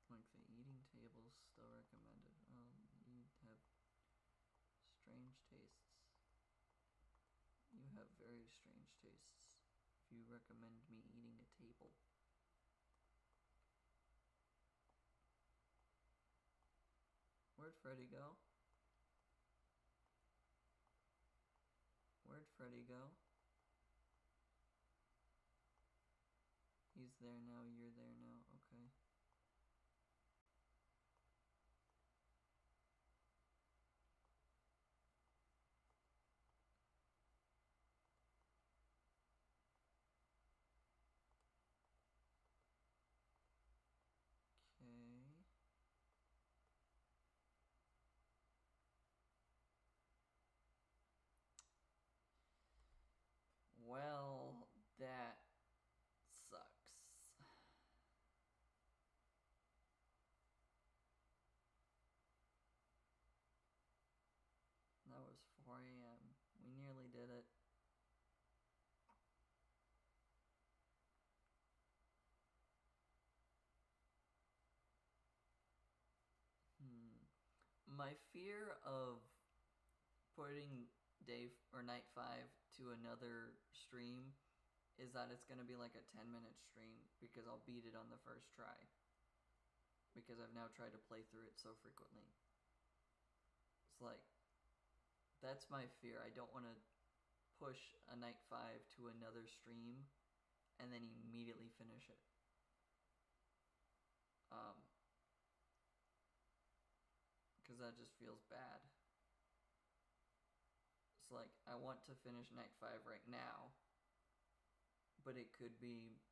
Like the eating tables still recommended. You have strange tastes. You have very strange tastes if you recommend me eating a table. Where'd Freddy go? Where'd Freddy go? He's there now, you're there now, okay. Okay. Well, that sucks. That was 4 a.m. We nearly did it. My fear of putting day or night 5 to another stream is that it's going to be like a 10-minute stream because I'll beat it on the first try. Because I've now tried to play through it so frequently. It's like, that's my fear. I don't want to push a night 5 to another stream and then immediately finish it. Because that just feels bad. It's like, I want to finish night 5 right now, but it could be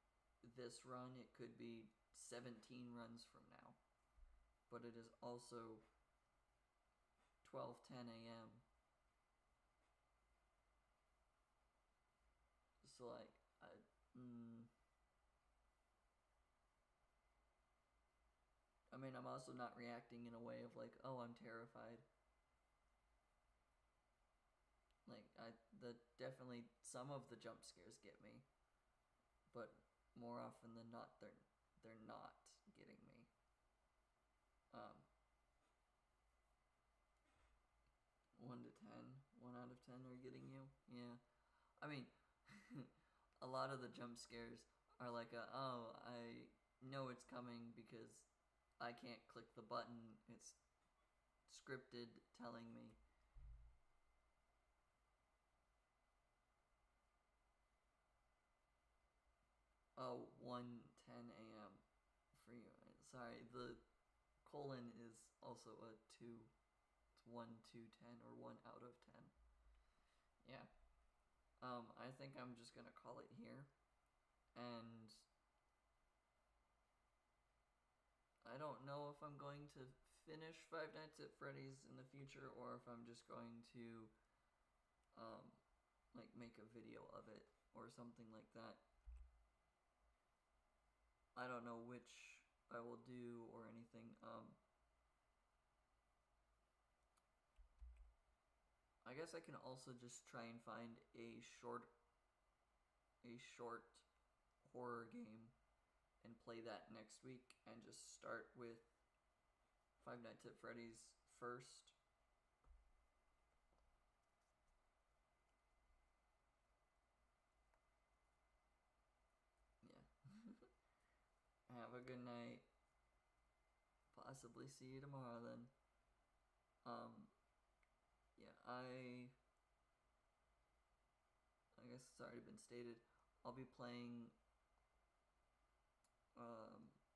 this run, it could be 17 runs from now. But it is also 12:10 a.m. So like, I mean, I'm also not reacting in a way of like, oh, I'm terrified. Like, definitely some of the jump scares get me, but more often than not, they're not getting me. 1 to 10, 1 out of 10 are getting you. Yeah, I mean, a lot of the jump scares are like, oh, I know it's coming because I can't click the button. It's scripted telling me. Oh, 1:10 a.m. for you. Sorry, the colon is also a 2. It's 1 to 10 or 1 out of 10. Yeah. I think I'm just gonna call it here. And I don't know if I'm going to finish Five Nights at Freddy's in the future or if I'm just going to like make a video of it or something like that. I don't know which I will do or anything. I guess I can also just try and find a short horror game and play that next week and just start with Five Nights at Freddy's first. Yeah. Have a good night. Possibly see you tomorrow then. Yeah, I guess it's already been stated. I'll be playing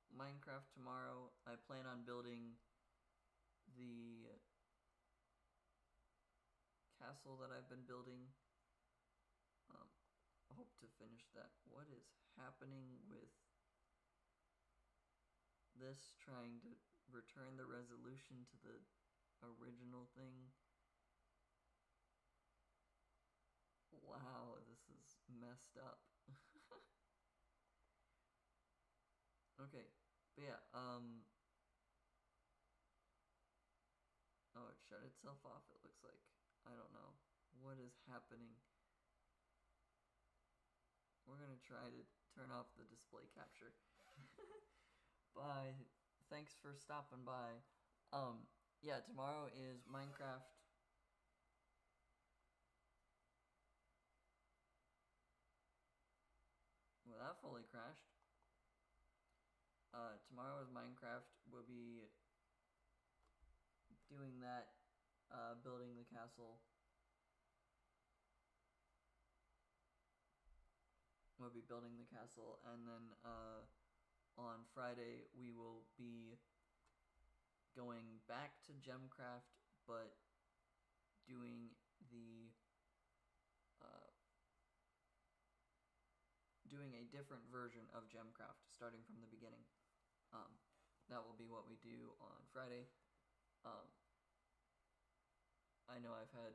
Minecraft tomorrow. I plan on building the castle that I've been building. I hope to finish that. What is happening with this trying to return the resolution to the original thing. Wow, this is messed up. Okay, but yeah, oh, it shut itself off, it looks like. I don't know. What is happening? We're gonna try to turn off the display capture. Bye. Thanks for stopping by. Yeah, tomorrow is Minecraft. Well, that fully crashed. Tomorrow is Minecraft. We'll be doing that, building the castle. We'll be building the castle, and then on Friday we will be going back to Gemcraft, but doing the doing a different version of Gemcraft, starting from the beginning. That will be what we do on Friday. I know I've had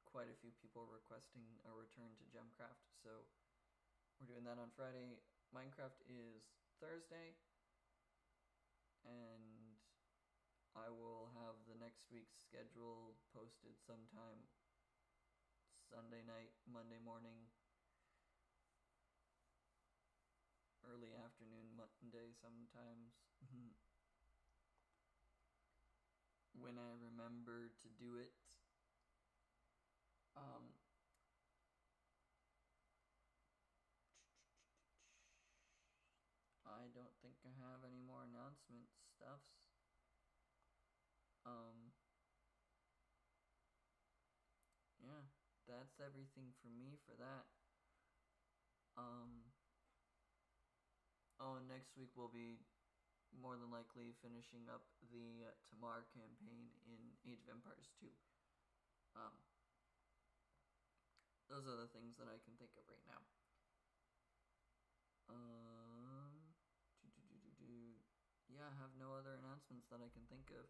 quite a few people requesting a return to Gemcraft, so we're doing that on Friday. Minecraft is Thursday, and I will have the next week's schedule posted sometime Sunday night, Monday morning, early afternoon, Monday sometimes. When I remember to do it. I don't think I have any more announcement stuffs. Yeah, that's everything for me for that. Oh, and next week we'll be more than likely finishing up the Tamar campaign in Age of Empires 2. Those are the things that I can think of right now. Yeah, I have no other announcements that I can think of.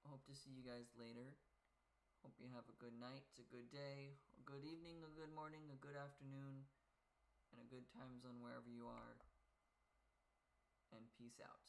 Hope to see you guys later. Hope you have a good night, a good day, a good evening, a good morning, a good afternoon, and a good time zone wherever you are. And peace out.